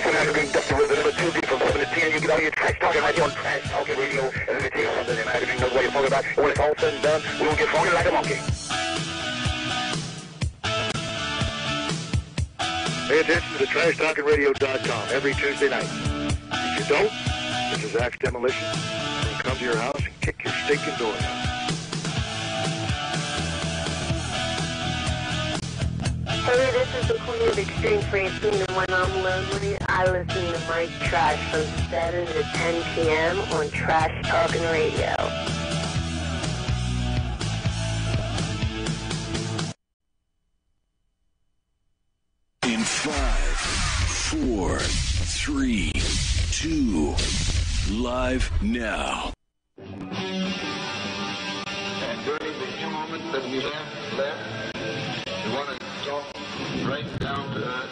some African Dr. River number 2 from 7 to 10. You get out of your trash talking right here on Trash Talking Radio. And let me tell you something, man. If you know what you're talking about, and when it's all said and done, we will get funky like a monkey. Pay attention to TrashTalkingRadio.com every Tuesday night. If you don't, this is Axe Demolition. We'll come to your house and kick your stinking door down. Hey, this is the Queen of Extreme Francine, and when I'm lonely, I listen to Mike Trash from 7 to 10 p.m. on Trash Talking Radio. In 5, 4, 3, 2, live now. And during the few moments that we have left, we want to talk right down to earth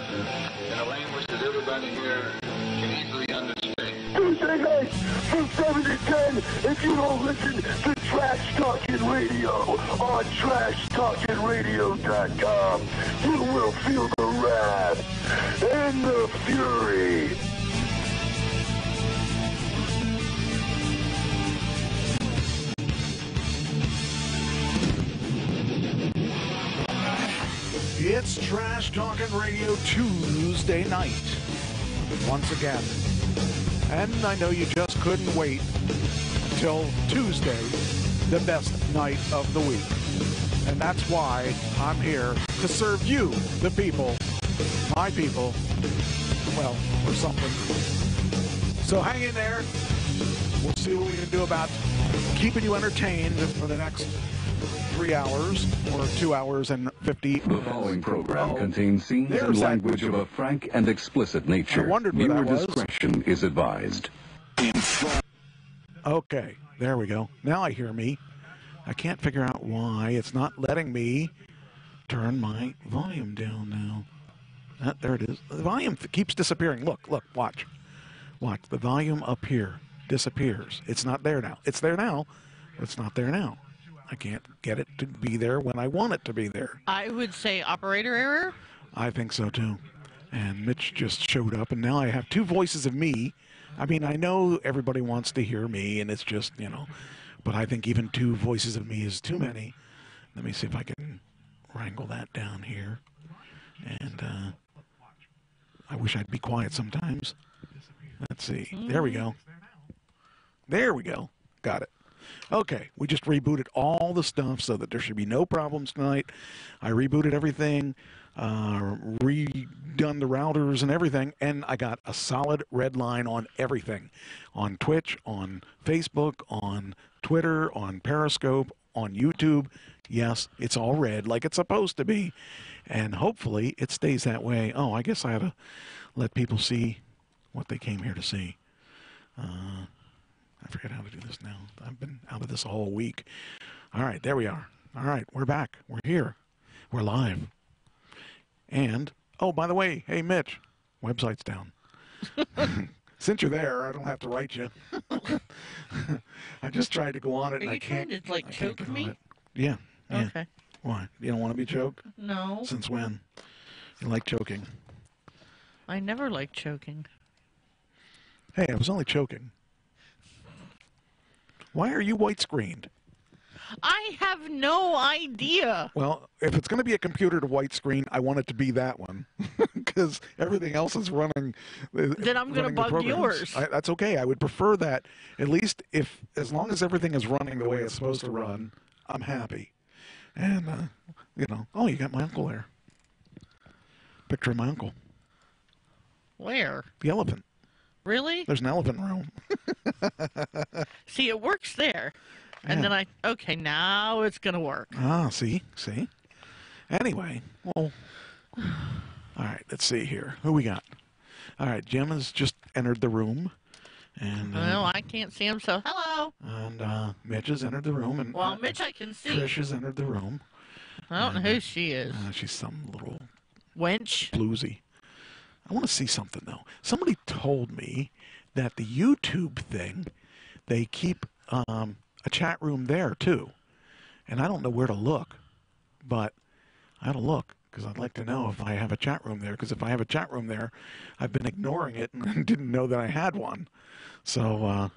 in a language that everybody here can easily understand. Tuesday night from 7 to 10, if you don't listen to Trash Talking Radio on TrashTalkingRadio.com, you will feel the wrath and the fury. It's Trash Talking Radio Tuesday night, once again. And I know you just couldn't wait till Tuesday, the best night of the week. And that's why I'm here to serve you, the people, my people, well, or something. So hang in there. We'll see what we can do about keeping you entertained for the next 3 hours or 2 hours and 50 minutes. The following program contains scenes and language of a frank and explicit nature. I wondered where Viewer that was. discretion is advised. Okay, there we go. Now I hear me. I can't figure out why it's not letting me turn my volume down now. There it is. The volume keeps disappearing. Look, watch. Watch. The volume up here disappears. It's not there now. It's there now, but it's not there now. I can't get it to be there when I want it to be there. I would say operator error. I think so too. And Mitch just showed up, and now I have two voices of me. I mean, I know everybody wants to hear me, and it's just, but I think even two voices of me is too many. Let me see if I can wrangle that down here. And I wish I'd be quiet sometimes. Let's see. There we go. There we go. Got it. Okay, we just rebooted all the stuff so that there should be no problems tonight. I rebooted everything, redone the routers and everything, and I got a solid red line on everything. On Twitch, on Facebook, on Twitter, on Periscope, on YouTube. Yes, it's all red like it's supposed to be, and hopefully it stays that way. Oh, I guess I ought to let people see what they came here to see. I forget how to do this now. I've been out of this all week. All right, there we are. All right, we're back. We're here. We're live. And, oh, by the way, hey, Mitch, website's down. Since you're there, I don't have to write you. I just tried to go on it, and I can't. Are you trying to, choke me? Yeah. Okay. Why? You don't want to be choked? No. Since when? You like choking? I never liked choking. Hey, I was only choking. Why are you white-screened? I have no idea. Well, if it's going to be a computer to white screen, I want it to be that one. Because everything else is running. Then I'm going to bug yours. That's okay. I would prefer that. At least as long as everything is running the way it's supposed to run, I'm happy. And, oh, you got my uncle there. Picture of my uncle. Where? The elephant. Really? There's an elephant room. See, it works there. And then okay, now it's going to work. Ah, see? Anyway, well, all right, let's see here. Who we got? All right, Jim has just entered the room. And well, I can't see him, so hello. And Mitch has entered the room. And well, Mitch, I can see. Trish has entered the room. I don't know who she is. She's some little wench. Bluesy. I want to see something, though. Somebody told me that the YouTube thing, they keep a chat room there, too. And I don't know where to look, but I had to look because I'd like to know if I have a chat room there. Because if I have a chat room there, I've been ignoring it and didn't know that I had one. So,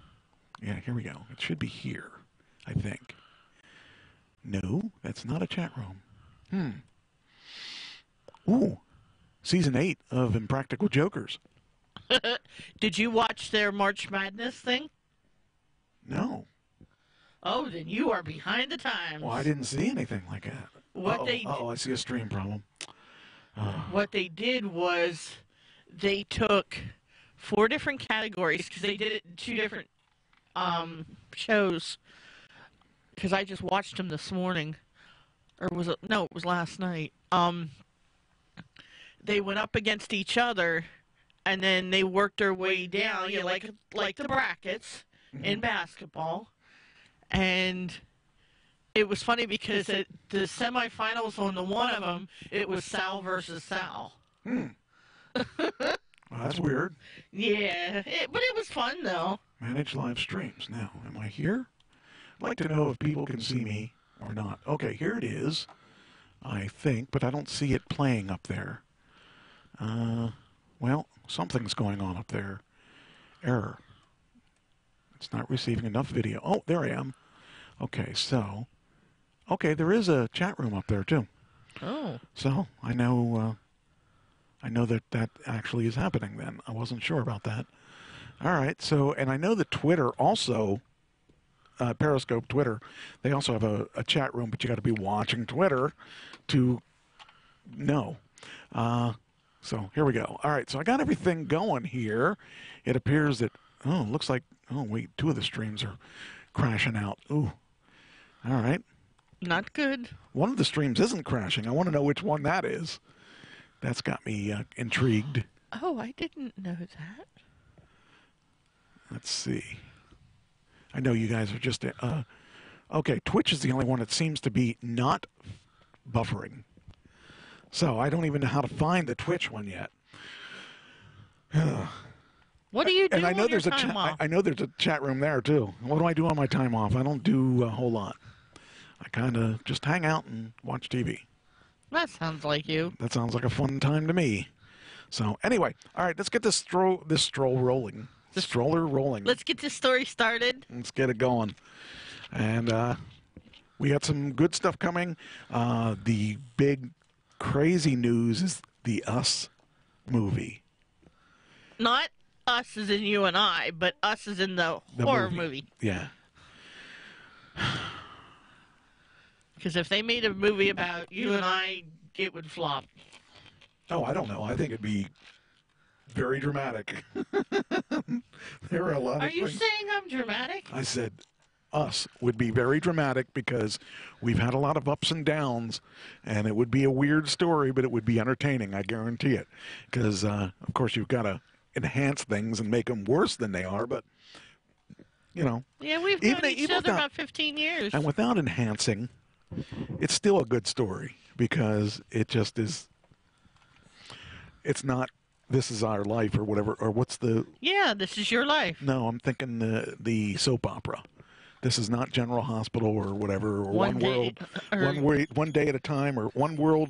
yeah, here we go. It should be here, I think. No, that's not a chat room. Ooh, season 8 of Impractical Jokers. Did you watch their March Madness thing? No. Oh, then you are behind the times. Well, I didn't see anything like that. I see a stream problem. What they did was they took 4 different categories because they did it in 2 different shows. Because I just watched them this morning, or was it? No, it was last night. They went up against each other, and then they worked their way down, like the brackets in basketball. And it was funny because at the semifinals on the one of them, it was Sal versus Sal. Well, that's weird. Yeah, but it was fun, though. Manage live streams. Now, am I here? I'd like to know if people can see me or not. Okay, here it is, I think, but I don't see it playing up there. Well, something's going on up there. Error. It's not receiving enough video. Oh, there I am. Okay, so... Okay, there is a chat room up there, too. Oh. So, I know that actually is happening then. I wasn't sure about that. All right, so, and I know that Twitter also, Periscope, Twitter, they also have a chat room, but you got to be watching Twitter to know. So, here we go. All right, so I got everything going here. It appears that, it looks like, wait, 2 of the streams are crashing out. Ooh. All right. Not good. One of the streams isn't crashing. I want to know which one that is. That's got me intrigued. Oh, I didn't know that. Let's see. I know you guys are just... okay, Twitch is the only one that seems to be not buffering. So I don't even know how to find the Twitch one yet. What do you do and I know on your there's time off? I know there's a chat room there, too. What do I do on my time off? I don't do a whole lot. I kind of just hang out and watch TV. That sounds like you. That sounds like a fun time to me. So anyway, all right, let's get this stroller rolling. Let's get this story started. Let's get it going. And we got some good stuff coming. The big crazy news is the Us movie. Not Us as in you and I, but Us as in the horror movie. Yeah. Because if they made a movie about you and I, it would flop. Oh, I don't know. I think it'd be very dramatic. There are a lot of Are you things. saying I'm dramatic? I said Us would be very dramatic because we've had a lot of ups and downs, and it would be a weird story, but it would be entertaining, I guarantee it. Because, of course, you've got to enhance things and make them worse than they are, but, you know. Yeah, we've known each other about 15 years. And without enhancing, it's still a good story because it just is. It's not, this is our life or whatever, or what's the... Yeah, this is your life. No, I'm thinking the soap opera. This is not General Hospital or whatever, or One World, one day at a time, or One World...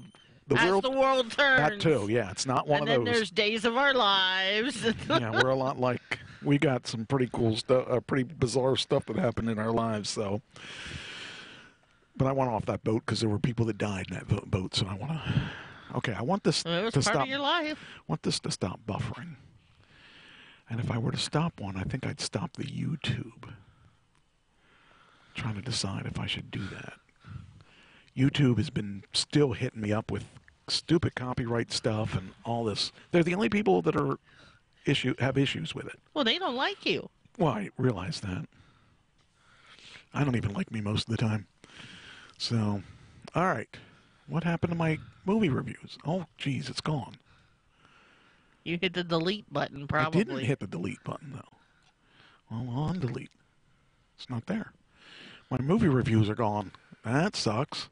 As the world turns. That too, yeah. It's not one of those. And then there's Days of Our Lives. Yeah, we're a lot like... We got some pretty cool stuff, pretty bizarre stuff that happened in our lives, so... But I went off that boat because there were people that died in that boat, so I want to... Okay, I want this to stop. Part of your life. I want this to stop buffering. And if I were to stop one, I think I'd stop the YouTube. Trying to decide if I should do that. YouTube has been still hitting me up with stupid copyright stuff and all this. They're the only people that are have issues with it. Well, they don't like you. Well, I realize that. I don't even like me most of the time. So, all right. What happened to my movie reviews? Oh, geez, it's gone. You hit the delete button, probably. I didn't hit the delete button, though. Well, on delete. It's not there. My movie reviews are gone. That sucks.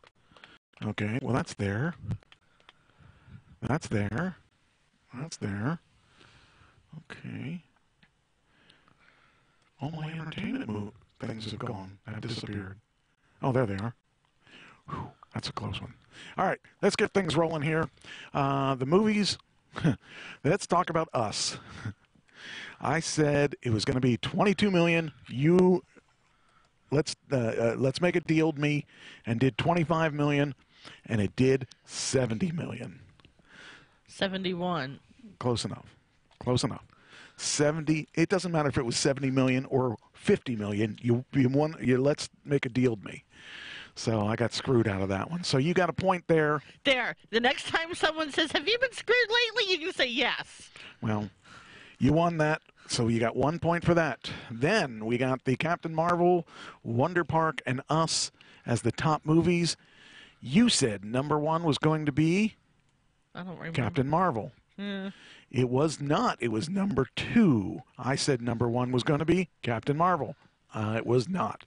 Okay, well, that's there. That's there. That's there. Okay. All my entertainment things have gone. Have disappeared. Oh, there they are. Whew, that's a close one. All right, let's get things rolling here. The movies. Let's talk about Us. I said it was going to be $22 million. Let's make a deal with me, and did $25 million, and it did $70 million. 71. Close enough. 70. It doesn't matter if it was 70 million or 50 million. You let's make a deal with me. So I got screwed out of that one. So you got a point there. There. The next time someone says, "Have you been screwed lately?" you can say yes. Well, you won that. So you got 1 point for that. Then we got the Captain Marvel, Wonder Park, and Us as the top movies. You said number 1 was going to be I don't remember. Captain Marvel. It was not. It was number 2. I said number 1 was going to be Captain Marvel. It was not.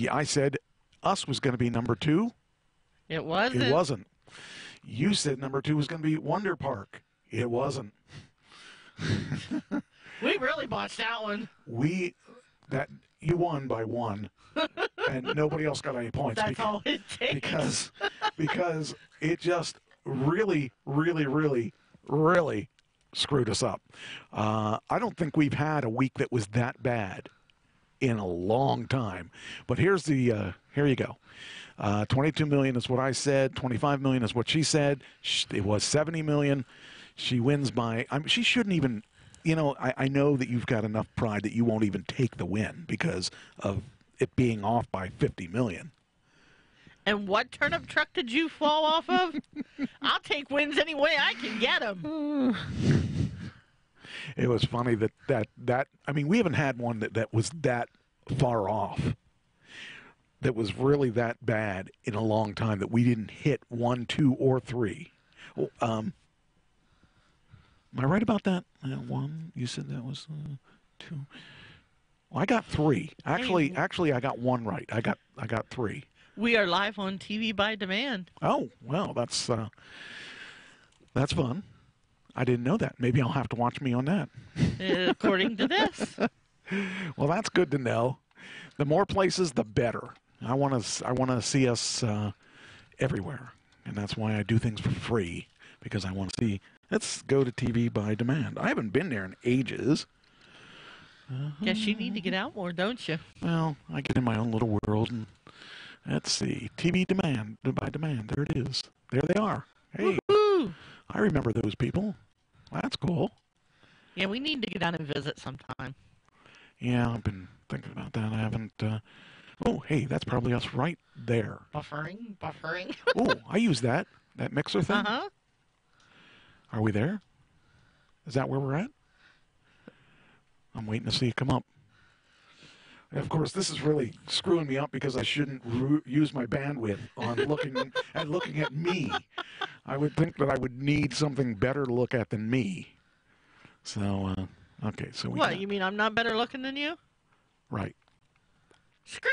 I said Us was going to be number 2. It wasn't. It wasn't. You said number 2 was going to be Wonder Park. It wasn't. We really botched that one. You won by 1, and nobody else got any points. That's all it takes. Because it just really screwed us up. I don't think we've had a week that was that bad in a long time. But here you go. 22 million is what I said. 25 million is what she said. It was 70 million. She wins by. She shouldn't even. I know that you've got enough pride that you won't even take the win because of it being off by 50 million. And what turnip truck did you fall off of? I'll take wins any way I can get them. It was funny that we haven't had one that was that far off, that was really that bad in a long time, that we didn't hit 1, 2, or 3. Am I right about that? 1. You said that was 2. Well, I got 3. Actually, I got 1 right. I got 3. We are live on TV by demand. Oh, well, that's fun. I didn't know that. Maybe I'll have to watch me on that. According to this. Well, that's good to know. The more places, the better. I want to see us everywhere, and that's why I do things for free, because I want to see. Let's go to TV by demand. I haven't been there in ages. Guess you need to get out more, don't you? Well, I get in my own little world, and let's see. TV demand by demand. There it is. There they are. Hey, woo-hoo! I remember those people. That's cool. Yeah, we need to get down and visit sometime. Yeah, I've been thinking about that. I haven't. Oh, hey, that's probably us right there. Buffering. Oh, I use that mixer thing. Uh-huh. Are we there? Is that where we're at? I'm waiting to see it come up. And of course, this is really screwing me up because I shouldn't use my bandwidth on looking at me. I would think that I would need something better to look at than me. So, okay. So What, you mean I'm not better looking than you? Right. Screw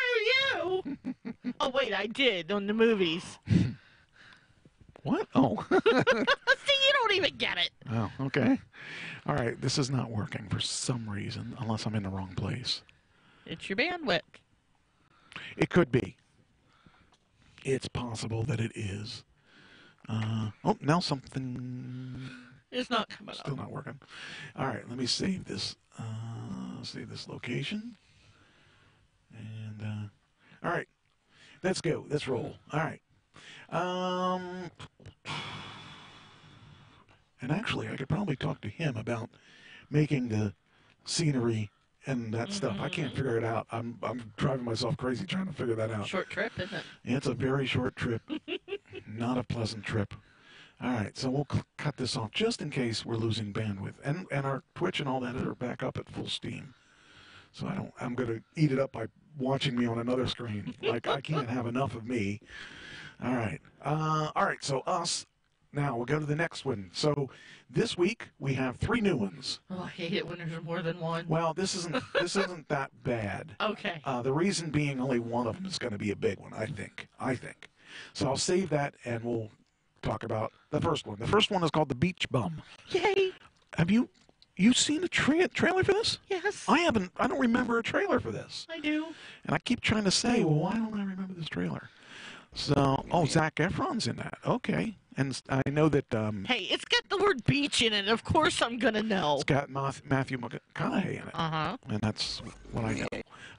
you! Oh, wait, I did on the movies. What? Oh. See, you don't even get it. Oh, okay. All right, this is not working for some reason, unless I'm in the wrong place. It's your bandwidth. It could be. It's possible that it is. Oh, now something. It's not coming Still up. not working. All right, let me save this. Save this location. And all right, let's go. Let's roll. All right. And actually, I could probably talk to him about making the scenery and that stuff. I can't figure it out. I'm driving myself crazy trying to figure that out. Short trip, isn't it? It's a very short trip. Not a pleasant trip. All right, so we'll cut this off just in case we're losing bandwidth. And our Twitch and all that are back up at full steam. So I'm going to eat it up by watching me on another screen. Like, I can't have enough of me. All right. So Us. Now we'll go to the next one. So this week we have 3 new ones. Oh, I hate it when there's more than one. Well, this isn't that bad. Okay. The reason being only one of them is going to be a big one, I think. So I'll save that and we'll talk about the first one. The first one is called The Beach Bum. Yay! Have you seen a trailer for this? Yes. I haven't. I don't remember a trailer for this. I do. And I keep trying to say, well, why don't I remember this trailer? So, Zac Efron's in that. Okay. And I know that Hey, it's got the word beach in it. Of course I'm going to know. it's got Matthew McConaughey in it. Uh-huh. And that's what I know.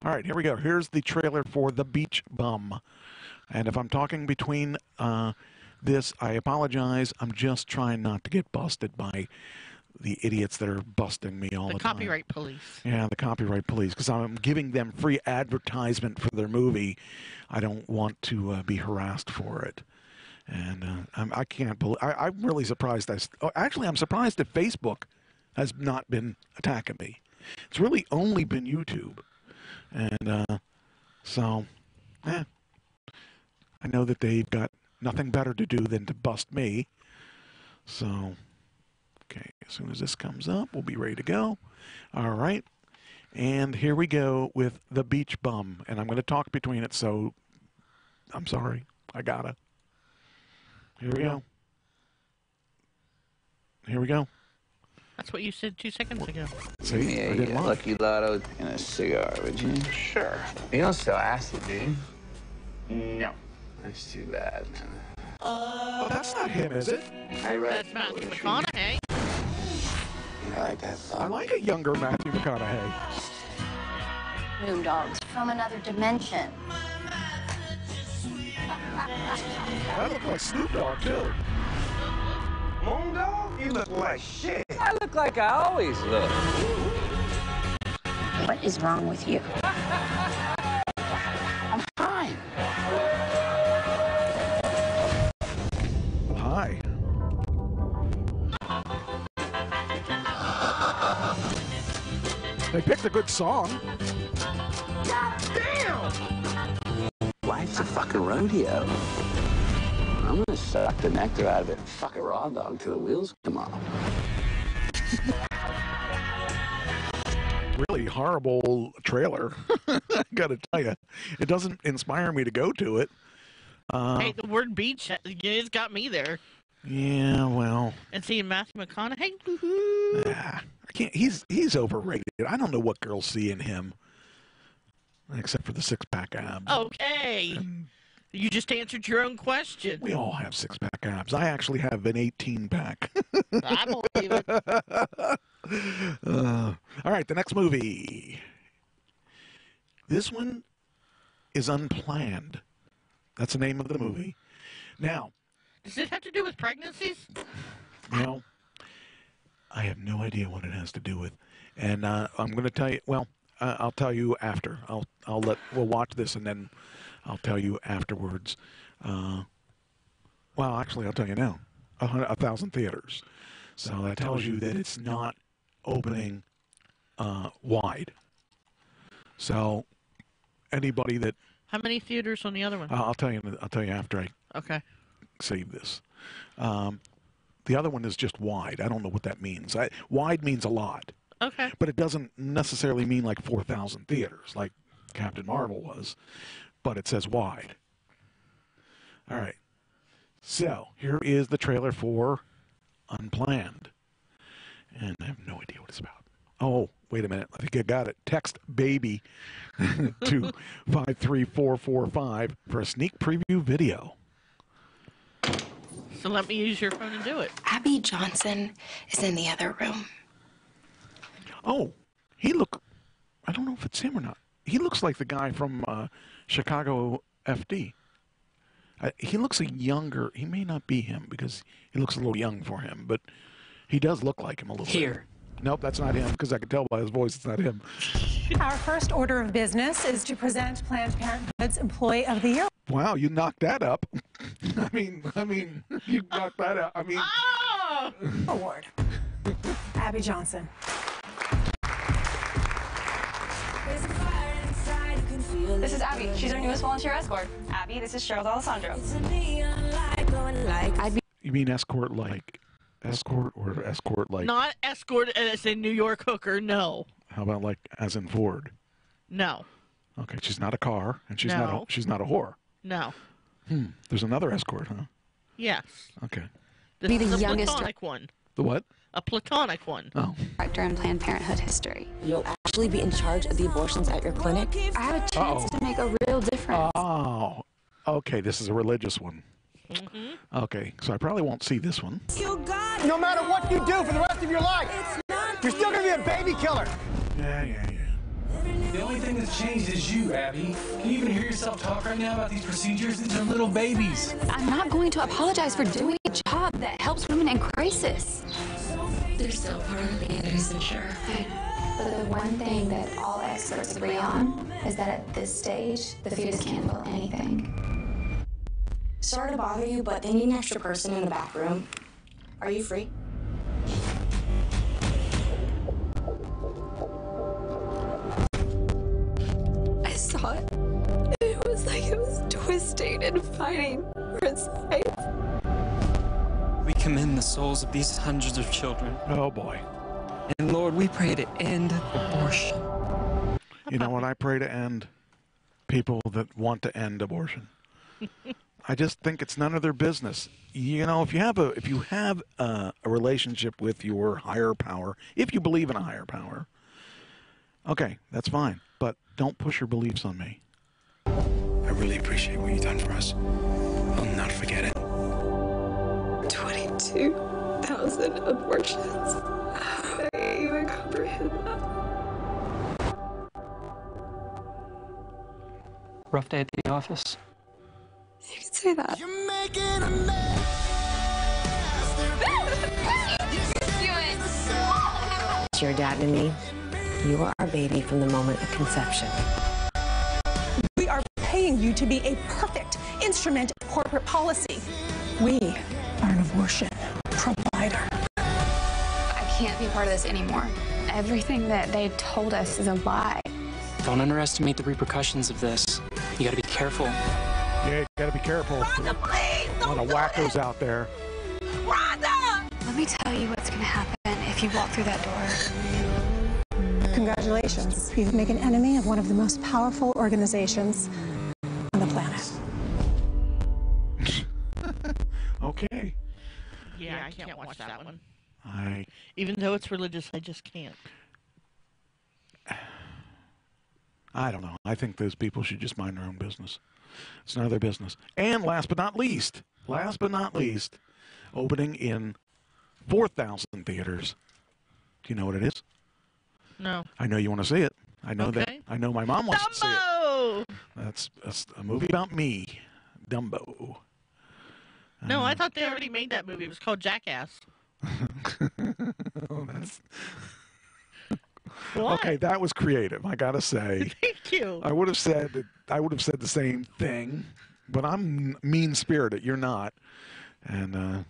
All right, here we go. Here's the trailer for The Beach Bum. And if I'm talking between this, I apologize. I'm just trying not to get busted by the idiots that are busting me all the time. The copyright police. Yeah, the copyright police, because I'm giving them free advertisement for their movie. I don't want to be harassed for it. And I can't believe, I'm really surprised. Actually, I'm surprised that Facebook has not been attacking me. It's really only been YouTube. And I know that they've got nothing better to do than to bust me. So, okay, as soon as this comes up, we'll be ready to go. All right. And here we go with The Beach Bum. And I'm going to talk between it, so I'm sorry. I gotta. Here we go. Here we go. That's what you said 2 seconds ago. See? Yeah, I did lie. Lucky Lotto and a cigar, would you? Sure. You don't sell acid, do you? No. That's too bad, man. Oh, that's not him, is it? I read That's Matthew McConaughey. I like that I song. like a younger Matthew McConaughey. Moondogs from another dimension. I look like Snoop Dogg, too. Moondog? You look like shit. I look like I always look. What is wrong with you? I'm fine. Hi. They picked a good song. Life's a fucking rodeo. I'm gonna suck the nectar out of it and fuck a raw dog till the wheels come off. Really horrible trailer. I gotta tell you, it doesn't inspire me to go to it. Hey, the word beach, it's got me there. Yeah, well, And seeing Matthew McConaughey, woohoo. I can't. He's overrated. I don't know what girls see in him, except for the six-pack abs. Okay. You just answered your own question. We all have six-pack abs. I actually have an 18-pack. I believe it. All right, the next movie. This one is Unplanned. That's the name of the movie. Now, Does it have to do with pregnancies? well, I have no idea what it has to do with, and I'm going to tell you. Well, I'll tell you after. We'll watch this and then I'll tell you afterwards. Well, actually, I'll tell you now. 1,000 theaters. So that tells you that it's not opening wide. So anybody that How many theaters on the other one? I'll tell you after I Okay. save this. The other one is just wide. I don't know what that means. Wide means a lot, Okay. but it doesn't necessarily mean like 4,000 theaters like Captain Marvel was, but it says wide. All right. So here is the trailer for Unplanned. And I have no idea what it's about. Oh, wait a minute. I think I got it. Text BABY to 53445 for a sneak preview video. So let me use your phone and do it. Abby Johnson is in the other room. Oh, I don't know if it's him or not. He looks like the guy from Chicago FD. He looks younger. He may not be him because he looks a little young for him, but he does look like him a little bit. Nope, that's not him because I can tell by his voice it's not him. Our first order of business is to present Planned Parenthood's Employee of the Year Wow, you knocked that up. I mean, you knocked that out. I mean, award. Abby Johnson. This is Abby. She's our newest volunteer escort. Abby, this is Cheryl D'Alessandro. you mean escort or escort like? Not escort as a New York hooker, no. How about like as in Ford? No. Okay, she's not a car, and she's No. she's not a whore. No. There's another escort, huh? Yes. Okay. This Be is the a youngest platonic one. The what? A platonic one. Oh. Director in Planned Parenthood history. You'll actually be in charge of the abortions at your clinic. I have a chance to make a real difference. Oh. Okay, this is a religious one. Okay, so I probably won't see this one. No matter what you do for the rest of your life, you're still going to be a baby killer. Yeah. The only thing that's changed is you, Abby. Can you even hear yourself talk right now about these procedures? These are little babies. I'm not going to apologize for doing a job that helps women in crisis. There's still part of me that isn't sure. But the one thing that all experts agree on is that at this stage, the fetus can't feel anything. Sorry to bother you, but they need an extra person in the back room. Are you free? I saw it. It was like it was twisting and fighting for its life. We commend the souls of these hundreds of children. Oh, boy. And Lord, we pray to end abortion. You know what? I pray to end people that want to end abortion. I just think it's none of their business. You know, if you have a relationship with your higher power, if you believe in a higher power, okay, that's fine. But don't push your beliefs on me. I really appreciate what you've done for us. I'll not forget it. 22,000 abortions. How do I even comprehend that? Rough day at the office. You can say that. You're making a mess. It's your dad and me. You are our baby from the moment of conception. We are paying you to be a perfect instrument of corporate policy. We are an abortion provider. I can't be part of this anymore. Everything that they told us is a lie. Don't underestimate the repercussions of this. You gotta be careful. Yeah, you gotta be careful. Rhonda, please, a lot of wackos out there. Rhonda! Let me tell you what's gonna happen if you walk through that door. Congratulations. You've made an enemy of one of the most powerful organizations on the planet. Okay. Yeah, I can't watch that one. I Even though it's religious, I just can't. don't know. I think those people should just mind their own business. It's none of their business. And last but not least, opening in 4,000 theaters. Do you know what it is? No. I know you want to see it. I know that. Okay. I know my mom wants to see it. Dumbo! That's a movie about me, Dumbo. No, I thought they already made that movie. It was called Jackass. Oh, that's... What? Okay, that was creative. I gotta say. Thank you. I would have said the same thing, but I'm mean-spirited. You're not, and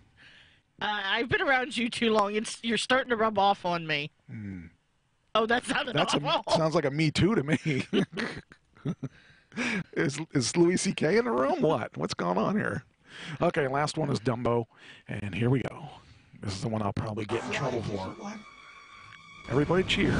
I've been around you too long. You're starting to rub off on me. Oh, that sounded awful. Sounds like a Me Too to me. Is Louis C.K. in the room? What's going on here? Okay, last one is Dumbo, and here we go. This is the one I'll probably get in trouble for. Everybody cheer.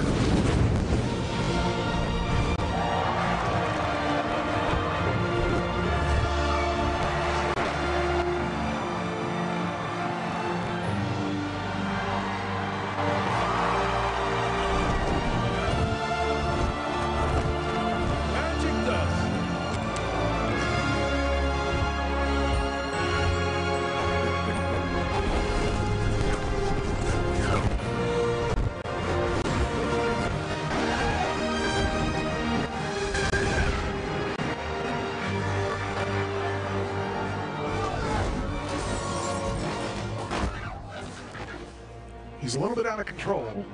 He's a little bit out of control.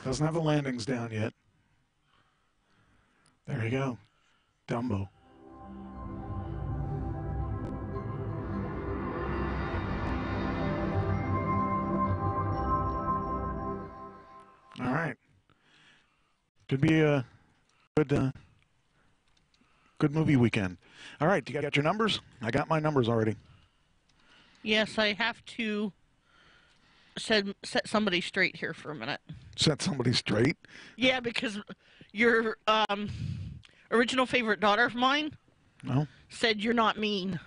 Doesn't have the landings down yet. There you go. Dumbo. All right. Could be a good movie weekend. All right, you got your numbers? I got my numbers already. Yes, I have to set somebody straight here for a minute. Set somebody straight? Yeah, because your original favorite daughter of mine said you're not mean.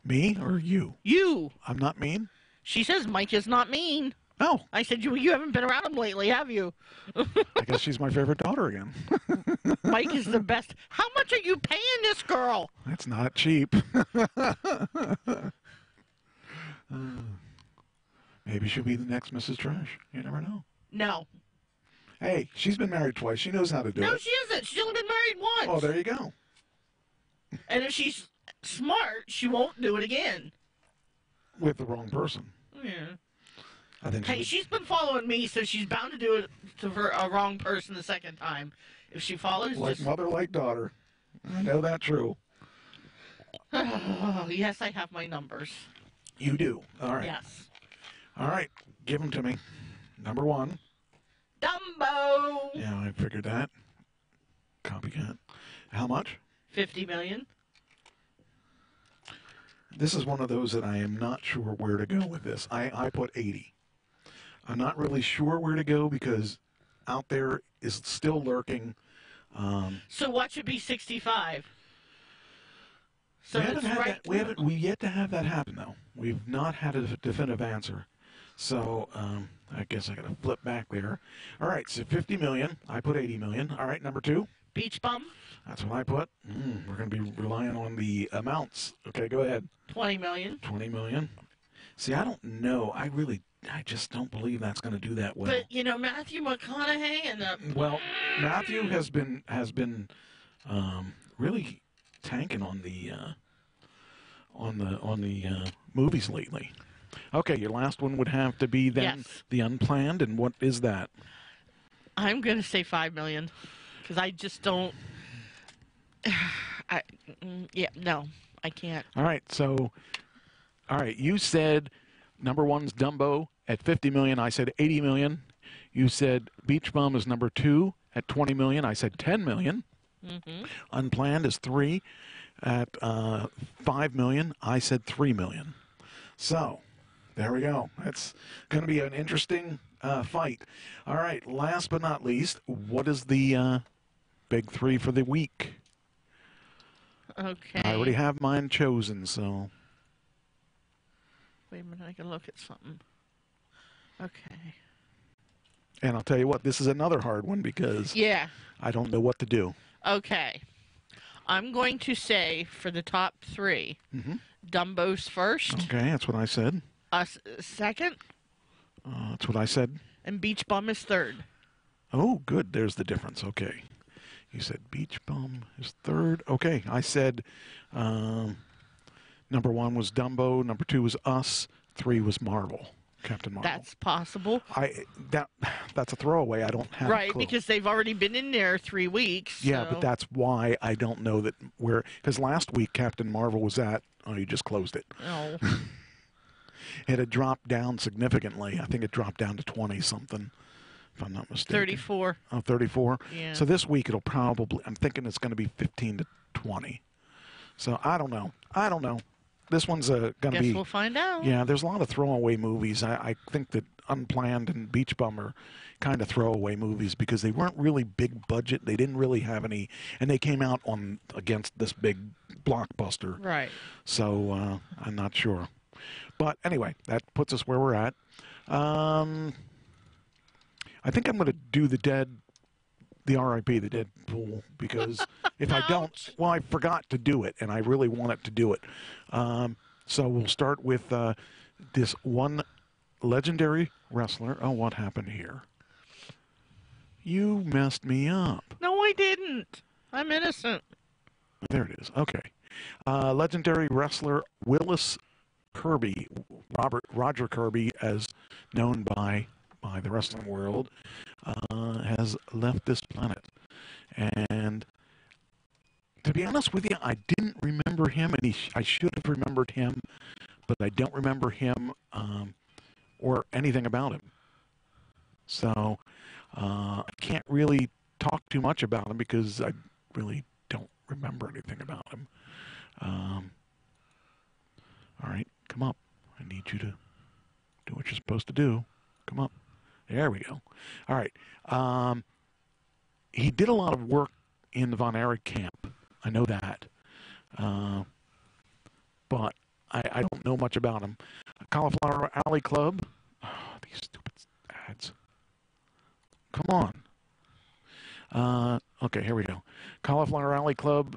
Me or you? You. I'm not mean? She says Mike is not mean. Oh. I said, you haven't been around him lately, have you? I guess she's my favorite daughter again. Mike is the best. How much are you paying this girl? That's not cheap. Maybe she'll be the next Mrs. Trash. You never know. No. Hey, she's been married twice. She knows how to do it. No, she isn't. She's only been married once. Oh, there you go. And if she's smart, she won't do it again. With the wrong person. Yeah. I think Hey, she's been following me, so she's bound to do it to a wrong person the second time. If she follows, like mother, like daughter. I know that true. Oh, yes, I have my numbers. You do. All right. Yes. All right. Give them to me. Number 1. Dumbo. Yeah, I figured that. Copycat. How much? 50 million. This is one of those that I am not sure where to go with this. I put 80. I'm not really sure where to go because out there is still lurking. So what should be 65? So we haven't it's had right. that. We've yet to have that happen though. We've not had a definitive answer. So I guess I got to flip back there. All right, so 50 million. I put 80 million. All right, number 2. Beach bum. That's what I put. We're going to be relying on the amounts. Okay, go ahead. 20 million. 20 million. See, I don't know. I just don't believe that's going to do that well. But you know, Matthew McConaughey and the. Well, Matthew has been really tanking on the movies lately. Okay, your last one would have to be then Yes. The Unplanned, and what is that? I'm going to say 5 million because I just don't. No, I can't. All right, so, you said number 1's Dumbo at 50 million. I said 80 million. You said Beach Bum is number 2 at 20 million. I said 10 million. Mm-hmm. Unplanned is 3 at 5 million. I said 3 million. So, there we go. That's going to be an interesting fight. All right, last but not least, what is the big 3 for the week? Okay. I already have mine chosen, so. Wait a minute, I can look at something. Okay. And I'll tell you what, this is another hard one because I don't know what to do. Okay. I'm going to say for the top 3, Dumbo's first. Okay, that's what I said. Us second. That's what I said. And Beach Bum is third. Oh, good. There's the difference. Okay. You said Beach Bum is third. Okay. I said number 1 was Dumbo. Number 2 was Us. 3 was Marvel. Captain Marvel. That's possible. That's a throwaway. I don't have a Right, clue. because they've already been in there 3 weeks. Yeah, so. but that's why I don't know that where, because last week Captain Marvel was at, you just closed it. Oh. It had dropped down significantly. I think it dropped down to 20-something, if I'm not mistaken. 34. Oh, 34? Yeah. So this week it'll probably, I'm thinking it's going to be 15 to 20. So I don't know. This one's going to be... Guess we'll find out. Yeah, there's a lot of throwaway movies. I think that Unplanned and Beach Bum are kind of throwaway movies because they weren't really big budget. They didn't really have any... And they came out against this big blockbuster. Right. So I'm not sure. But anyway, that puts us where we're at. I think I'm going to do the R.I.P., the Deadpool, because if I don't, well, I forgot to do it, and I really wanted to do it. So we'll start with this one legendary wrestler. Oh, what happened here? You messed me up. No, I didn't. I'm innocent. There it is. Okay. Legendary wrestler Willis Kirby, Roger Kirby, as known by the wrestling world, has left this planet. And to be honest with you, I didn't remember him, and I should have remembered him, but I don't remember him or anything about him. So I can't really talk too much about him because I really don't remember anything about him. All right, come up. I need you to do what you're supposed to do. Come up. There we go. All right. He did a lot of work in the Von Erich camp. I know that. But I don't know much about him. Cauliflower Alley Club. Oh, these stupid ads. Come on. Okay, here we go. Cauliflower Alley Club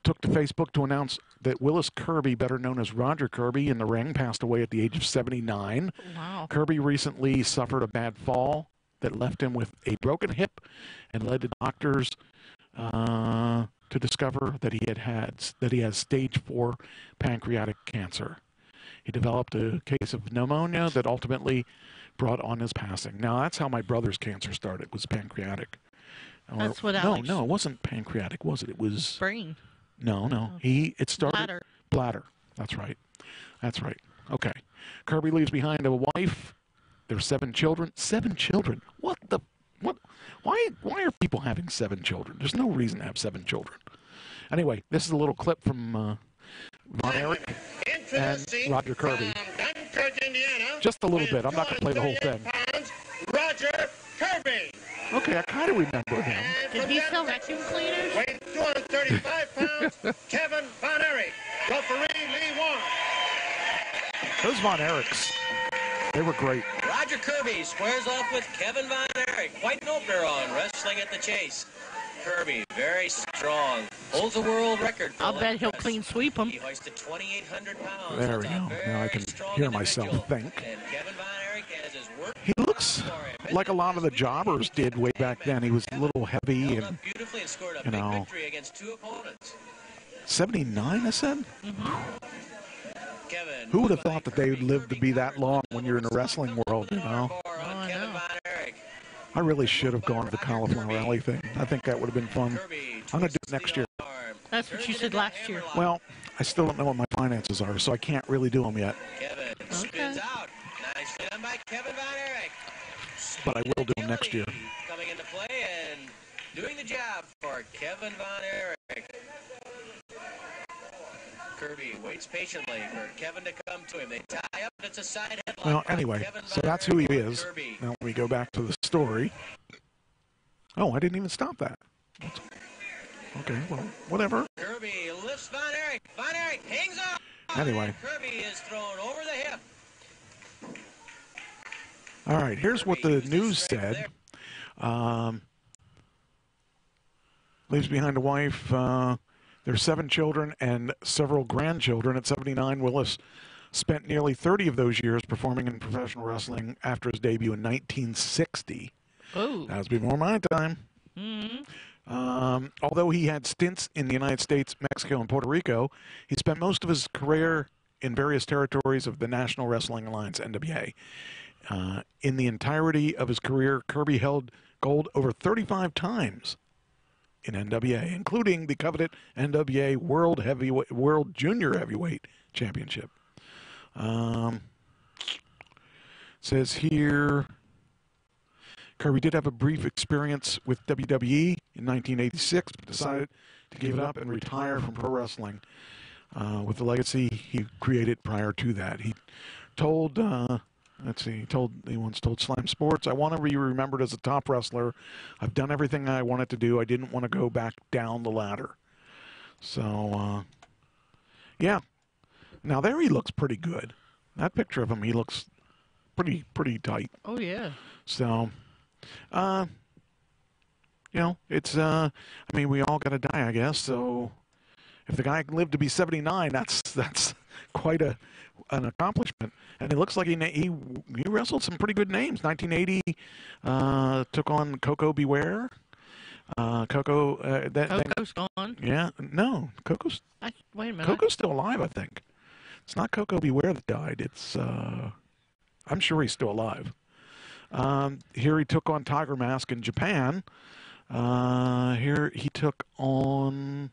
took to Facebook to announce that Willis Kirby, better known as Roger Kirby, in the ring, passed away at the age of 79. Wow. Kirby recently suffered a bad fall that left him with a broken hip and led to doctors to discover that he has stage 4 pancreatic cancer. He developed a case of pneumonia that ultimately brought on his passing. Now, that's how my brother's cancer started, was pancreatic. That's what Alex... No, it wasn't pancreatic, was it? It was... brain. No. It started... Bladder. That's right. Okay. Kirby leaves behind a wife. There's 7 children. 7 children? What? Why are people having 7 children? There's no reason to have 7 children. Anyway, this is a little clip from Von Erich and Roger Kirby. Dunkirk, Indiana. Just a little bit. I'm not going to play the whole thing. Roger Kirby. Okay, I kind of remember him. Did he sell vacuum cleaners? Weighing 235 pounds, Kevin Von Erich. Referee Lee Warren. Those Von Erichs, they were great. Roger Kirby squares off with Kevin Von Erich. Quite an opener on Wrestling at the Chase. Kirby, very strong. Holds a world record. I'll bet he'll clean sweep him. He hoisted 2,800 pounds. There we go. Now I can hear myself think. He looks like a lot of the jobbers did way back then. He was a little heavy and, you know, 79, I said? Who would have thought that they would live to be that long when you're in the wrestling world, you know? I really should have gone to the Cauliflower Alley thing. I think that would have been fun. I'm going to do it next year. That's what you said last year. Well, I still don't know what my finances are, so I can't really do them yet. Kevin spins out. Nice done by Kevin Von Erich. But I will do them next year. Coming into play and doing the job for Kevin Von Erich. Kirby waits patiently for Kevin to come to him. They tie up, and it's a side headlock. Well, anyway, so that's who he is. Now we go back to the story. Oh, I didn't even stop that. Okay, well, whatever. Kirby lifts Von Erich. Von Erich hangs on. Anyway. Kirby is thrown over the hip. All right, here's what the news said. Leaves behind a wife. There's 7 children and several grandchildren. At 79, Willis spent nearly 30 of those years performing in professional wrestling after his debut in 1960. Oh. That was before my time. Mm-hmm. Although he had stints in the United States, Mexico, and Puerto Rico, he spent most of his career in various territories of the National Wrestling Alliance, NWA. In the entirety of his career, Kirby held gold over 35 times in NWA, including the coveted NWA World Junior Heavyweight Championship. Says here, Kirby did have a brief experience with WWE in 1986, but decided to give it up and retire from pro wrestling with the legacy he created prior to that. He told, he once told Slam Sports, "I want to be remembered as a top wrestler. I've done everything I wanted to do. I didn't want to go back down the ladder." So, yeah. Now there he looks pretty good. That picture of him, he looks pretty tight. Oh, yeah. So, you know, it's, I mean, we all got to die, I guess. So if the guy can live to be 79, that's quite an accomplishment. And it looks like he wrestled some pretty good names. 1980, took on Coco Beware. Coco's gone. Yeah, no, Coco's. Wait a minute. Coco's still alive, I think. It's not Coco Beware that died. It's, I'm sure he's still alive. Here he took on Tiger Mask in Japan. Here he took on,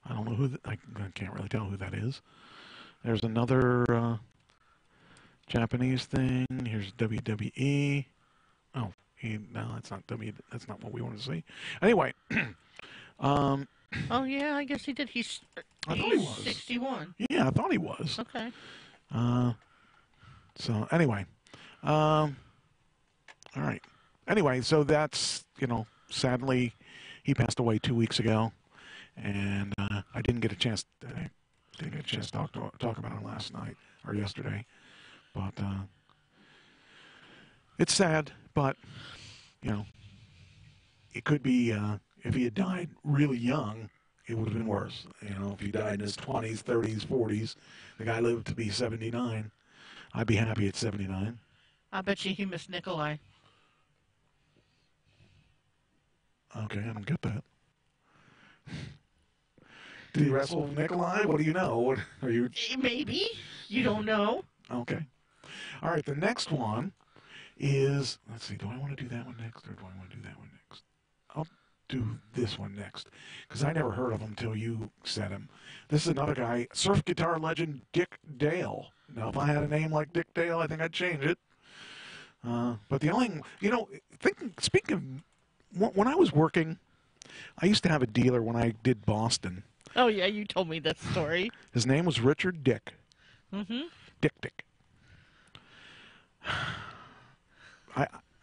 I don't know who, I can't really tell who that is. There's another Japanese thing. Here's WWE. Oh, no, that's not that's not what we want to see. Anyway, oh yeah, I guess he did. I thought he was 61. Yeah, I thought he was. Okay. So anyway, all right. Anyway, so that's, you know, sadly, he passed away 2 weeks ago, and I didn't get a chance. To talk about it last night or yesterday, but It's sad, but, you know, it could be, if he had died really young, it would have been worse. You know, if he died in his 20s, 30s, 40s, the guy lived to be 79. I'd be happy at 79. I bet you he missed Nikolai. Okay, I don't get that. Did he wrestle with Nikolai? What do you know? What are you? Maybe. You don't know. Okay. All right, the next one is, let's see, do I want to do that one next or do I want to do that one next? I'll do this one next because I never heard of him until you said him. This is another guy, surf guitar legend Dick Dale. Now, if I had a name like Dick Dale, I think I'd change it. But the only, you know, speaking of, when I was working, I used to have a dealer when I did Boston. Oh, yeah, you told me that story. His name was Richard Dick. Mm-hmm. Dick.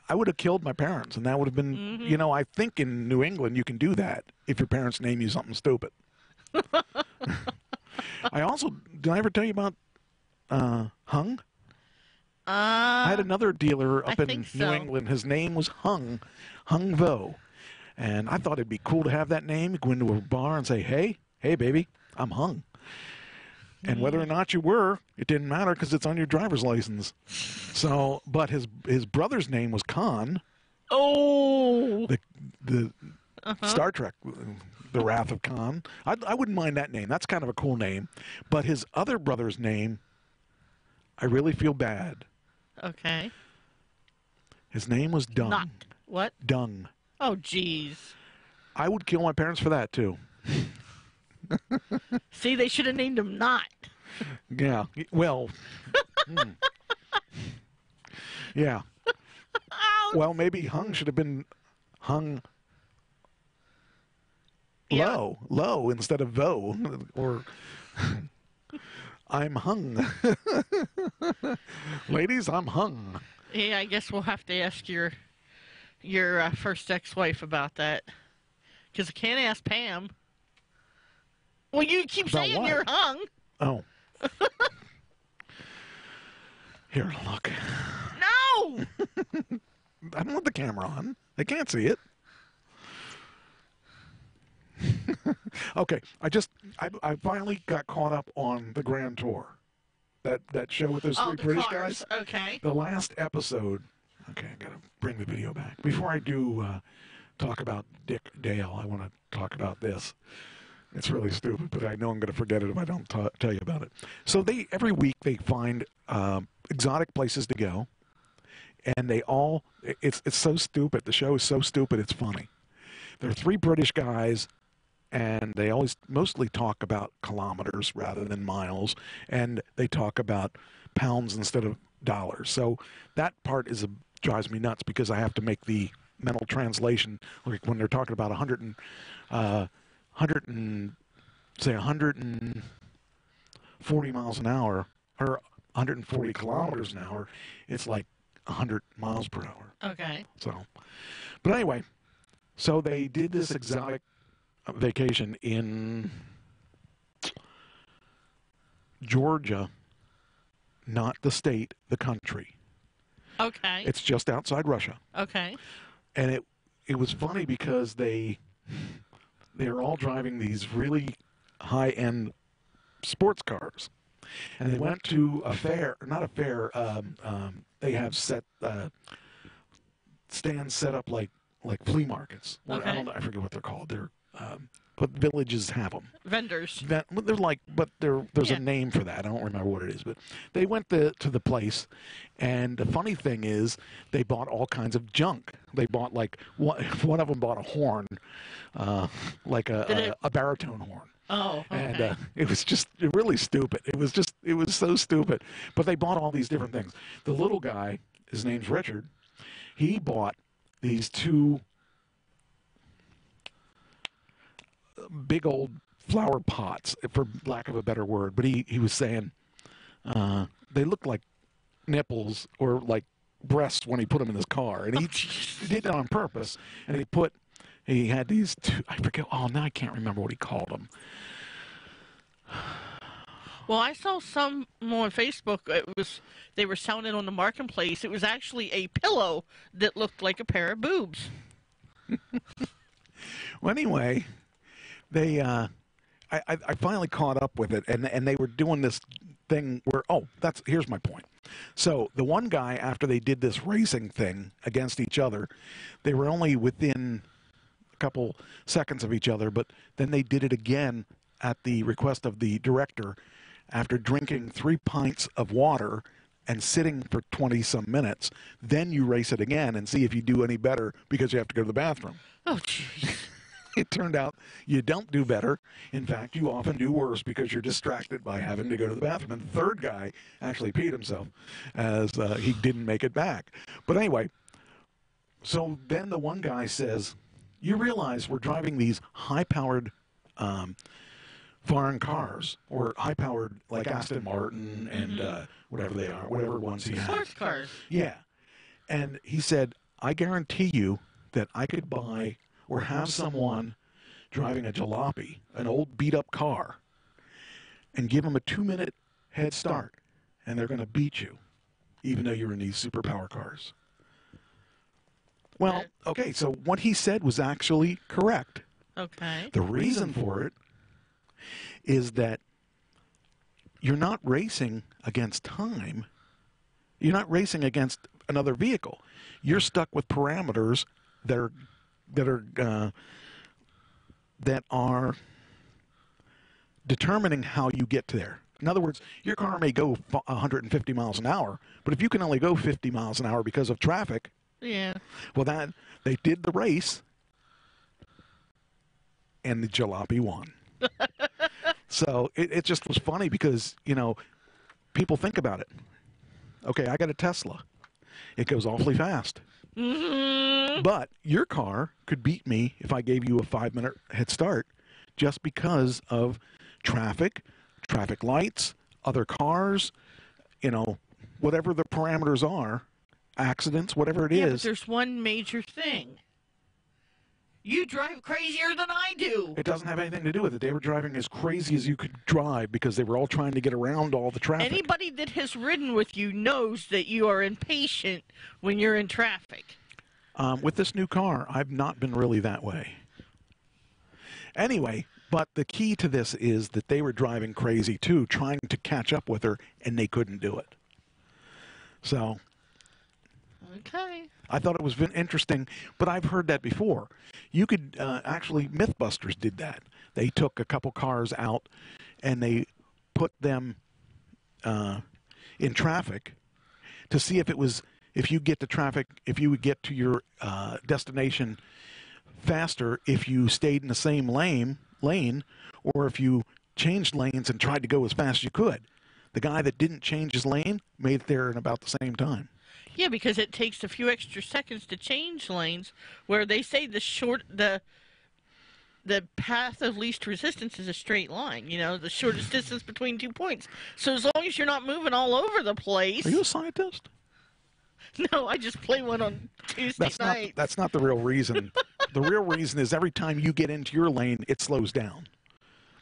I would have killed my parents, and that would have been, you know, I think in New England you can do that if your parents name you something stupid. I also, did I ever tell you about Hung? I had another dealer up in New England. His name was Hung Vo. And I thought it'd be cool to have that name. You go into a bar and say, hey, baby, I'm Hung. And whether or not you were, it didn't matter because it's on your driver's license. So, but his brother's name was Khan. Oh! The Star Trek, The Wrath of Khan. I wouldn't mind that name. That's kind of a cool name. But his other brother's name, I really feel bad. Okay. His name was Dung. Not what? Dung. Oh, jeez. I would kill my parents for that, too. See, they should have named him Not. Yeah. Well. Yeah. Well, maybe Hung should have been Hung low instead of Vo, or I'm Hung. Ladies, I'm Hung. Yeah, I guess we'll have to ask your first ex-wife about that, because I can't ask Pam. Well, you keep about saying what? you're Hung. Oh. Here, look. No! I don't want the camera on. They can't see it. Okay, I finally got caught up on the Grand Tour. That show with those three British guys. Okay. The last episode. Okay, I gotta bring the video back. Before I do talk about Dick Dale, I want to talk about this. It's really stupid, but I know I'm going to forget it if I don't tell you about it. So every week they find exotic places to go, and it's so stupid. The show is so stupid, it's funny. There are three British guys, and they always mostly talk about kilometers rather than miles, and they talk about pounds instead of dollars. So that part drives me nuts because I have to make the mental translation. Like when they're talking about 140 miles an hour or 140 kilometers an hour, it's like 100 miles per hour. Okay. So, but anyway, so they did this exotic vacation in Georgia, not the state, the country. Okay. It's just outside Russia. Okay. And it was funny because they were all driving these really high-end sports cars. And they went to a fair, not a fair, they have stands set up like flea markets. Okay. I forget what they're called. They're, but villages have them. Vendors. There's a name for that. I don't remember what it is. But they went to the place, and the funny thing is they bought all kinds of junk. They bought one of them bought a horn, like a baritone horn. Oh, okay. And it was just really stupid. It was so stupid. But they bought all these different things. The little guy, his name's Richard, he bought these two big old flower pots, for lack of a better word. But he was saying they looked like nipples or like breasts when he put them in his car. And he did that on purpose. And he had these two, I forget, now I can't remember what he called them. Well, I saw some on Facebook. They were selling it on the marketplace. It was actually a pillow that looked like a pair of boobs. Well, anyway, they I finally caught up with it, and they were doing this thing where here's my point. So the one guy, after they did this racing thing against each other, they were only within a couple seconds of each other, but then they did it again at the request of the director after drinking 3 pints of water and sitting for 20-some minutes. Then you race it again and see if you do any better because you have to go to the bathroom. Oh, jeez. It turned out you don't do better. In fact, you often do worse because you're distracted by having to go to the bathroom. And the third guy actually peed himself as he didn't make it back. But anyway, so then the one guy says, you realize we're driving these high-powered foreign cars, or high-powered like Aston Martin and whatever they are, whatever ones he has. Sports cars. Yeah. And he said, I guarantee you that I could buy or have someone driving a jalopy, an old beat-up car, and give them a 2-minute head start, and they're going to beat you, even though you're in these superpower cars. Well, okay, so what he said was actually correct. Okay. The reason for it is that you're not racing against time. You're not racing against another vehicle. You're stuck with parameters that are determining how you get to there. In other words, your car may go 150 miles an hour, but if you can only go 50 miles an hour because of traffic, well, they did the race, and the jalopy won. So it just was funny because, people think about it. Okay, I got a Tesla. It goes awfully fast. Mm-hmm. But your car could beat me if I gave you a 5-minute head start just because of traffic lights, other cars, whatever the parameters are, accidents, whatever it is. But there's one major thing. You drive crazier than I do. It doesn't have anything to do with it. They were driving as crazy as you could drive because they were all trying to get around all the traffic. Anybody that has ridden with you knows that you are impatient when you're in traffic. With this new car, I've not been really that way. Anyway, but the key to this is that they were driving crazy too, trying to catch up with her, and they couldn't do it. So, okay. I thought it was interesting, but I've heard that before. You could actually, Mythbusters did that. They took a couple cars out and they put them in traffic to see if you get to traffic, if you would get to your destination faster if you stayed in the same lane, or if you changed lanes and tried to go as fast as you could. The guy that didn't change his lane made it there in about the same time. Yeah, because it takes a few extra seconds to change lanes, where they say the path of least resistance is a straight line, the shortest distance between 2 points. So as long as you're not moving all over the place. Are you a scientist? No, I just play one on Tuesday night. That's not the real reason. The real reason is every time you get into your lane, it slows down.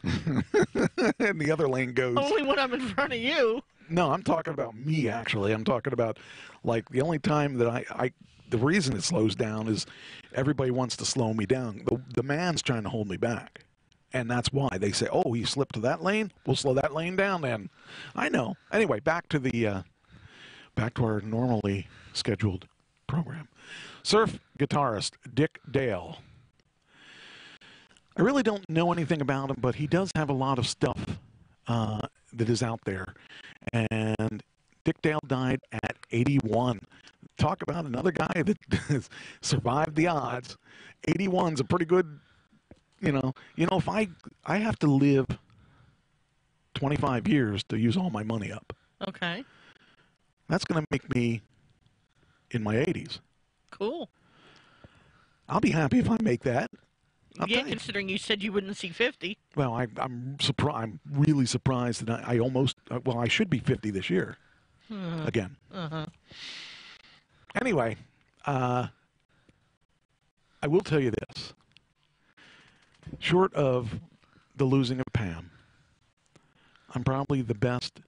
And the other lane goes. Only when I'm in front of you. No, I'm talking about me, actually. I'm talking about, like, the only time that the reason it slows down is everybody wants to slow me down. The man's trying to hold me back. And that's why they say, oh, you slipped to that lane? We'll slow that lane down then. I know. Anyway, back to our normally scheduled program. Surf guitarist Dick Dale. I really don't know anything about him, but he does have a lot of stuff that is out there. And Dick Dale died at 81. Talk about another guy that survived the odds. 81's a pretty good, if I have to live 25 years to use all my money up. Okay. That's going to make me in my 80s. Cool. I'll be happy if I make that. Considering you said you wouldn't see 50. Well, I'm really surprised that I should be 50 this year. Again. Uh-huh. Anyway, I will tell you this. Short of the losing of Pam, I'm probably the best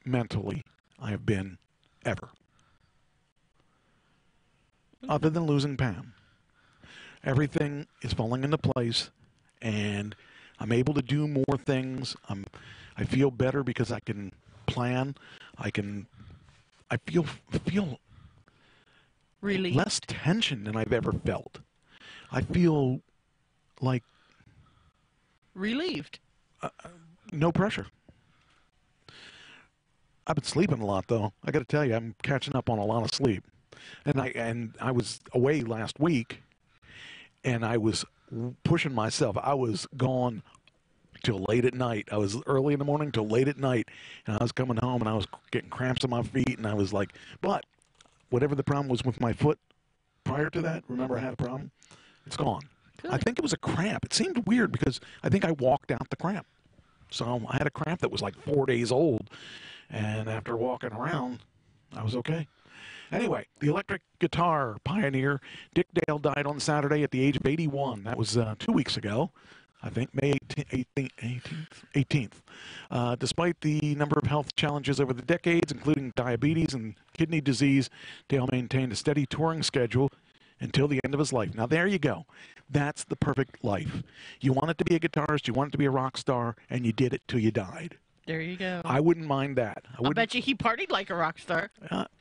mentally I have been ever. Other than losing Pam. Everything is falling into place, and I'm able to do more things. I feel better because I can plan. I feel Relieved. less tension than I've ever felt. I feel like relieved. No pressure. I've been sleeping a lot, though. I got to tell you, I'm catching up on a lot of sleep. And I was away last week, and I was pushing myself. I was gone till late at night. I was early in the morning till late at night, and I was coming home, and I was getting cramps in my feet, and I was like, but whatever the problem was with my foot prior to that, remember I had a problem? It's gone. Good. I think it was a cramp. It seemed weird because I think I walked out the cramp. So I had a cramp that was like 4 days old, and after walking around, I was okay. Anyway, the electric guitar pioneer Dick Dale died on Saturday at the age of 81. That was 2 weeks ago, I think, May 18th. Despite the number of health challenges over the decades, including diabetes and kidney disease, Dale maintained a steady touring schedule until the end of his life. Now, there you go. That's the perfect life. You wanted to be a guitarist, you wanted to be a rock star, and you did it till you died. There you go. I wouldn't mind that. I bet you he partied like a rock star.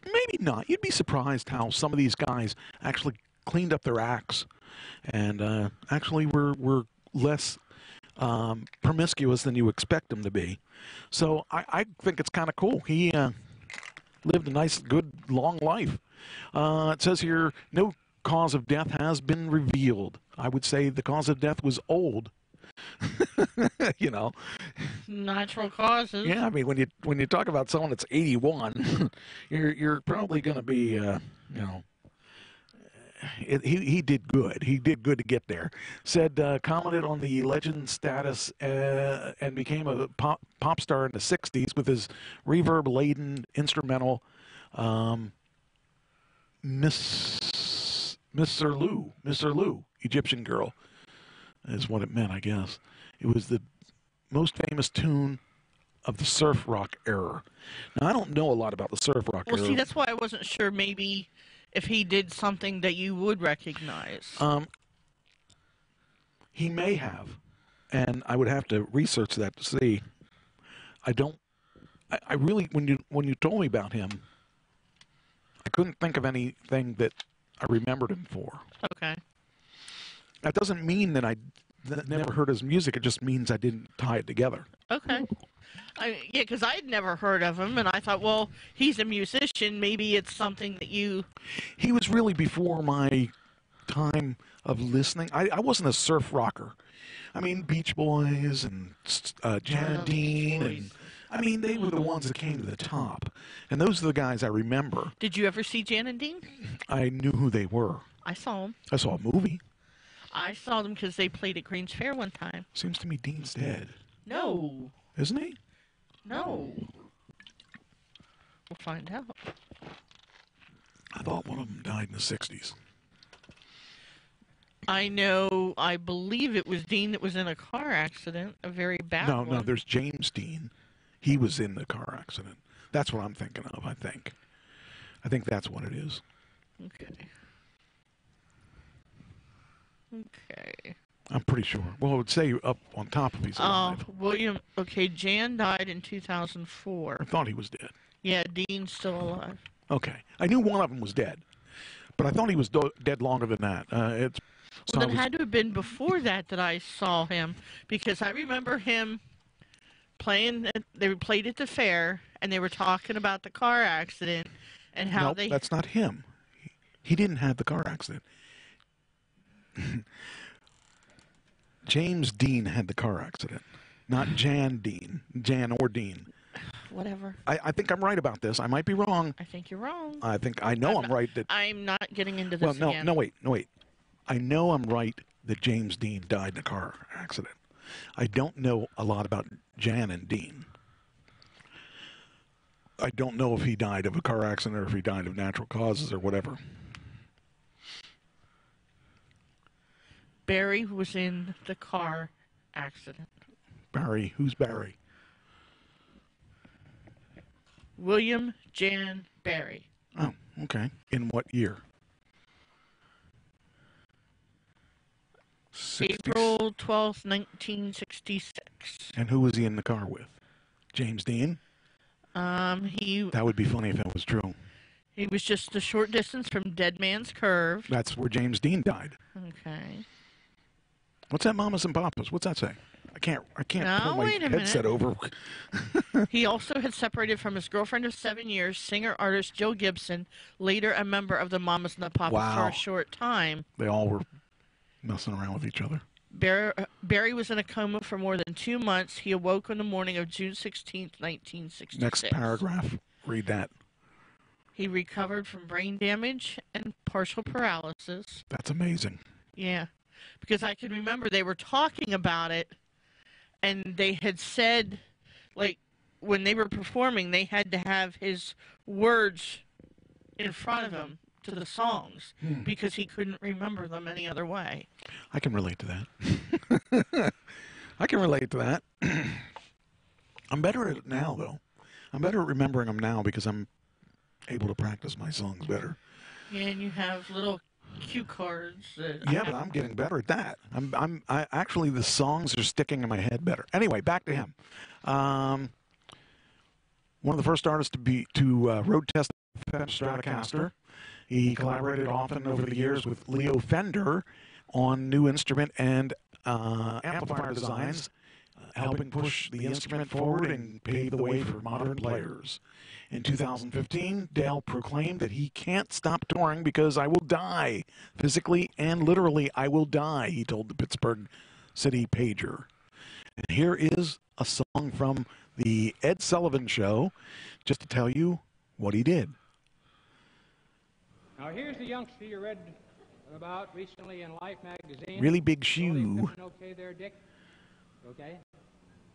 Maybe not. You'd be surprised how some of these guys actually cleaned up their acts and actually were less promiscuous than you expect them to be. So I think it's kind of cool. He lived a nice, good, long life. It says here, no cause of death has been revealed. I would say the cause of death was old. You know, natural causes. Yeah, I mean, when you talk about someone that's 81, you're probably going to be, you know, he did good. He did good to get there. Said commented on the legend status and became a pop star in the '60s with his reverb-laden instrumental, Miss Lou, Egyptian Girl. Is what it meant, I guess. It was the most famous tune of the surf rock era. Now, I don't know a lot about the surf rock era. Well, see, that's why I wasn't sure maybe if he did something that you would recognize. He may have, and I would have to research that to see. I really, when you told me about him, I couldn't think of anything that I remembered him for. Okay. That doesn't mean that I never heard his music. It just means I didn't tie it together. Okay. Yeah, because I had never heard of him, and I thought, well, he's a musician. Maybe it's something that you... He was really before my time of listening. I wasn't a surf rocker. I mean, Beach Boys and Jan and Dean, and I mean, they were the ones that came to the top. And those are the guys I remember. Did you ever see Jan and Dean? I knew who they were. I saw them. I saw a movie. I saw them because they played at Grange Fair one time. Seems to me Dean's dead. No. Isn't he? No. We'll find out. I thought one of them died in the 60s. I believe it was Dean that was in a car accident, a very bad one. No, there's James Dean. He was in the car accident. That's what I'm thinking of, I think. I think that's what it is. Okay. Okay. I'm pretty sure. Well, it would say up on top of he's alive. Jan died in 2004. I thought he was dead. Yeah, Dean's still alive. Okay. I knew one of them was dead, but I thought he was dead longer than that. It had to have been before that I saw him, because I remember him playing. They played at the fair, and they were talking about the car accident and how nope, that's not him. He didn't have the car accident. James Dean had the car accident, not Jan Dean. Jan or Dean. Whatever. I think I'm right about this. I might be wrong. I think you're wrong. I know I'm right that. I'm not getting into this again. No, wait. I know I'm right that James Dean died in a car accident. I don't know a lot about Jan and Dean. I don't know if he died of a car accident or if he died of natural causes or whatever. Barry was in the car accident. Barry? Who's Barry? William Jan Barry. Oh, okay. In what year? April 12th, 1966. And who was he in the car with? James Dean? That would be funny if that was true. He was just a short distance from Dead Man's Curve. That's where James Dean died. Okay. What's that, Mamas and Papas? What's that say? I can't No, pull my wait a headset minute. over. He also had separated from his girlfriend of 7 years, singer-artist Jill Gibson, later a member of the Mamas and the Papas Wow. for a short time. They all were messing around with each other. Barry was in a coma for more than 2 months. He awoke on the morning of June 16th, 1966. Next paragraph. Read that. He recovered from brain damage and partial paralysis. That's amazing. Yeah, because I can remember they were talking about it, and they had said, like, when they were performing, they had to have his words in front of him to the songs because he couldn't remember them any other way. I can relate to that. I can relate to that. I'm better at it now, though. I'm better at remembering them now because I'm able to practice my songs better. Yeah, and you have little cue cards. Yeah, but I'm getting better at that. I actually, the songs are sticking in my head better. Anyway, back to him. One of the first artists to road test the Stratocaster. He collaborated often over the years with Leo Fender on new instrument and amplifier designs, helping push the instrument forward and pave the way for modern players. In 2015, Dale proclaimed that he can't stop touring because I will die. Physically and literally, I will die, he told the Pittsburgh City Pager. And here is a song from the Ed Sullivan Show, just to tell you what he did. Now here's the youngster you read about recently in Life magazine. Really big shoe. Okay there, Dick? Okay.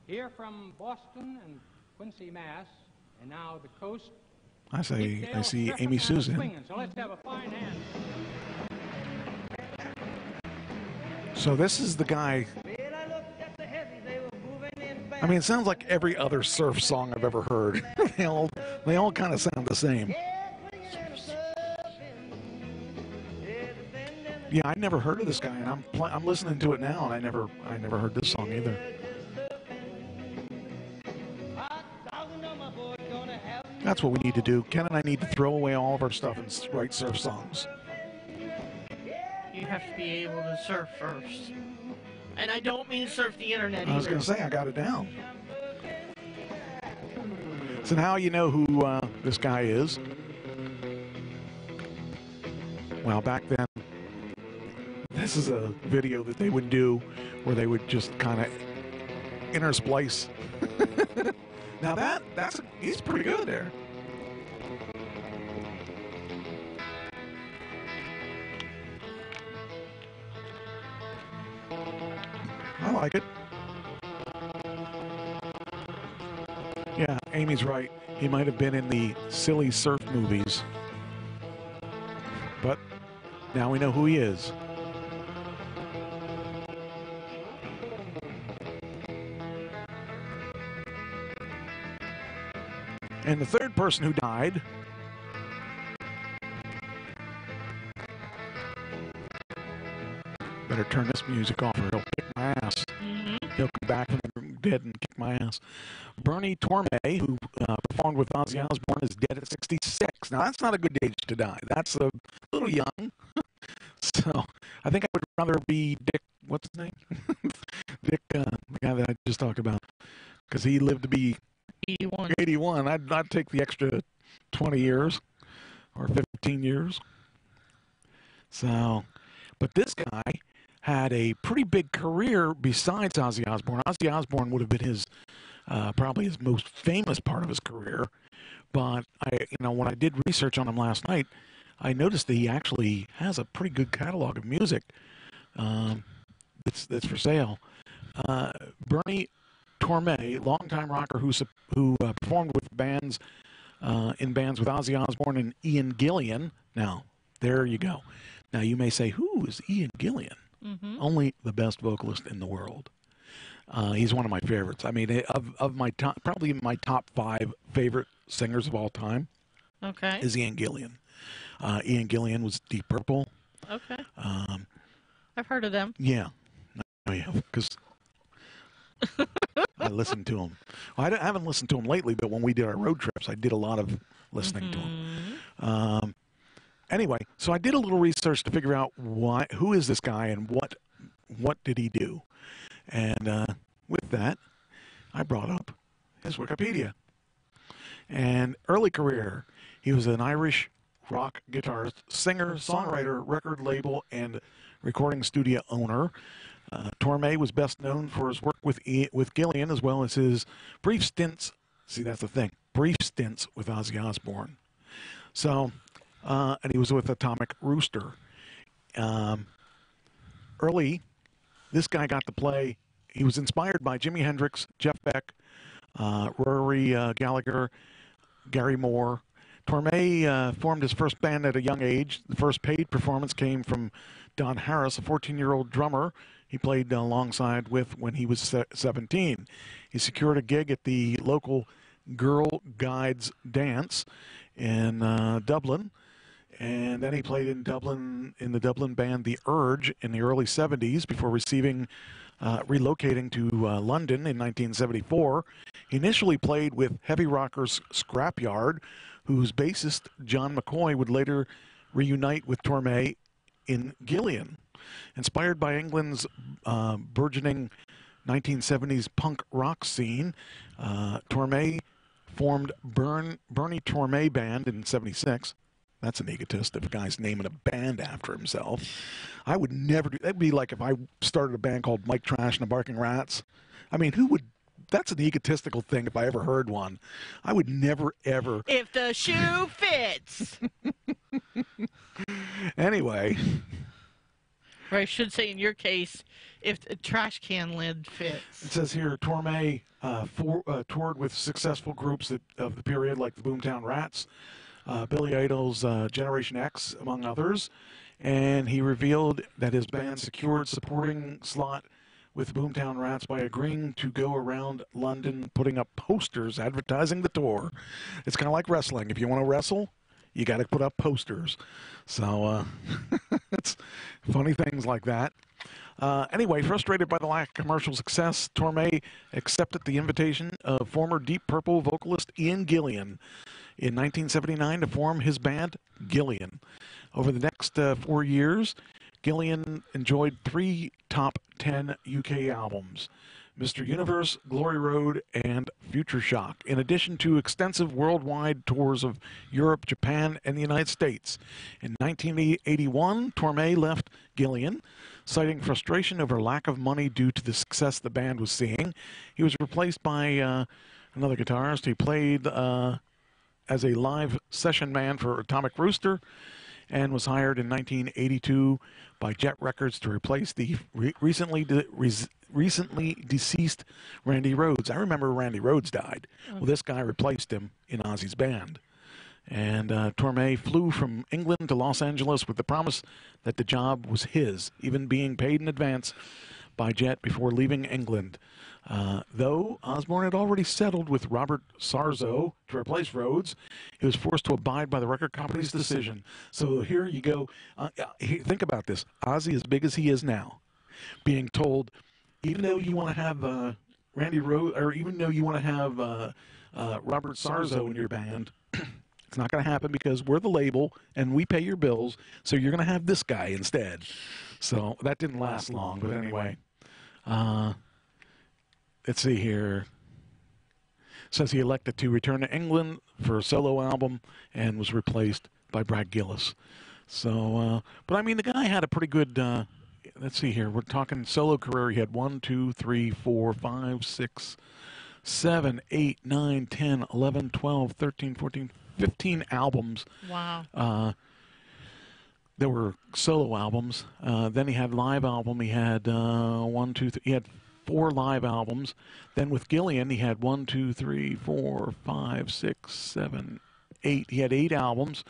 Here from Boston and Quincy, Mass, and now the coast. I see Amy Susan. So let's have a fine hand. So this is the guy. I mean, it sounds like every other surf song I've ever heard. they all kind of sound the same. Yeah, I'd never heard of this guy, and I'm listening to it now, and I never heard this song either. That's what we need to do. Ken and I need to throw away all of our stuff and write surf songs. You have to be able to surf first. And I don't mean surf the internet either. I was going to say, I got it down. So now you know who this guy is. Well, back then, this is a video that they would do where they would just kind of intersplice. Now he's pretty good there. I like it. Yeah, Amy's right. He might have been in the silly surf movies. But now we know who he is. And the third person who died better turn this music off or he'll kick my ass. He'll come back from the dead and kick my ass. Bernie Torme, who performed with Ozzy Osbourne, is dead at 66. Now, that's not a good age to die. That's a little young. So, I think I would rather be Dick, what's his name? Dick, the guy that I just talked about. Because he lived to be 81. I'd take the extra 20 years or 15 years. So, but this guy had a pretty big career besides Ozzy Osbourne. Ozzy Osbourne would have been his probably his most famous part of his career. But when I did research on him last night, I noticed that he actually has a pretty good catalog of music that's for sale. Bernie Torme, longtime rocker who performed with bands in bands with Ozzy Osbourne and Ian Gillan. Now, there you go. Now, you may say, who is Ian Gillan? Only the best vocalist in the world. He's one of my favorites. I mean, of my top, probably my top 5 favorite singers of all time. Okay. Is Ian Gillan. Ian Gillan was Deep Purple. Okay. I've heard of them. Yeah. Oh, yeah, because I listened to him. Well, I haven't listened to him lately, but when we did our road trips, I did a lot of listening to him. Anyway, so I did a little research to figure out who is this guy and what did he do. And with that, I brought up his Wikipedia. And early career, he was an Irish rock guitarist, singer, songwriter, record label, and recording studio owner. Torme was best known for his work with Gillan, as well as his brief stints. See, that's the thing. Brief stints with Ozzy Osbourne. So, and he was with Atomic Rooster. Early, this guy got to play. He was inspired by Jimi Hendrix, Jeff Beck, Rory Gallagher, Gary Moore. Torme formed his first band at a young age. The first paid performance came from Don Harris, a 14-year-old drummer he played alongside with when he was 17. He secured a gig at the local Girl Guides Dance in Dublin, and then he played in Dublin in the Dublin band The Urge in the early 70s before relocating to London in 1974. He initially played with heavy rockers Scrapyard, whose bassist John McCoy would later reunite with Torme in Gillan. Inspired by England's burgeoning 1970s punk rock scene, Torme formed Bernie Torme Band in '76. That's an egotist if a guy's naming a band after himself. I would never do that. That'd be like if I started a band called Mike Trash and the Barking Rats. I mean, who would? That's an egotistical thing if I ever heard one. I would never, ever. If the shoe fits. Anyway. Or I should say, in your case, if the trash can lid fits. It says here, Torme toured with successful groups of the period, like the Boomtown Rats, Billy Idol's Generation X, among others. And he revealed that his band secured supporting slot with Boomtown Rats by agreeing to go around London putting up posters advertising the tour. It's kind of like wrestling. If you want to wrestle, you got to put up posters. So it's funny things like that. Anyway, frustrated by the lack of commercial success, Torme accepted the invitation of former Deep Purple vocalist Ian Gillan in 1979 to form his band, Gillan. Over the next 4 years, Gillan enjoyed 3 top 10 UK albums, Mr. Universe, Glory Road, and Future Shock, in addition to extensive worldwide tours of Europe, Japan, and the United States. In 1981, Torme left Gillan, citing frustration over lack of money due to the success the band was seeing. He was replaced by another guitarist. He played as a live session man for Atomic Rooster and was hired in 1982 by Jet Records to replace the recently deceased Randy Rhoads. I remember Randy Rhoads died. Well, this guy replaced him in Ozzy's band. And Torme flew from England to Los Angeles with the promise that the job was his, even being paid in advance by Jet before leaving England. Though Osbourne had already settled with Robert Sarzo to replace Rhoads, he was forced to abide by the record company's decision. So here you go. Think about this. Ozzy, as big as he is now, being told, even though you want to have Randy Rhoads, or even though you want to have Robert Sarzo in your band, it's not going to happen because we're the label and we pay your bills, so you're going to have this guy instead. So that didn't last long, but anyway. Let's see here. It says he elected to return to England for a solo album and was replaced by Brad Gillis. So, but I mean, the guy had a pretty good, let's see here. We're talking solo career. He had 1, 2, 3, 4, 5, 6, 7, 8, 9, 10, 11, 12, 13, 14, 15 albums. Wow. There were solo albums. Then he had live album. He had 1, 2, 3. He had 4 live albums. Then with Gillan, he had 1, 2, 3, 4, 5, 6, 7, 8. He had 8 albums.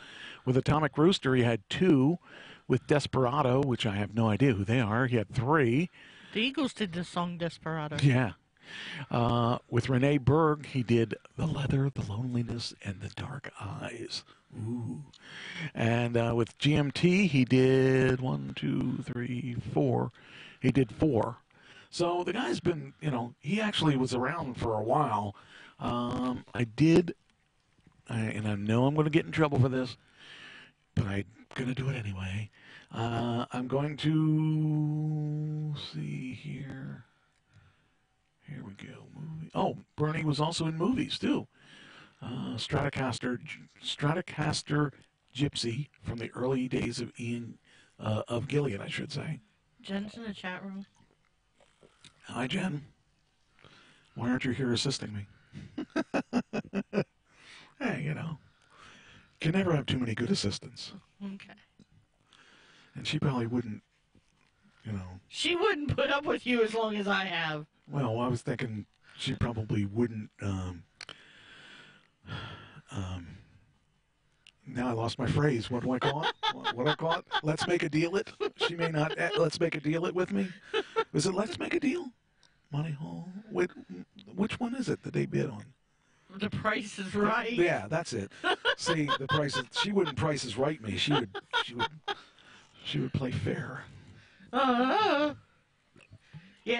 With Atomic Rooster, he had 2. With Desperado, which I have no idea who they are, he had 3. The Eagles did the song Desperado. Yeah. With Renee Berg, he did The Leather, The Loneliness, and The Dark Eyes. Ooh. And with GMT, he did 1, 2, 3, 4. He did 4. So the guy's been, he actually was around for a while. And I know I'm going to get in trouble for this, but I'm going to do it anyway. I'm going to see here. Here we go. Movie. Oh, Bernie was also in movies too. Stratocaster Gypsy from the early days of of Gilead, I should say. Jen's in the chat room. Hi, Jen. Why aren't you here assisting me? Hey, can never have too many good assistants. Okay. And she probably wouldn't, She wouldn't put up with you as long as I have. Well, I was thinking she probably wouldn't. Now I lost my phrase. What do I call it? What do I call it? Let's make a deal it. She may not. Let's make a deal it with me. Was it Let's Make a Deal? Money Hall. Wait, which one is it that they bid on? The Price is Right. Yeah, that's it. See, the Price is. She wouldn't Price is Right me. She would play fair. Yeah,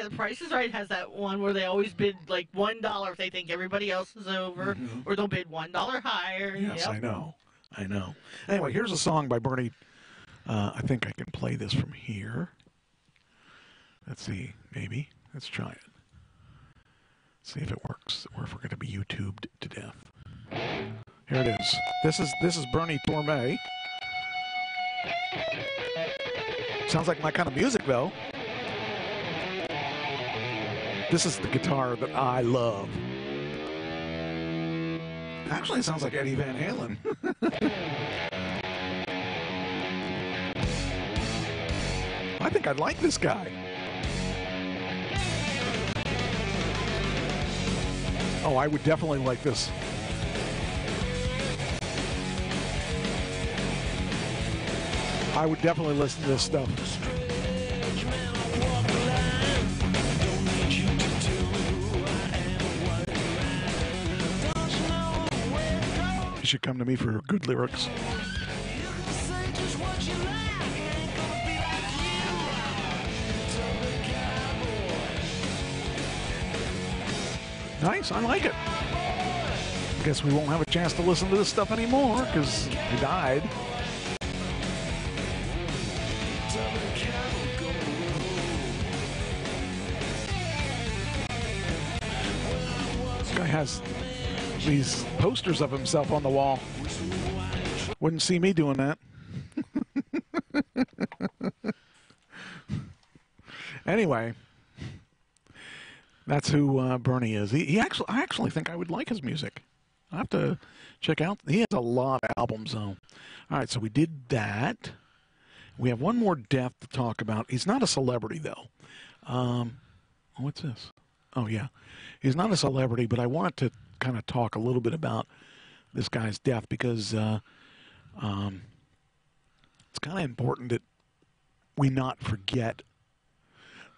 The Price is Right has that one where they always bid like $1 if they think everybody else is over, or they'll bid $1 higher. Yes, Yep. I know. Anyway, here's a song by Bernie. I think I can play this from here. Let's see, maybe. Let's try it. See if it works, or if we're going to be YouTubed to death. Here it is. This is Bernie Torme. Sounds like my kind of music, though. This is the guitar that I love. Actually, it sounds like Eddie Van Halen. I think I'd like this guy. Oh, I would definitely like this. I would definitely listen to this stuff. You should come to me for good lyrics. Nice, I like it. I guess we won't have a chance to listen to this stuff anymore because he died. This guy has these posters of himself on the wall. Wouldn't see me doing that. Anyway, that's who Bernie is. I actually think I would like his music. I have to check out. He has a lot of albums, though. All right, so we did that. We have one more death to talk about. He's not a celebrity, though. What's this? Oh, yeah. He's not a celebrity, but I wanted to kind of talk a little bit about this guy's death because it's kind of important that we not forget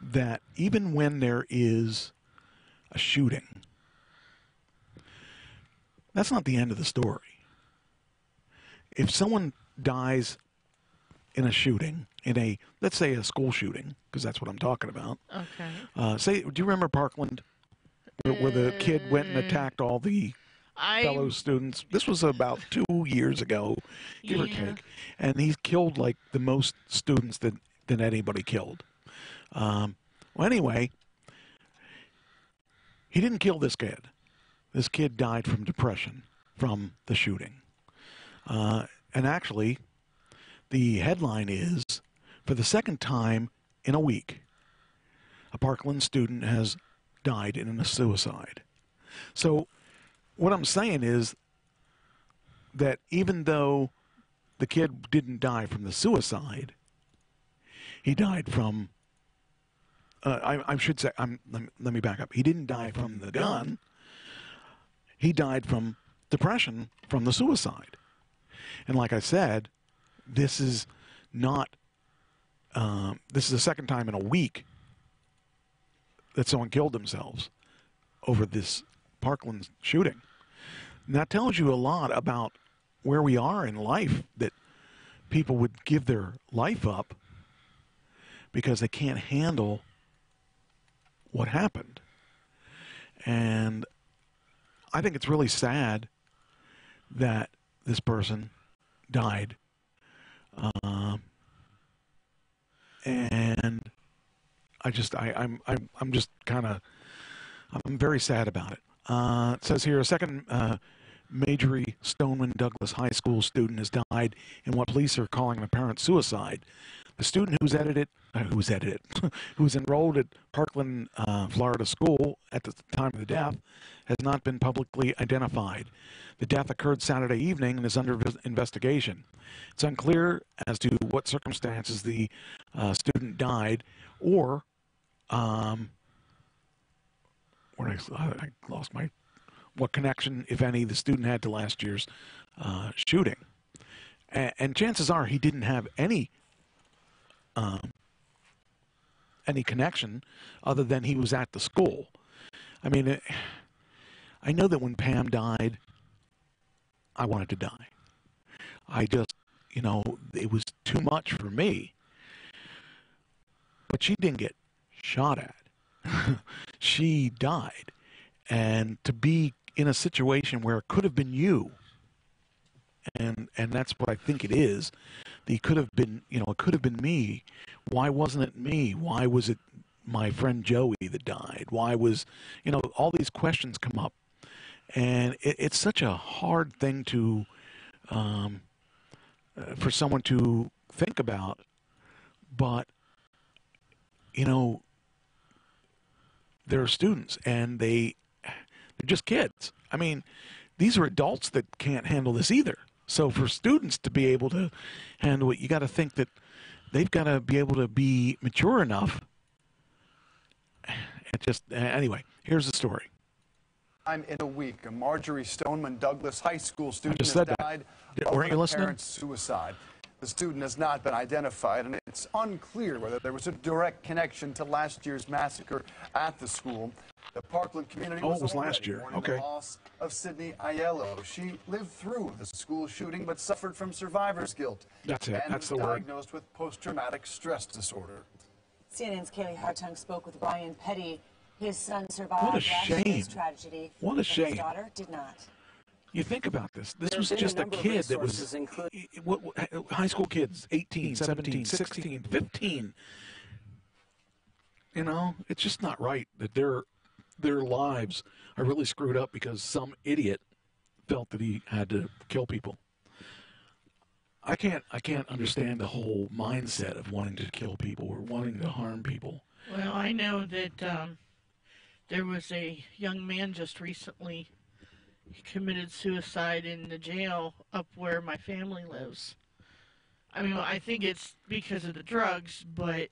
that even when there is a shooting, that's not the end of the story. If someone dies in a shooting, let's say a school shooting, because that's what I'm talking about. Okay. Do you remember Parkland, where the kid went and attacked all the fellow students? This was about 2 years ago, give or take, and he killed like the most students than anybody killed. Well, anyway, he didn't kill this kid. This kid died from depression from the shooting. And actually, the headline is, for the second time in a week, a Parkland student has died in a suicide. So what I'm saying is that even though the kid didn't die from the suicide, he died from, I should say, let me back up. He didn't die from the gun. He died from depression from the suicide. And like I said, this is not, this is the second time in a week that someone killed themselves over this Parkland shooting. And that tells you a lot about where we are in life, that people would give their life up because they can't handle what happened. And I think it's really sad that this person died. And I'm very sad about it. It says here, a second Marjory Stoneman Douglas High School student has died in what police are calling an apparent suicide. The student who was enrolled at Parkland, Florida school at the time of the death has not been publicly identified. The death occurred Saturday evening and is under investigation. It's unclear as to what circumstances the student died, or what connection, if any, the student had to last year's shooting. And chances are he didn't have any connection other than he was at the school. I mean, I know that when Pam died, I wanted to die. I just, it was too much for me. But she didn't get shot at. She died. And to be in a situation where it could have been you, and that's what I think it is. It could have been, it could have been me. Why wasn't it me? Why was it my friend Joey that died? Why was, all these questions come up. And it's such a hard thing to, for someone to think about. But, they're students, and they're just kids. I mean, these are adults that can't handle this either. So for students to be able to handle it, you got to think that they've got to be able to be mature enough. Anyway, here's the story. In a week, a Marjory Stoneman Douglas High School student has died of a parent's suicide. The student has not been identified, and it's unclear whether there was a direct connection to last year's massacre at the school. The Parkland community was last year. The loss of Sydney Aiello. She lived through the school shooting, but suffered from survivor's guilt. That's it. And That's was the word. diagnosed with post-traumatic stress disorder. CNN's Kaylee Hartung spoke with Ryan Petty. His son survived What a last year's shame. tragedy. What a but shame. His daughter did not. You think about this. This was just a kid that was high school kids, 18, 17, 16, 15. It's just not right that their lives are really screwed up because some idiot felt that he had to kill people. I can't understand the whole mindset of wanting to kill people or wanting to harm people. Well, I know that there was a young man just recently. He committed suicide in the jail up where my family lives. I mean, I think it's because of the drugs, but,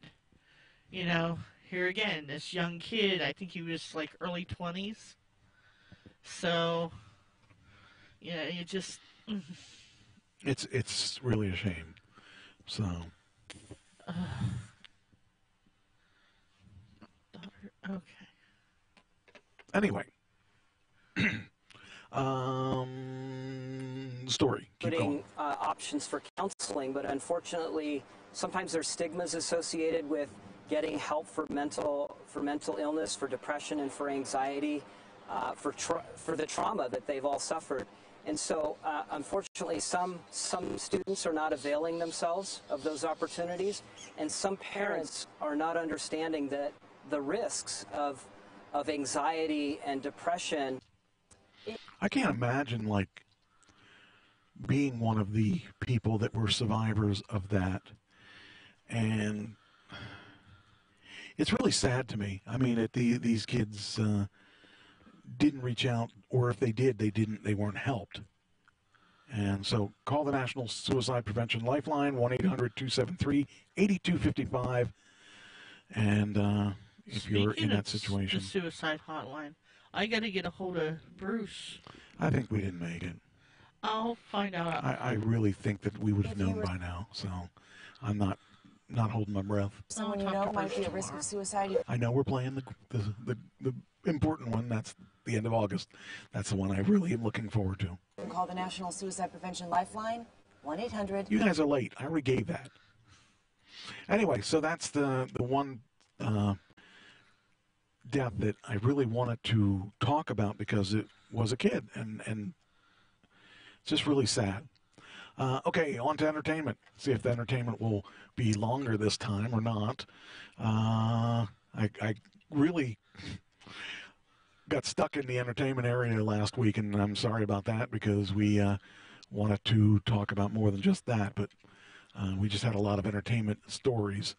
here again, this young kid, I think he was like early 20s. So, yeah, it just... It's really a shame. So... Okay. Anyway. Story. Keep going. Options for counseling, but unfortunately, sometimes there's stigmas associated with getting help for mental illness, for depression, and for anxiety, for the trauma that they've all suffered. And so, unfortunately, some students are not availing themselves of those opportunities, and some parents are not understanding that the risks of anxiety and depression. I can't imagine, being one of the people that were survivors of that. And it's really sad to me. I mean, these kids didn't reach out, or if they did, they weren't helped. And so call the National Suicide Prevention Lifeline, 1-800-273-8255. And if you're in that situation. The suicide hotline. I got to get a hold of Bruce. I think we didn't make it. I'll find out. I really think that we would have known by now. So I'm not not holding my breath. Someone you know might be at risk of suicide. I know we're playing the important one. That's the end of August. That's the one I really am looking forward to. Call the National Suicide Prevention Lifeline, 1-800. You guys are late. I already gave that. Anyway, so that's the one death that I really wanted to talk about because it was a kid, and it's just really sad. Okay, on to entertainment. See if the entertainment will be longer this time or not. I really got stuck in the entertainment area last week, and I'm sorry about that because we wanted to talk about more than just that, but we just had a lot of entertainment stories.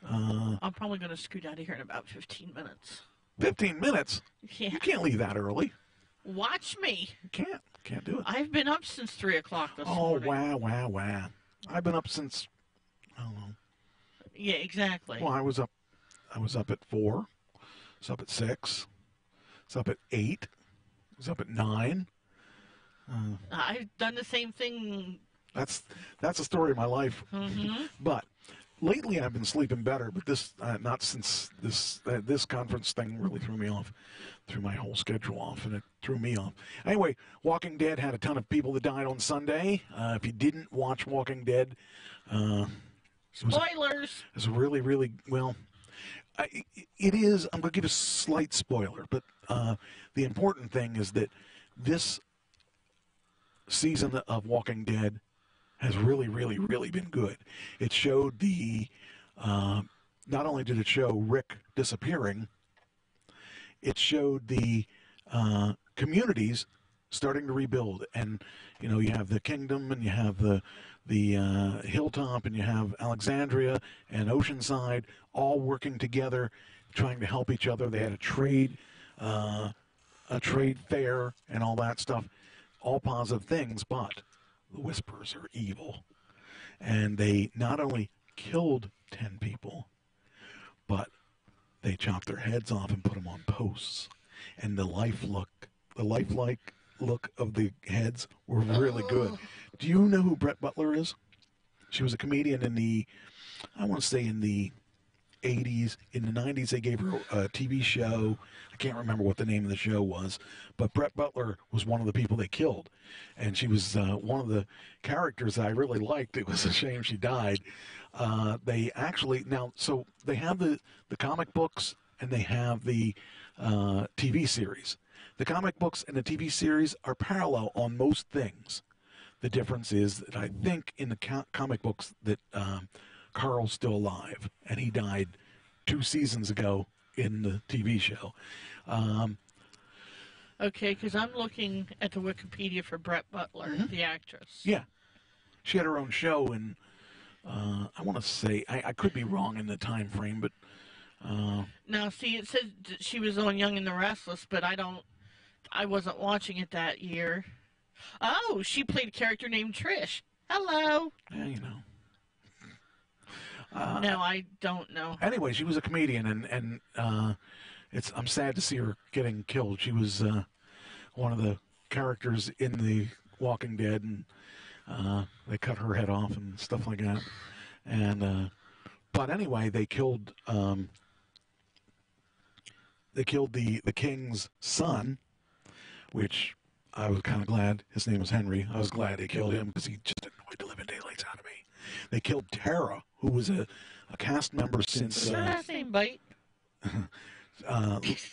I'm probably going to scoot out of here in about 15 minutes. 15 minutes? Yeah. You can't leave that early. Watch me. You can't do it. I've been up since 3 o'clock this morning. Oh, wow. I've been up since, I don't know. Yeah, exactly. Well, I was up at 4. I was up at 6. I was up at 8. I was up at 9. I've done the same thing. That's the story of my life. Mm-hmm. But lately I've been sleeping better, but this not since this conference thing really threw me off, threw my whole schedule off, and it threw me off. Anyway, Walking Dead had a ton of people that died on Sunday. If you didn't watch Walking Dead, spoilers. It's really, really, well, it is. I'm going to give a slight spoiler, but the important thing is that this season of Walking Dead has really, really, really been good. It showed not only did it show Rick disappearing, it showed the communities starting to rebuild. And, you know, you have the Kingdom, and you have the Hilltop, and you have Alexandria and Oceanside all working together, trying to help each other. They had a trade fair and all that stuff, all positive things, but the Whisperers are evil. And they not only killed 10 people, but they chopped their heads off and put them on posts. And the lifelike look of the heads were really good. Do you know who Brett Butler is? She was a comedian in the 80s. In the 90s, they gave her a TV show. I can't remember what the name of the show was, but Brett Butler was one of the people they killed. And she was one of the characters I really liked. It was a shame she died. They actually, so they have the comic books and they have the TV series. The comic books and the TV series are parallel on most things. The difference is that I think in the comic books that Carl's still alive, and he died 2 seasons ago in the TV show. Okay, because I'm looking at the Wikipedia for Brett Butler, the actress. Yeah. She had her own show, and I want to say, I could be wrong in the time frame, but... Now, see, it says that she was on Young and the Restless, but I wasn't watching it that year. Oh, she played a character named Trish. Hello. Yeah, you know. No, I don't know. Anyway, she was a comedian, and I'm sad to see her getting killed. She was one of the characters in the Walking Dead, and they cut her head off and stuff like that. And but anyway, they killed the king's son, which I was kind of glad. His name was Henry. I was glad they killed him because he just annoyed the living daylights out of me. They killed Tara, who was a cast member since... Same bite.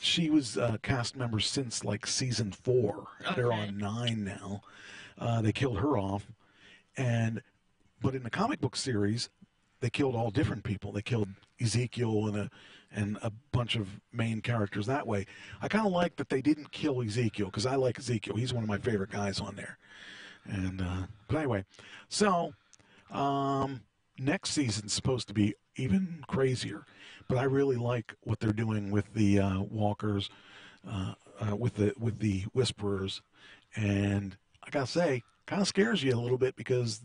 She was a cast member since, like, season 4. Okay. They're on 9 now. They killed her off. But in the comic book series, they killed all different people. They killed Ezekiel and a bunch of main characters that way. I kind of like that they didn't kill Ezekiel, because I like Ezekiel. He's one of my favorite guys on there. And but anyway, so... next season's supposed to be even crazier, but I really like what they're doing with the walkers, with the Whisperers, and I gotta say, kind of scares you a little bit because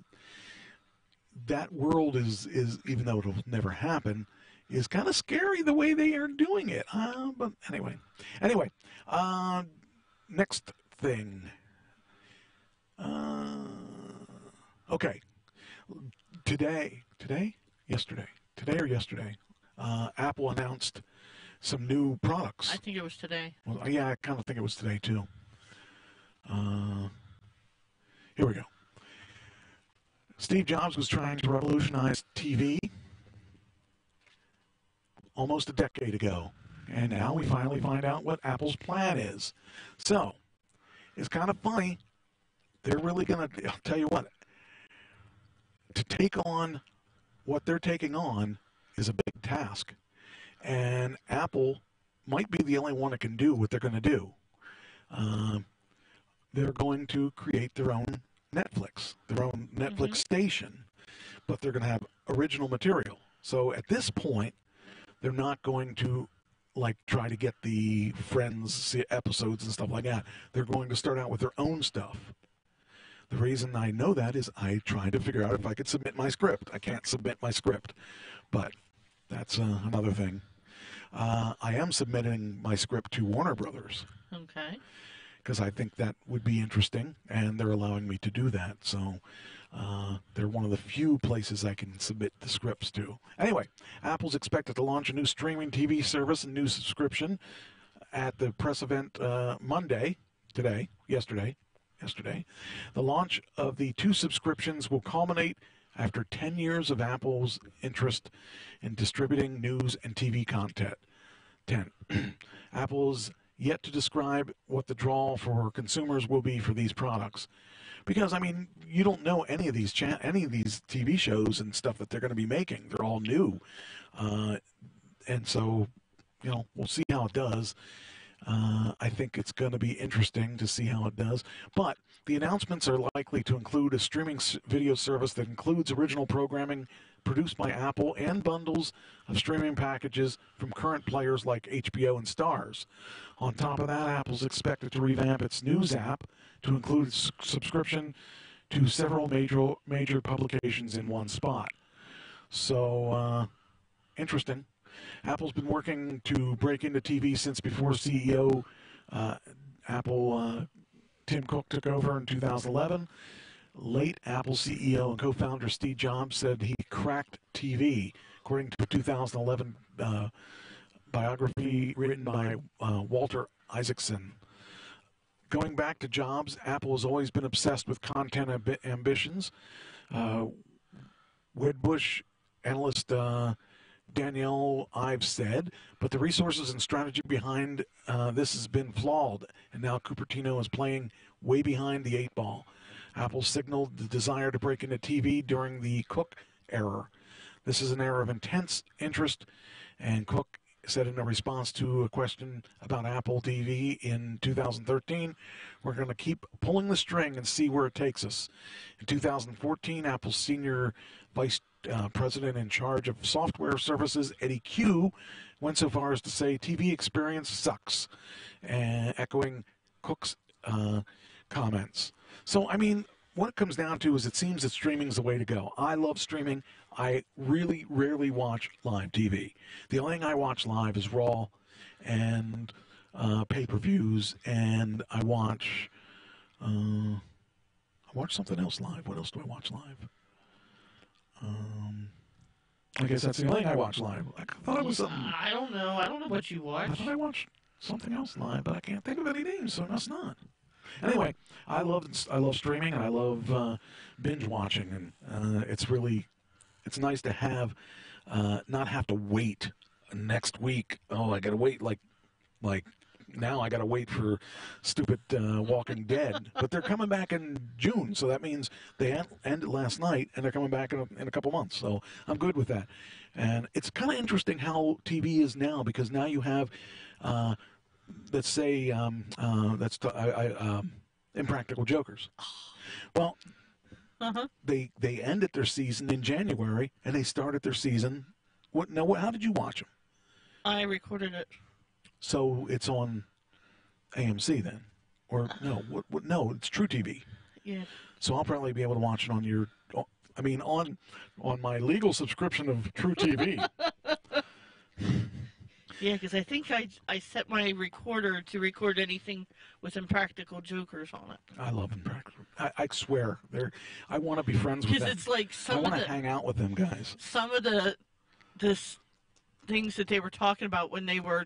that world is even though it'll never happen, is kind of scary the way they are doing it. But anyway, next thing. Okay. Yesterday, today or yesterday, Apple announced some new products. I think it was today. Well, yeah, I kind of think it was today, too. Here we go. Steve Jobs was trying to revolutionize TV almost a decade ago. And now we finally find out what Apple's plan is. So, it's kind of funny. They're really going to, I'll tell you what, to take on what they're taking on is a big task. And Apple might be the only one that can do what they're going to do. They're going to create their own Netflix, their own Netflix station, but they're going to have original material. So at this point, they're not going to try to get the Friends episodes and stuff like that. They're going to start out with their own stuff. The reason I know that is I tried to figure out if I could submit my script. I can't submit my script, but that's another thing. I am submitting my script to Warner Brothers. Okay. Because I think that would be interesting, and they're allowing me to do that. So they're one of the few places I can submit the scripts to. Anyway, Apple's expected to launch a new streaming TV service and new subscription at the press event yesterday. The launch of the two subscriptions will culminate after 10 years of Apple's interest in distributing news and TV content. Apple's yet to describe what the draw for consumers will be for these products. Because, I mean, you don't know any of these TV shows and stuff that they're going to be making. They're all new. And so, we'll see how it does. I think it's going to be interesting to see how it does. But the announcements are likely to include a streaming video service that includes original programming produced by Apple and bundles of streaming packages from current players like HBO and Starz. On top of that, Apple's expected to revamp its news app to include subscription to several major publications in one spot. So, interesting. Apple's been working to break into TV since before CEO Tim Cook took over in 2011. Late Apple CEO and co-founder Steve Jobs said he cracked TV, according to a 2011 biography written by Walter Isaacson. Going back to Jobs, Apple has always been obsessed with content ambitions. Wedbush analyst Danielle Ives said, but the resources and strategy behind this has been flawed, and now Cupertino is playing way behind the 8 ball. Apple signaled the desire to break into TV during the Cook era. This is an era of intense interest, and Cook said in a response to a question about Apple TV in 2013, we're going to keep pulling the string and see where it takes us. In 2014, Apple's senior vice president in charge of software services, Eddie Q, went so far as to say TV experience sucks, echoing Cook's comments. So, I mean, what it comes down to is it seems that streaming is the way to go. I love streaming. I really rarely watch live TV. The only thing I watch live is Raw and pay-per-views, and I watch something else live. What else do I watch live? I guess that's the only thing I watch live. I thought it was something. I don't know. I don't know what you watch. I thought I watched something else live, but I can't think of any names, so it must not. Anyway, I love streaming, and I love binge watching, and it's nice to have not have to wait next week. Oh, I got to wait like now I got to wait for stupid Walking Dead. But they're coming back in June, so that means they ended last night, and they're coming back in a couple months. So I'm good with that. And it's kind of interesting how TV is now, because now you have, let's say, Impractical Jokers. Well, they ended their season in January, and they started their season. How did you watch them? I recorded it. So it's on AMC then, or no? What? No, it's True TV. Yeah. So I'll probably be able to watch it on your. I mean, on my legal subscription of True TV. Yeah, because I think I set my recorder to record anything with Impractical Jokers on it. I love Impractical. I swear, I want to be friends with them. Because it's like I want to hang out with them guys. Some of the this things that they were talking about when they were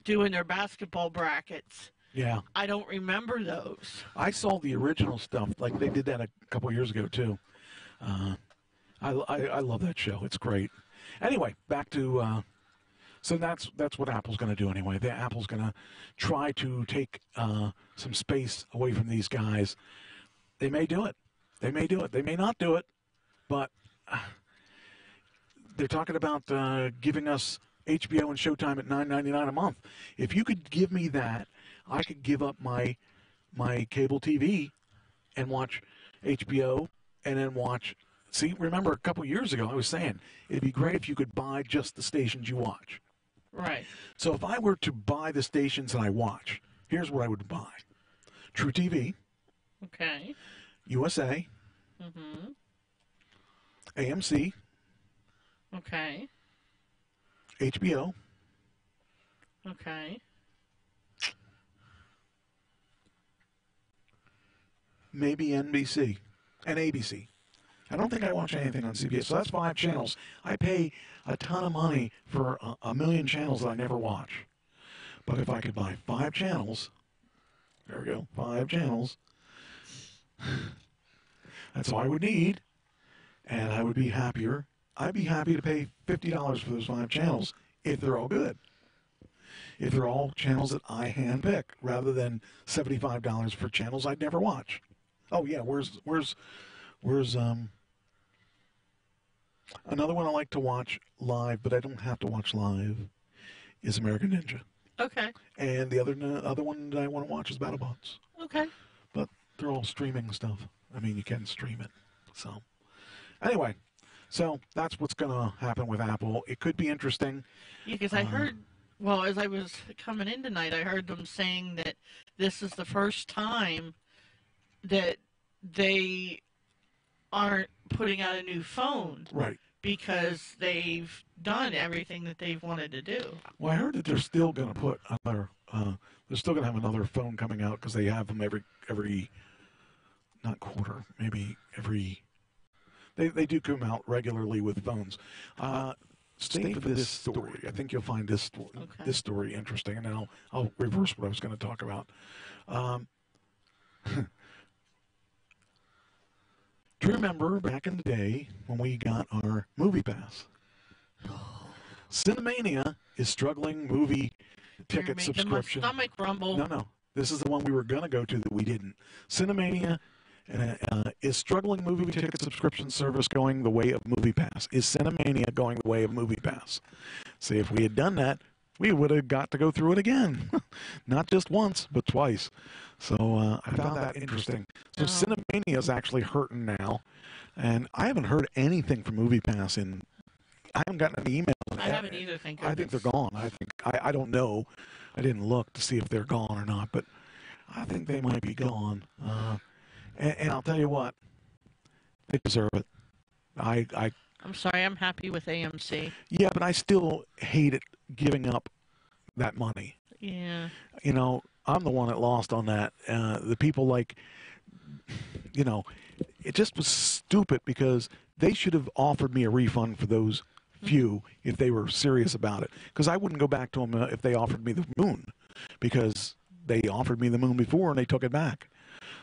doing their basketball brackets. Yeah. I don't remember those. I saw the original stuff. Like, they did that a couple years ago, too. I love that show. It's great. Anyway, back to... so that's what Apple's going to do anyway. Apple's going to try to take some space away from these guys. They may do it. They may do it. They may not do it. But they're talking about giving us HBO and Showtime at $9.99 a month. If you could give me that, I could give up my cable TV and watch HBO and then watch. See, remember a couple years ago I was saying it'd be great if you could buy just the stations you watch. Right. So if I were to buy the stations that I watch, here's what I would buy. True TV. Okay. USA. Mm-hmm. AMC. Okay. HBO. Okay. Maybe NBC and ABC. I don't think I watch anything on CBS. So that's 5 channels. I pay a ton of money for a million channels that I never watch. But if I could buy 5 channels, there we go, 5 channels, that's all I would need, and I would be happier. I'd be happy to pay $50 for those 5 channels if they're all good. If they're all channels that I handpick, rather than $75 for channels I'd never watch. Oh yeah, where's another one I like to watch live, but I don't have to watch live, is American Ninja. Okay. And the other one that I want to watch is BattleBots. Okay. But they're all streaming stuff. I mean, you can stream it. So anyway, so that's what's going to happen with Apple. It could be interesting. Yeah, because I heard, well, as I was coming in tonight, I heard them saying that this is the first time that they aren't putting out a new phone. Right. Because they've done everything that they've wanted to do. Well, I heard that they're still going to put another, they're still going to have another phone coming out because they have them every, not quarter, maybe every, they do come out regularly with phones. Stay for this story. I think you'll find this story interesting, and then I'll reverse what I was going to talk about. Do you remember back in the day when we got our Movie Pass? Cinemania is struggling movie ticket subscription. My stomach rumble. No. This is the one we were going to go to that we didn't. Cinemania is struggling movie ticket subscription service going the way of Movie Pass. Is Cinemania going the way of Movie Pass? See, if we had done that, we would have got to go through it again. Not just once, but twice. So I found that interesting. So Cinemania is actually hurting now. And I haven't heard anything from Movie Pass I haven't gotten an email. I haven't either, thank goodness. I think they're gone. I don't know. I didn't look to see if they're gone or not, but I think they might be gone. And I'll tell you what, they deserve it. I'm sorry, I'm happy with AMC. Yeah, but I still hate it giving up that money. Yeah. You know, I'm the one that lost on that. The people like, you know, it just was stupid because they should have offered me a refund for those few if they were serious about it. Because I wouldn't go back to them if they offered me the moon, because they offered me the moon before and they took it back.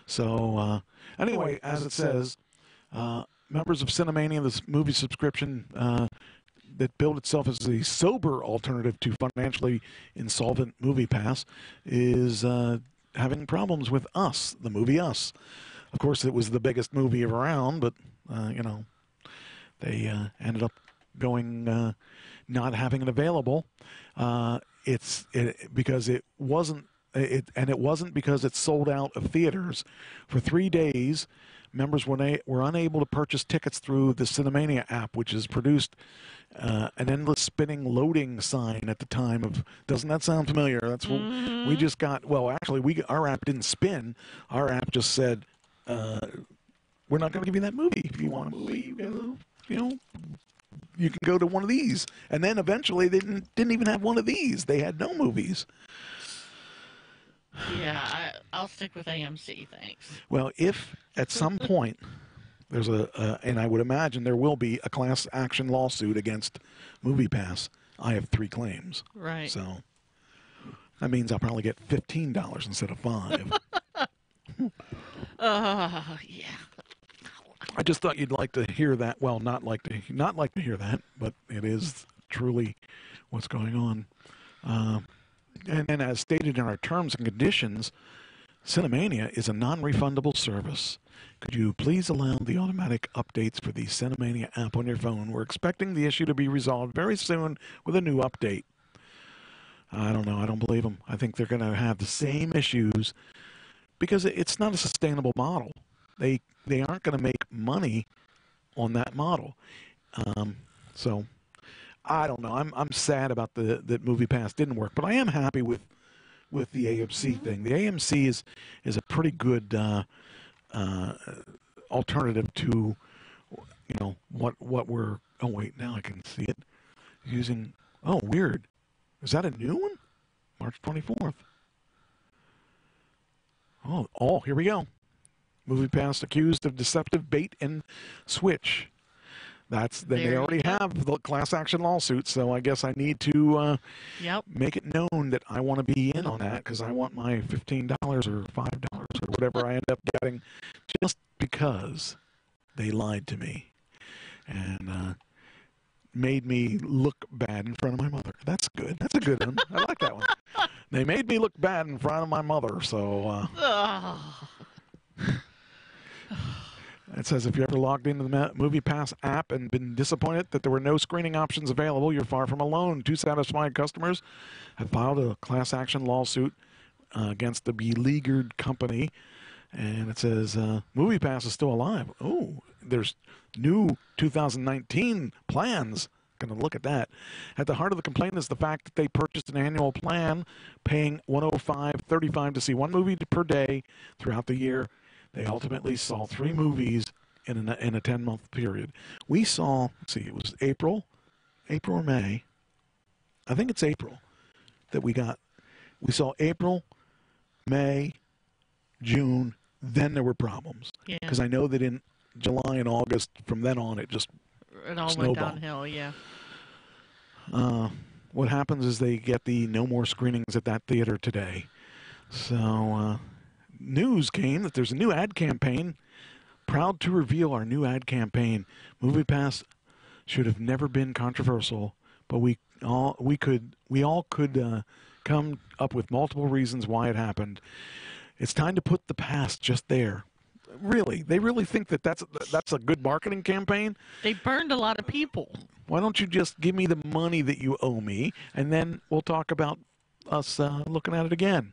So anyway, as it says, members of Cinemania, this movie subscription that billed itself as a sober alternative to financially insolvent Movie Pass, is having problems with Us, the movie Us. Of course, it was the biggest movie around, but, you know, they ended up going, not having it available. Because it wasn't, and it wasn't because it sold out of theaters. For 3 days, members were unable to purchase tickets through the Cinemania app, which has produced an endless spinning loading sign at the time of. Doesn't that sound familiar? That's what we just got. Well, actually, our app didn't spin. Our app just said, "We're not going to give you that movie. If you want a movie, you know, you can go to one of these." And then eventually, they didn't even have one of these. They had no movies. Yeah, I'll stick with AMC, thanks. Well, if at some point There's and I would imagine there will be a class action lawsuit against MoviePass. I have 3 claims. Right. So that means I'll probably get $15 instead of $5. Yeah. I just thought you'd like to hear that. Well, not like to hear that, but it is truly what's going on. And then, as stated in our terms and conditions, Cinemania is a non-refundable service. Could you please allow the automatic updates for the Cinemania app on your phone? We're expecting the issue to be resolved very soon with a new update. I don't know. I don't believe them. I think they're going to have the same issues because it's not a sustainable model. They aren't going to make money on that model. So I don't know. I'm sad about that MoviePass didn't work, but I am happy with the AMC thing. The AMC is a pretty good alternative to what we're. Oh wait, now I can see it using. Oh, weird. Is that a new one? March 24th. Oh, here we go. MoviePass accused of deceptive bait and switch. They already have the class action lawsuit, so I guess I need to make it known that I want to be in on that because I want my $15 or $5 or whatever I end up getting, just because they lied to me and made me look bad in front of my mother. That's good. That's a good one. I like that one. They made me look bad in front of my mother, so. It says, if you ever logged into the MoviePass app and been disappointed that there were no screening options available, you're far from alone. 2 satisfied customers have filed a class action lawsuit against the beleaguered company. And it says, MoviePass is still alive. Oh, there's new 2019 plans. Going to look at that. At the heart of the complaint is the fact that they purchased an annual plan, paying $105.35 to see 1 movie per day throughout the year. They ultimately saw 3 movies in a 10-month period. We saw, let's see, it was April or May. I think it's April that we saw April, May, June, then there were problems. Yeah. Because I know that in July and August, from then on, it all snowballed. went downhill, yeah. What happens is they get the no more screenings at that theater today. So, news came that there's a new ad campaign. Proud to reveal our new ad campaign. MoviePass should have never been controversial, but we all could come up with multiple reasons why it happened. It's time to put the past just there. Really, they really think that that's a good marketing campaign? They burned a lot of people. Why don't you just give me the money that you owe me, and then we'll talk about us looking at it again.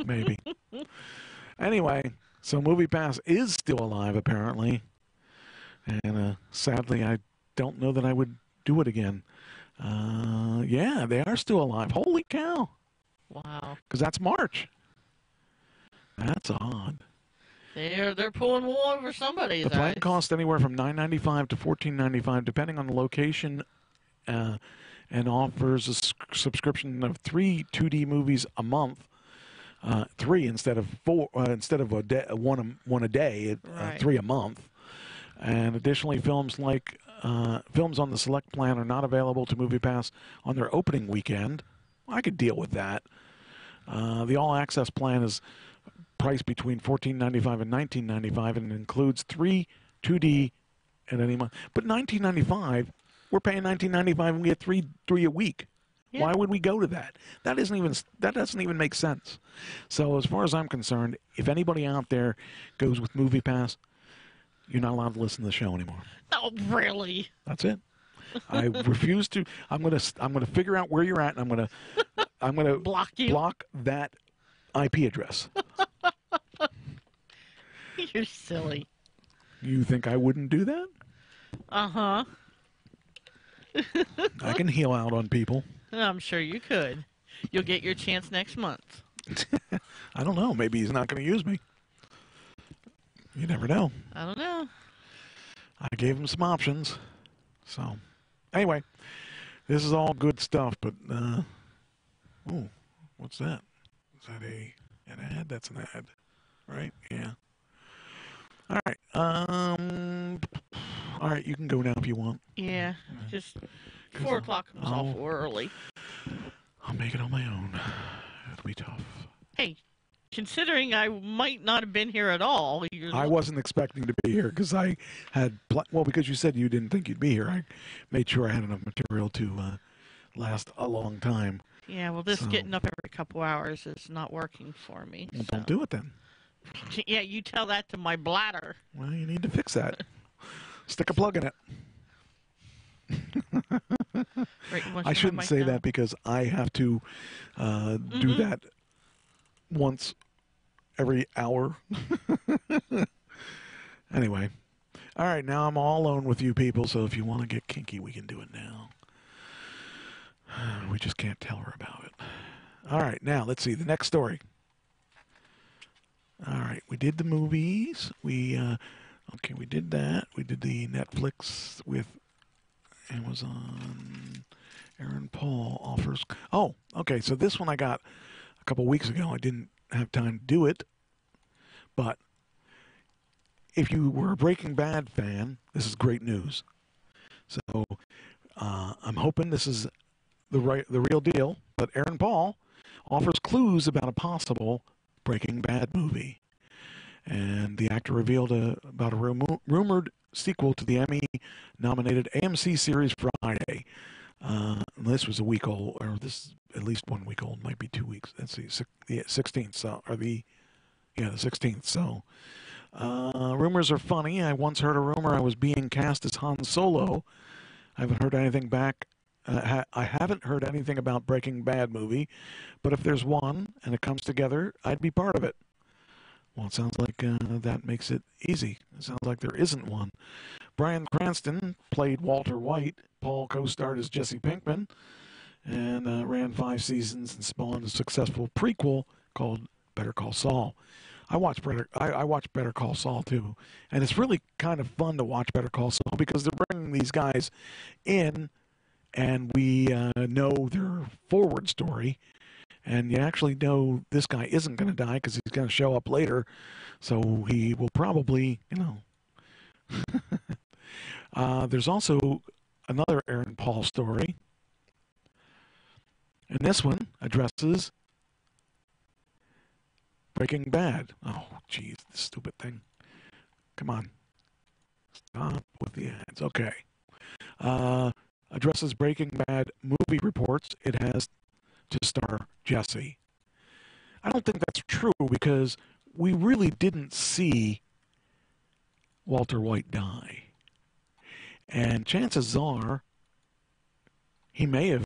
Maybe. Anyway, so MoviePass is still alive, apparently. And sadly, I don't know that I would do it again. Yeah, they are still alive. Holy cow. Wow. Because that's March. That's odd. They're pulling wool over somebody's The plan eyes. costs anywhere from $9.95 to $14.95, depending on the location, and offers a subscription of 3 2D movies a month. 3 instead of 4, instead of one a day, Right. 3 a month. And additionally, films on the select plan are not available to MoviePass on their opening weekend. I could deal with that. The all access plan is priced between $14.95 and $19.95 and includes 3 2D at any month. But $19.95, we're paying $19.95 and we get 3 a week. Yeah. Why would we go to that? That doesn't even make sense. So as far as I'm concerned, if anybody out there goes with MoviePass, you're not allowed to listen to the show anymore. Oh, really? That's it. I refuse to. I'm gonna figure out where you're at, and I'm gonna block you. Block that IP address. You're silly. You think I wouldn't do that? Uh-huh. I can heal out on people. I'm sure you could. You'll get your chance next month. I don't know. Maybe he's not going to use me. You never know. I don't know. I gave him some options. So, anyway, this is all good stuff, but, oh, what's that? Is that an ad? That's an ad, right? Yeah. All right. All right, you can go now if you want. Yeah, just 4 o'clock comes off early. I'll make it on my own. It'll be tough. Hey, considering I might not have been here at all. I wasn't expecting to be here because I had, because you said you didn't think you'd be here. I made sure I had enough material to last a long time. Yeah, well, this getting up every couple hours is not working for me. Well, don't do it then. Yeah, you tell that to my bladder. Well, you need to fix that. Stick a plug in it. Right, I shouldn't say that because I have to do that once every hour. Anyway. All right, now I'm all alone with you people, so if you want to get kinky, we can do it now. We just can't tell her about it. All right, now let's see the next story. All right, we did the movies. We did that. We did the Netflix with Amazon. Aaron Paul offers. Oh, okay. So this one I got a couple weeks ago. I didn't have time to do it, but if you were a Breaking Bad fan, this is great news. So I'm hoping this is the real deal. But Aaron Paul offers clues about a possible Breaking Bad movie. And the actor revealed about a rumored sequel to the Emmy-nominated AMC series Friday. This was a week old, or this is at least 1 week old, might be 2 weeks. Let's see, the 16th, the 16th. So rumors are funny. I once heard a rumor I was being cast as Han Solo. I haven't heard anything back. I haven't heard anything about Breaking Bad movie, but if there's one and it comes together, I'd be part of it. Well, it sounds like that makes it easy. It sounds like there isn't one. Bryan Cranston played Walter White. Paul co-starred as Jesse Pinkman and ran 5 seasons and spawned a successful prequel called Better Call Saul. I watched Better Call Saul too, and it's really kind of fun to watch Better Call Saul because they're bringing these guys in, and we know their forward story. And you actually know this guy isn't going to die because he's going to show up later. So he will probably, There's also another Aaron Paul story. And this one addresses Breaking Bad. Oh, geez, this stupid thing. Come on. Stop with the ads. Okay. Addresses Breaking Bad movie reports. It has to star Jesse. I don't think that's true because we really didn't see Walter White die. And chances are he may have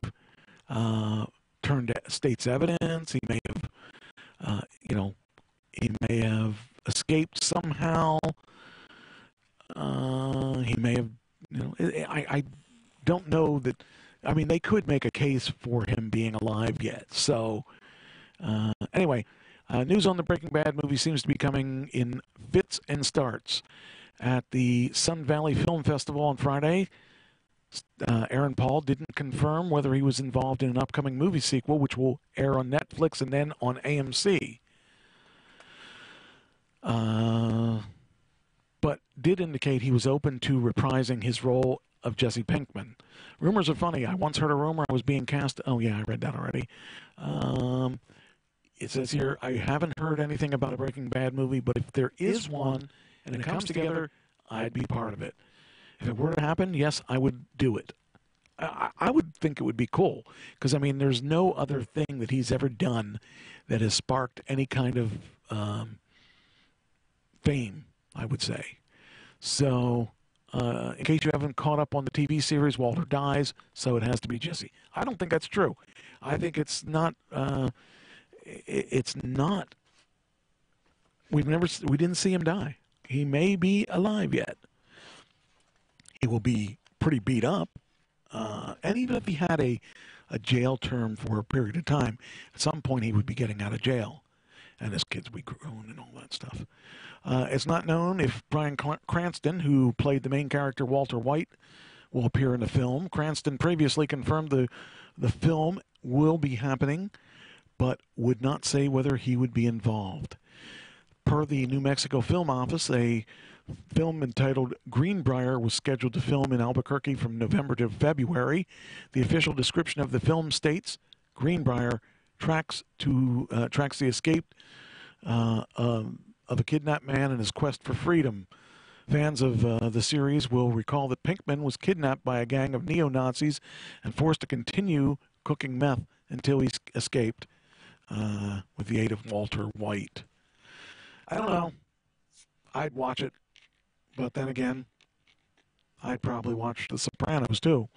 turned state's evidence. He may have, he may have escaped somehow. He may have, I don't know that. I mean, they could make a case for him being alive yet. So, anyway, news on the Breaking Bad movie seems to be coming in fits and starts. At the Sun Valley Film Festival on Friday, Aaron Paul didn't confirm whether he was involved in an upcoming movie sequel, which will air on Netflix and then on AMC. But did indicate he was open to reprising his role of Jesse Pinkman. Rumors are funny. I once heard a rumor I was being cast. Oh, yeah, I read that already. It says here, I haven't heard anything about a Breaking Bad movie, but if there is one and it comes together, I'd be part of it. If it were to happen, yes, I would do it. I would think it would be cool because, I mean, there's no other thing that he's ever done that has sparked any kind of fame, I would say. So, in case you haven't caught up on the TV series, Walter dies, so it has to be Jesse. I don't think that's true. I think it's not. It's not. We didn't see him die. He may be alive yet. He will be pretty beat up, and even if he had a jail term for a period of time, at some point he would be getting out of jail, and his kids would be grown and all that stuff. It's not known if Bryan Cranston, who played the main character Walter White, will appear in the film. Cranston previously confirmed the film will be happening, but would not say whether he would be involved. Per the New Mexico Film Office, a film entitled Greenbrier was scheduled to film in Albuquerque from November to February. The official description of the film states, Greenbrier tracks the escape of a kidnapped man and his quest for freedom. Fans of the series will recall that Pinkman was kidnapped by a gang of neo-Nazis and forced to continue cooking meth until he escaped with the aid of Walter White. I don't know. I'd watch it. But then again, I'd probably watch The Sopranos too.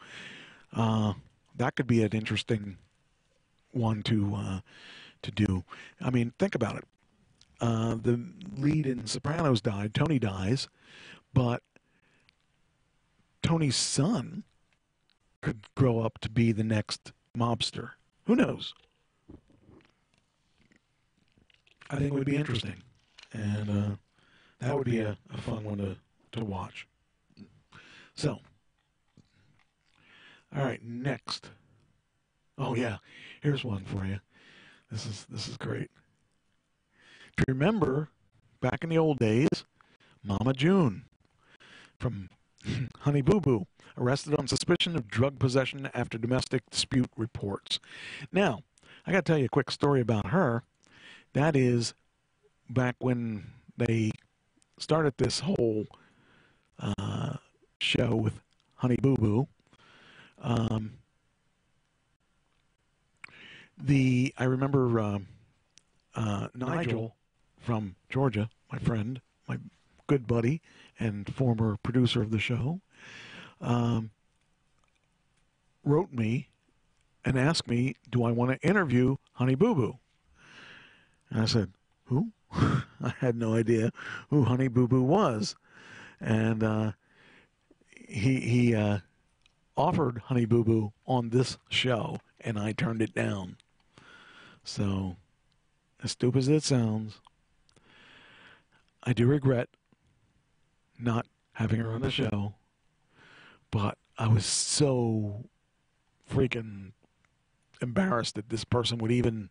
That could be an interesting one to do. I mean, think about it. The lead in Sopranos died. Tony dies, but Tony's son could grow up to be the next mobster. Who knows? I think it would be interesting, and that would be a fun one to watch. So, all right, next. Oh yeah, here's one for you. This is great. Do you remember back in the old days, Mama June from Honey Boo Boo, arrested on suspicion of drug possession after domestic dispute reports? Now, I got to tell you a quick story about her. That is back when they started this whole show with Honey Boo Boo. I remember Nigel from Georgia, my friend, my good buddy, and former producer of the show, wrote me and asked me, do I want to interview Honey Boo Boo? And I said, who? I had no idea who Honey Boo Boo was. And he offered Honey Boo Boo on this show, and I turned it down. So, as stupid as it sounds, I do regret not having her on the show, but I was so freaking embarrassed that this person would even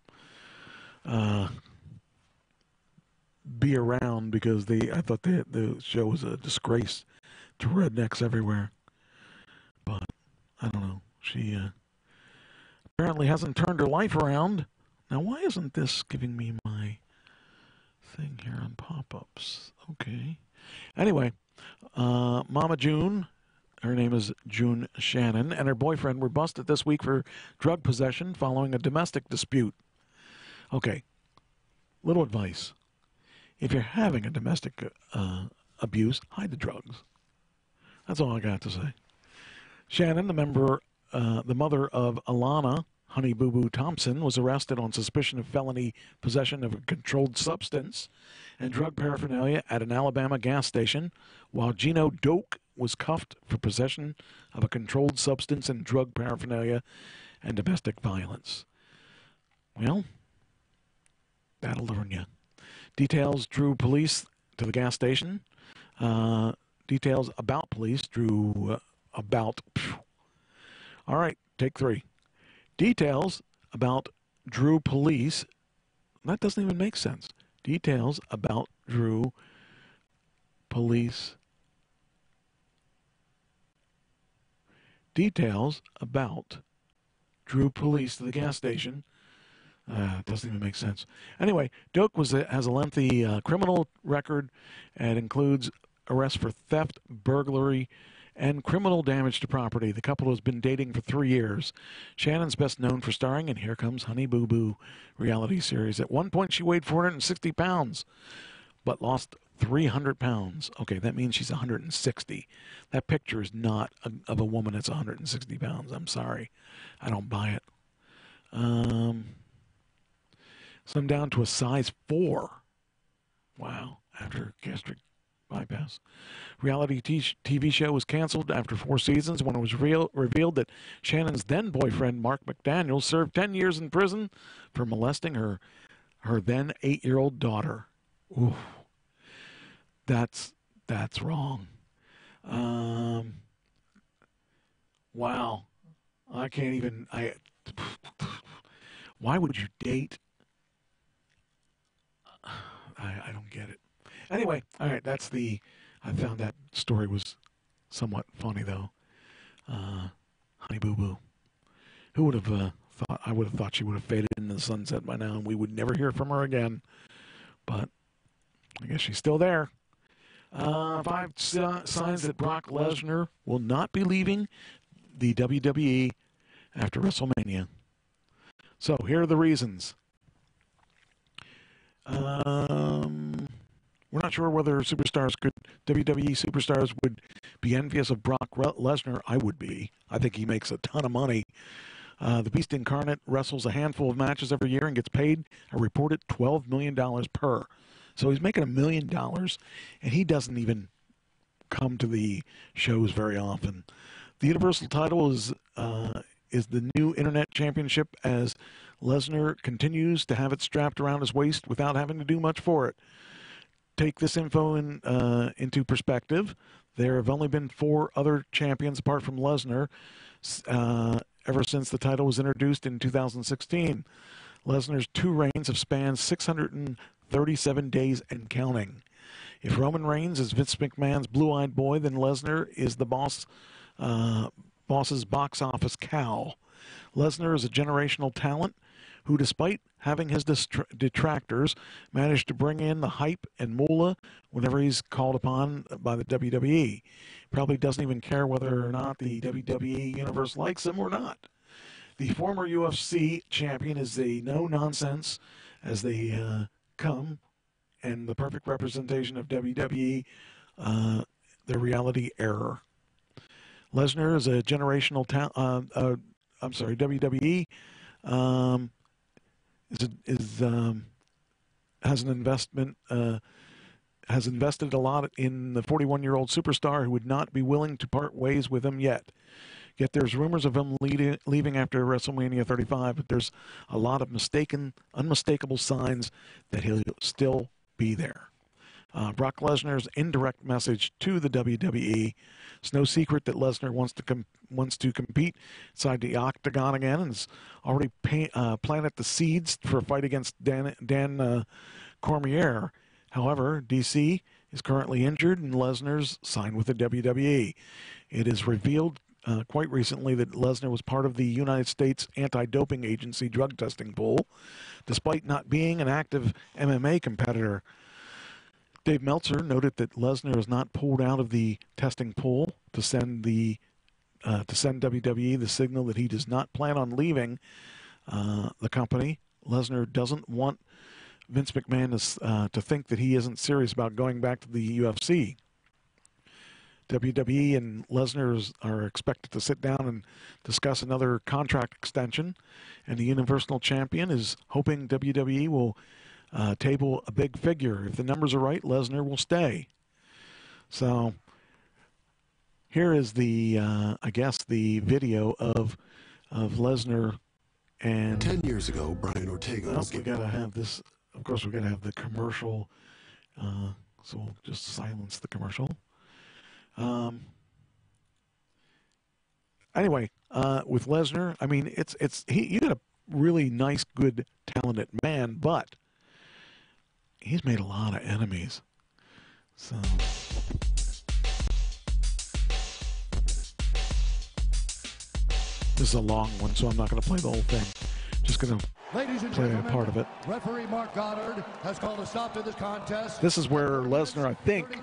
be around, because I thought the show was a disgrace to rednecks everywhere. But I don't know. She apparently hasn't turned her life around. Now, why isn't this giving me my thing here on pop-ups? Okay. Anyway, Mama June, her name is June Shannon, and her boyfriend were busted this week for drug possession following a domestic dispute. Okay, little advice. If you're having a domestic abuse, hide the drugs. That's all I got to say. Shannon, the mother of Alana Honey Boo Boo Thompson, was arrested on suspicion of felony possession of a controlled substance and drug paraphernalia at an Alabama gas station, while Gino Doak was cuffed for possession of a controlled substance and drug paraphernalia and domestic violence. Well, that'll learn you. Details drew police to the gas station. Details about police drew about... All right, take three. Details about drew police... That doesn't even make sense. Details about drew police... Details about drew police to the gas station. Doesn't even make sense. Anyway, Doak has a lengthy criminal record and includes arrests for theft, burglary, and criminal damage to property. The couple has been dating for 3 years. Shannon's best known for starring in Here Comes Honey Boo Boo reality series. At one point, she weighed 460 pounds, but lost 300 pounds. Okay, that means she's 160. That picture is not of a woman that's 160 pounds. I'm sorry. I don't buy it. So I'm down to a size 4. Wow, after gastric bypass. Reality TV show was canceled after 4 seasons when it was revealed that Shannon's then boyfriend, Mark McDaniel, served 10 years in prison for molesting her then 8-year-old daughter. Ooh, that's wrong. Wow, I can't even. Why would you date? I don't get it. Anyway, all right, that's the I found that story was somewhat funny, though. Honey Boo Boo. Who would have thought? I would have thought she would have faded into the sunset by now, and we would never hear from her again. But I guess she's still there. 5 signs that Brock Lesnar will not be leaving the WWE after WrestleMania. So here are the reasons. We're not sure whether WWE superstars would be envious of Brock Lesnar. I would be. I think he makes a ton of money. The Beast Incarnate wrestles a handful of matches every year and gets paid a reported $12 million per. So he's making $1 million, and he doesn't even come to the shows very often. The Universal title is the new Internet Championship, as Lesnar continues to have it strapped around his waist without having to do much for it. Take this info into perspective. There have only been 4 other champions apart from Lesnar ever since the title was introduced in 2016. Lesnar's 2 reigns have spanned 637 days and counting. If Roman Reigns is Vince McMahon's blue-eyed boy, then Lesnar is the boss's box office cow. Lesnar is a generational talent who, despite having his detractors, managed to bring in the hype and moolah whenever he's called upon by the WWE. Probably doesn't even care whether or not the WWE Universe likes him or not. The former UFC champion is a no-nonsense as they come, and the perfect representation of WWE, the reality error. Lesnar is a generational talent. WWE has invested a lot in the 41-year-old superstar who would not be willing to part ways with him yet. Yet there's rumors of him leaving after WrestleMania 35, but there's a lot of unmistakable signs that he'll still be there. Brock Lesnar's indirect message to the WWE. It's no secret that Lesnar wants to compete inside the octagon again, and has already planted the seeds for a fight against Dan Cormier. However, DC is currently injured, and Lesnar's signed with the WWE. It is revealed quite recently that Lesnar was part of the United States Anti-Doping Agency drug testing pool, despite not being an active MMA competitor. Dave Meltzer noted that Lesnar is not pulled out of the testing pool to send WWE the signal that he does not plan on leaving the company. Lesnar doesn't want Vince McMahon to think that he isn't serious about going back to the UFC. WWE and Lesnar are expected to sit down and discuss another contract extension, and the Universal Champion is hoping WWE will table a big figure. If the numbers are right, Lesnar will stay. So here is the, I guess, the video of Lesnar. And 10 years ago, Brian Ortega was we gotta have this. Of course, we're gonna have the commercial. So we'll just silence the commercial. Anyway, with Lesnar, I mean, you got a really nice, good, talented man, but he's made a lot of enemies. So this is a long one, so I'm not going to play the whole thing. Just going to play a part of it. Referee Mark Goddard has called a stop to this contest. This is where Lesnar, I think,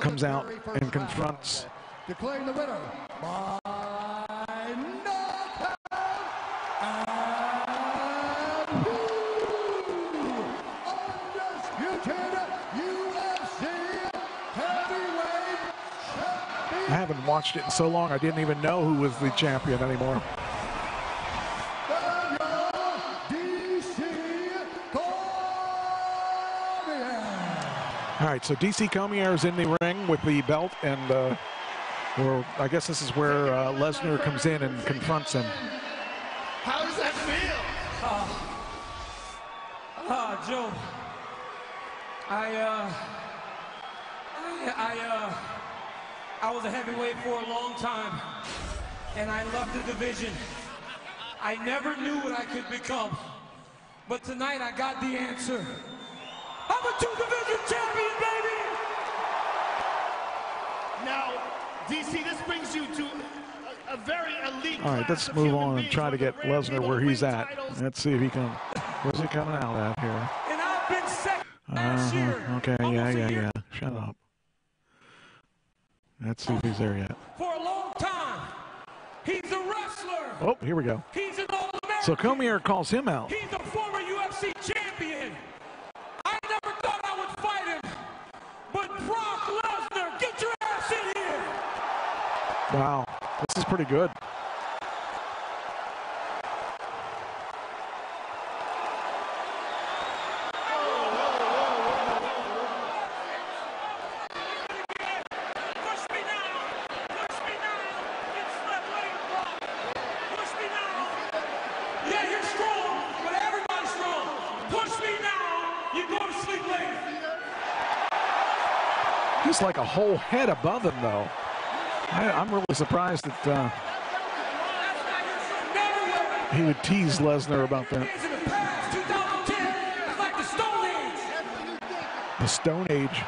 comes out and confronts. Declaring the winner by knockout and undisputed UFC heavyweight champion. I haven't watched it in so long, I didn't even know who was the champion anymore. All right, so DC Cormier is in the ring with the belt, and I guess this is where Lesnar comes in and confronts him. How does that feel? Joe, I was a heavyweight for a long time, and I loved the division. I never knew what I could become, but tonight I got the answer. I'm a 2-division champion, baby! now, DC, this brings you to a very elite. All right, let's move on and try to get Lesnar where he's at. Let's see if he can. Where's he coming out at here? And I've been second last year. Okay, yeah. Shut up. Let's see if he's there yet. For a long time, he's a wrestler. Oh, here we go. He's an All-American. So Cormier calls him out. He's a former UFC champion. I never thought I would fight him, but Brock Lesnar, get your ass in here. Wow, this is pretty good. Yeah, you're strong, but everybody's strong. Push me now, you go to sleep later. He's like a whole head above him, though. I'm really surprised that he would tease Lesnar about that. It's like the Stone Age. The Stone Age.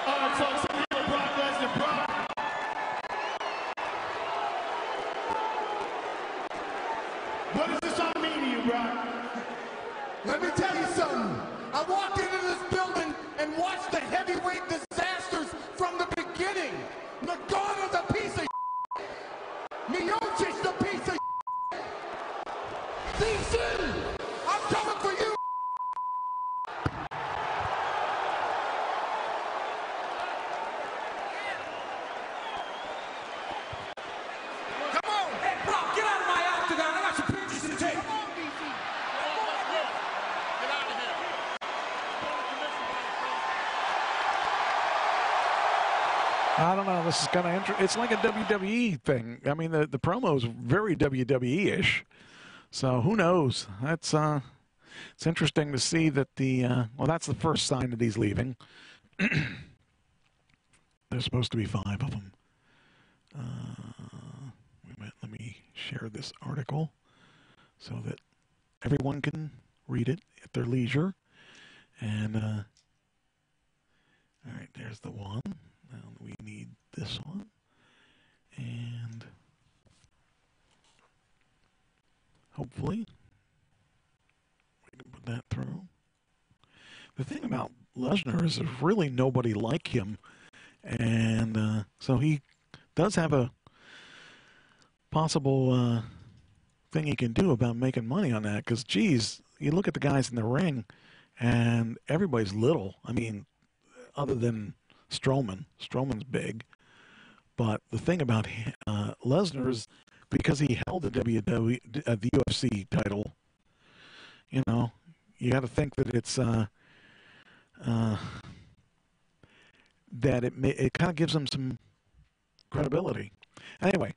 All right, folks, I'm here with Brock Lesnar. Brock. What does this all mean to you, Brock? Let me tell you something. I walked into this building and watched the heavyweight disasters from the beginning. Nagano's a piece of shit. Miocic's a piece of shit. DC, I'm coming for you. Come on. Hey, Brock, get out of my octagon. I got some pictures to take. I don't know. This is kind of interesting. It's like a WWE thing. I mean, the promo is very WWE-ish. So who knows? That's it's interesting to see that the well, that's the first sign that he's leaving. There's supposed to be 5 of them. Let me share this article so that everyone can read it at their leisure. And all right, there's the one. Now we need this one, and hopefully we can put that through. The thing about Lesnar is there's really nobody like him, and so he does have a possible thing he can do about making money on that, because, geez, you look at the guys in the ring, and everybody's little. I mean, other than Strowman. Strowman's big. But the thing about Lesnar is because he held the the UFC title, you know, you got to think that it's that it kind of gives him some credibility. Anyway,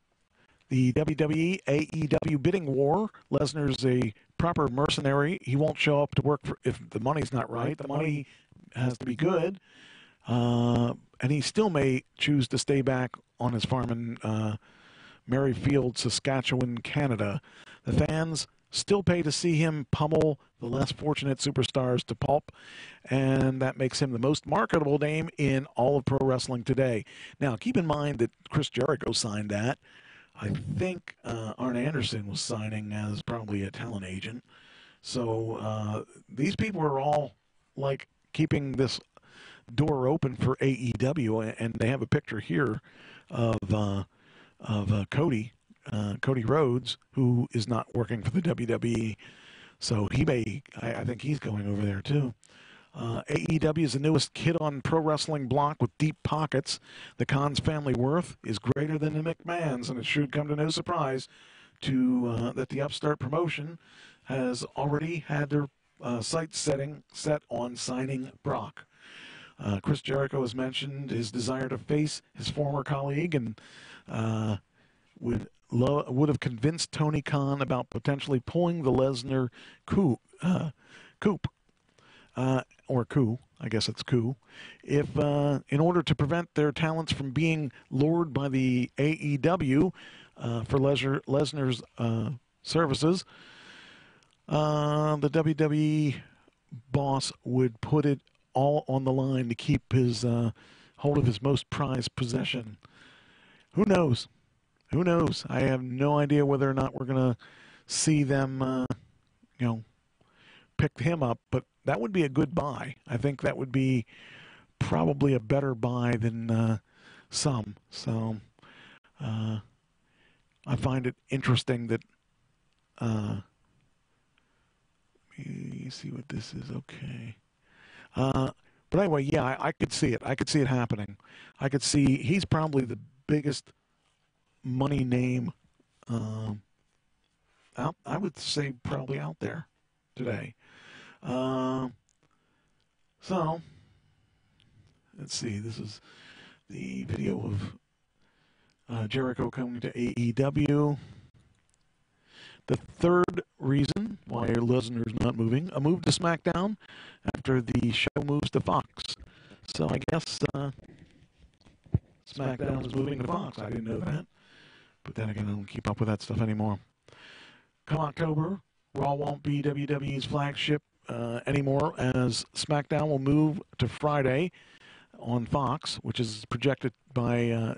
the WWE AEW bidding war. Lesnar's a proper mercenary. He won't show up to work if the money's not right. The money has to be good. And he still may choose to stay back on his farm in Merrifield, Saskatchewan, Canada. The fans still pay to see him pummel the less fortunate superstars to pulp, and that makes him the most marketable name in all of pro wrestling today. Now, keep in mind that Chris Jericho signed that. I think Arn Anderson was signing as probably a talent agent. So these people are all like keeping this door open for AEW, and they have a picture here of Cody Rhodes, who is not working for the WWE. So he may, I think he's going over there too. AEW is the newest kid on pro wrestling block with deep pockets. The Khan's family worth is greater than the McMahons, and it should come to no surprise to that the upstart promotion has already had their sights set on signing Brock. Chris Jericho has mentioned his desire to face his former colleague, and would have convinced Tony Khan about potentially pulling the Lesnar coup, I guess it's coup, if in order to prevent their talents from being lured by the AEW for Lesnar's services. The WWE boss would put it all on the line to keep his hold of his most prized possession. Who knows? Who knows? I have no idea whether or not we're going to see them, pick him up, but that would be a good buy. I think that would be probably a better buy than some. So I find it interesting that let me see what this is. Okay. But anyway, yeah, I could see it. I could see it happening. I could see he's probably the biggest money name out. I would say probably out there today. So let's see. This is the video of Jericho coming to AEW. The third reason why Lesnar's not moving, a move to SmackDown after the show moves to Fox. So I guess SmackDown is moving to Fox. I didn't know that. But then again, I don't keep up with that stuff anymore. Come October, Raw won't be WWE's flagship anymore, as SmackDown will move to Friday on Fox, which is projected by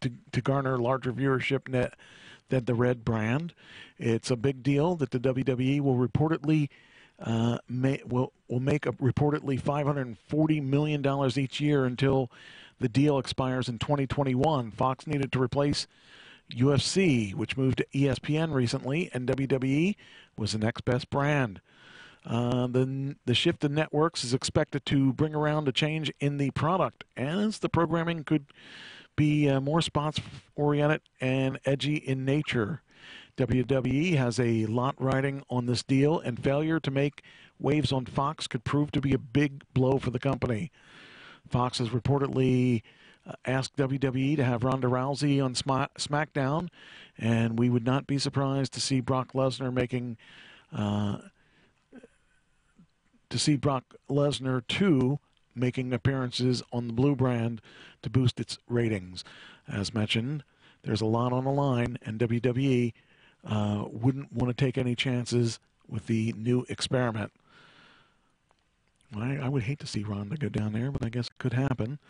to garner larger viewership than the Red brand. It's a big deal that the WWE will reportedly will make up reportedly $540 million each year until the deal expires in 2021. Fox needed to replace UFC, which moved to ESPN recently, and WWE was the next best brand. The shift to networks is expected to bring around a change in the product, as the programming could be more sports-oriented and edgy in nature. WWE has a lot riding on this deal, and failure to make waves on Fox could prove to be a big blow for the company. Fox has reportedly asked WWE to have Ronda Rousey on SmackDown, and we would not be surprised to see Brock Lesnar making appearances on the Blue brand to boost its ratings. As mentioned, there's a lot on the line, and WWE wouldn't want to take any chances with the new experiment. I would hate to see Ronda go down there, but I guess it could happen.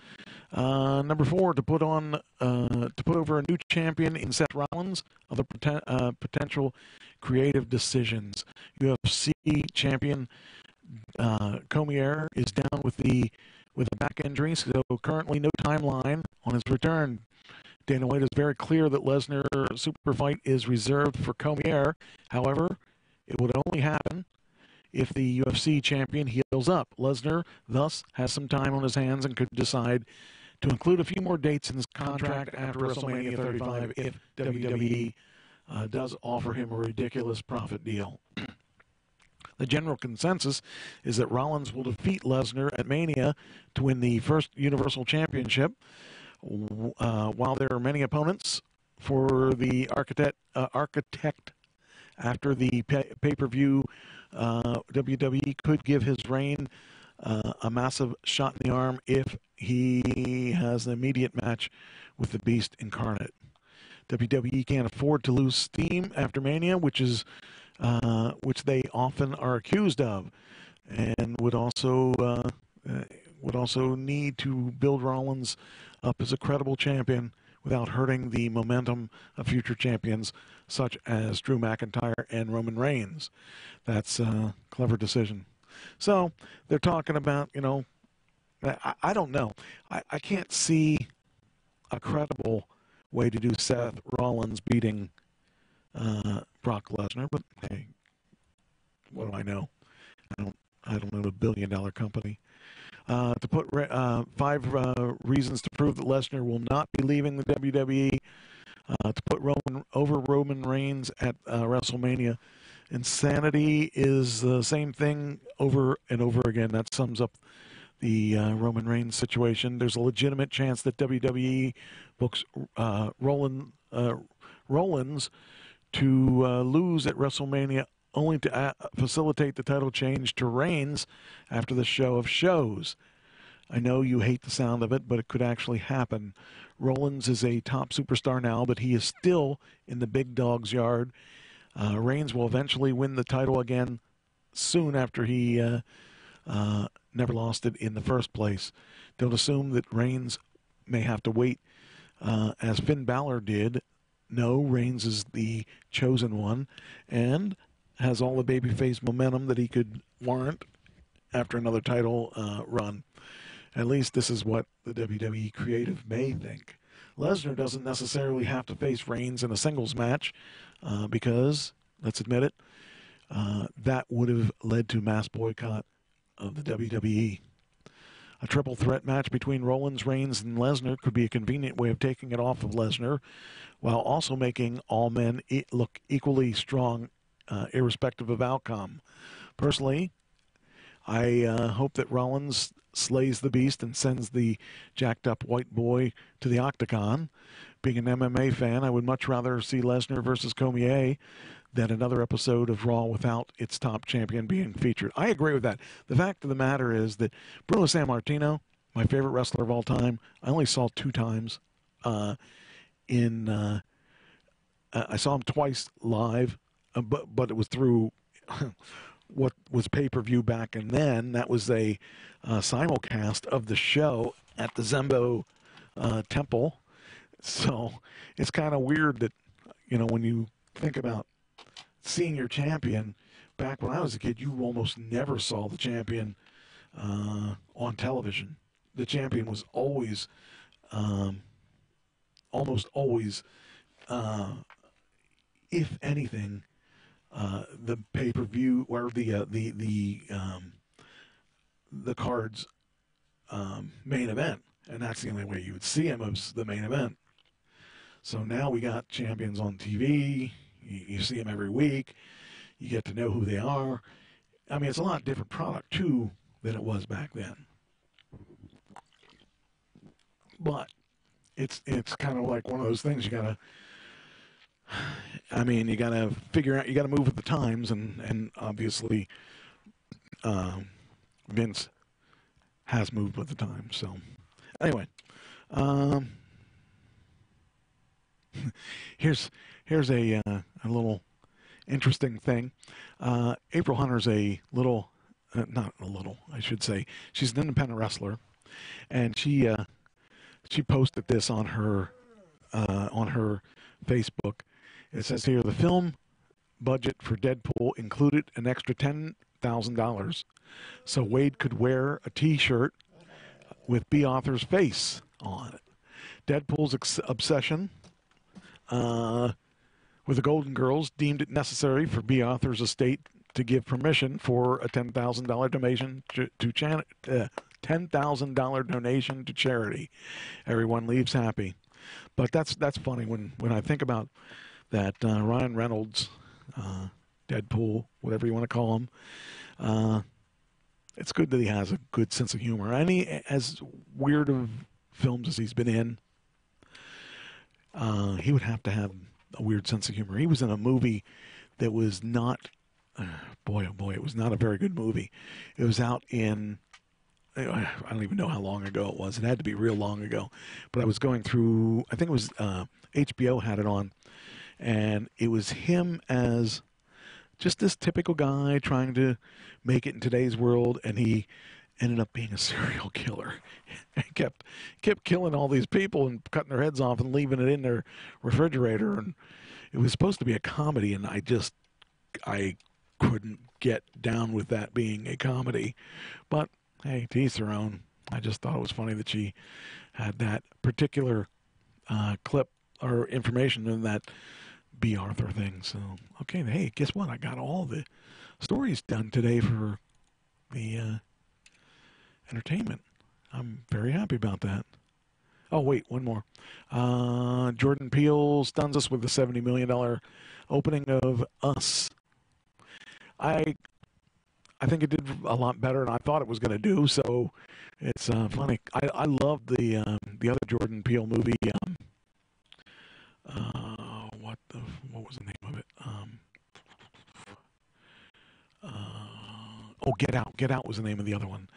Number 4, to put over a new champion in Seth Rollins. Other potential creative decisions. UFC champion Cormier is down with a back injury, so currently no timeline on his return. Dana White is very clear that Lesnar super fight is reserved for Cormier. However, it would only happen if the UFC champion heals up. Lesnar thus has some time on his hands and could decide to include a few more dates in his contract after WrestleMania 35 if WWE does offer him a ridiculous profit deal. The general consensus is that Rollins will defeat Lesnar at Mania to win the first Universal Championship. While there are many opponents for the architect after the pay-per-view, WWE could give his reign a massive shot in the arm if he has an immediate match with the Beast incarnate. WWE can't afford to lose steam after Mania, which they often are accused of, and would also need to build Rollins up as a credible champion without hurting the momentum of future champions such as Drew McIntyre and Roman Reigns. That's a clever decision. So they're talking about, I don't know. I can't see a credible way to do Seth Rollins beating Brock Lesnar, but hey, what do I know? I don't know a billion-dollar company. To put 5 reasons to prove that Lesnar will not be leaving the WWE. To put Roman Reigns at WrestleMania. Insanity is the same thing over and over again. That sums up the Roman Reigns situation. There's a legitimate chance that WWE books Rollins to lose at WrestleMania, only to facilitate the title change to Reigns after the show of shows. I know you hate the sound of it, but it could actually happen. Rollins is a top superstar now, but he is still in the big dog's yard. Reigns will eventually win the title again soon after he never lost it in the first place. Don't assume that Reigns may have to wait as Finn Balor did. No, Reigns is the chosen one and has all the babyface momentum that he could warrant after another title run. At least this is what the WWE creative may think. Lesnar doesn't necessarily have to face Reigns in a singles match because, let's admit it, that would have led to mass boycott of the WWE. A triple threat match between Rollins, Reigns, and Lesnar could be a convenient way of taking it off of Lesnar while also making all men look equally strong, irrespective of outcome. Personally, I hope that Rollins slays the beast and sends the jacked up white boy to the octagon. Being an MMA fan, I would much rather see Lesnar versus Cormier than another episode of Raw without its top champion being featured. I agree with that. The fact of the matter is that Bruno Sammartino, my favorite wrestler of all time, I only saw 2 times. I saw him twice live, but it was through what was pay-per-view back and then. That was a simulcast of the show at the Zembo Temple. So it's kind of weird that, when you think about seeing your champion, back when I was a kid, you almost never saw the champion on television. The champion was always, almost always, if anything, the pay-per-view or the card's main event, and that's the only way you would see him as the main event. So now we got champions on TV. You see them every week. You get to know who they are. I mean, it's a lot different product, too, than it was back then. But it's kind of like one of those things you got to figure out, you got to move with the times, and obviously Vince has moved with the times. So anyway, here's a little interesting thing. April Hunter's a little, not a little, I should say. She's an independent wrestler, and she posted this on her Facebook. It says here, the film budget for Deadpool included an extra $10,000 so Wade could wear a T-shirt with B. Arthur's face on it. Deadpool's obsession with the Golden Girls deemed it necessary for B. Arthur's estate to give permission for a $10,000 donation to $10,000 donation to charity. Everyone leaves happy. But that's funny when I think about that. Ryan Reynolds, Deadpool, whatever you want to call him. It's good that he has a good sense of humor. And he, as weird of films as he's been in, he would have to have a weird sense of humor. He was in a movie that was not, boy, oh boy, it was not a very good movie. It was out in, I don't even know how long ago it was. It had to be real long ago. But I was going through, I think it was HBO had it on, and it was him as just this typical guy trying to make it in today's world, and he ended up being a serial killer. He kept killing all these people and cutting their heads off and leaving it in their refrigerator. And it was supposed to be a comedy, and I couldn't get down with that being a comedy. But hey, to each their own. I just thought it was funny that she had that particular clip or information in that B. Arthur thing. So, okay, hey, guess what? I got all the stories done today for the entertainment. I'm very happy about that. Oh, wait, one more. Jordan Peele stuns us with the $70 million opening of Us. I think it did a lot better than I thought it was going to do, so it's funny. I love the other Jordan Peele movie. What was the name of it? Get Out. Get Out was the name of the other one.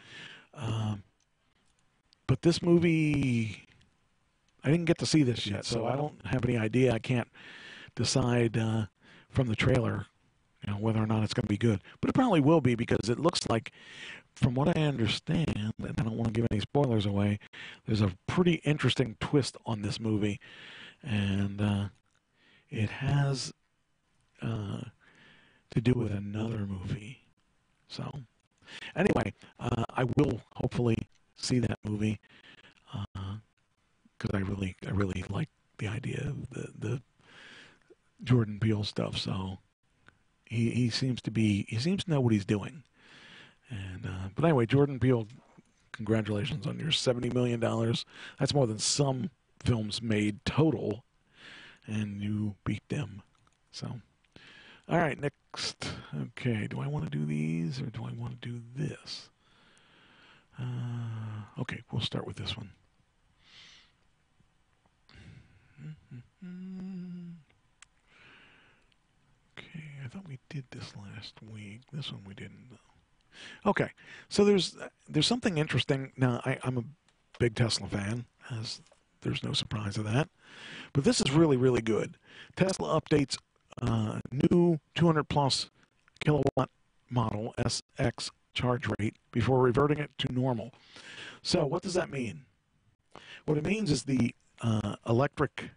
But this movie, I didn't get to see this yet, so I don't have any idea. I can't decide from the trailer, whether or not it's going to be good. But it probably will be, because it looks like, from what I understand, and I don't want to give any spoilers away, there's a pretty interesting twist on this movie, and it has to do with another movie. So, anyway, I will hopefully see that movie because I really like the idea of the Jordan Peele stuff. So he seems to know what he's doing. And but anyway, Jordan Peele, congratulations on your $70 million. That's more than some films made total, and you beat them. So, all right, next. Okay, do I want to do these or do I want to do this? Okay, we'll start with this one. Okay, I thought we did this last week. This one we didn't. Okay, so there's something interesting. Now, I'm a big Tesla fan, as there's no surprise of that. But this is really, really good. Tesla updates new 200-plus kilowatt Model SX charge rate before reverting it to normal. So what does that mean? What it means is the electric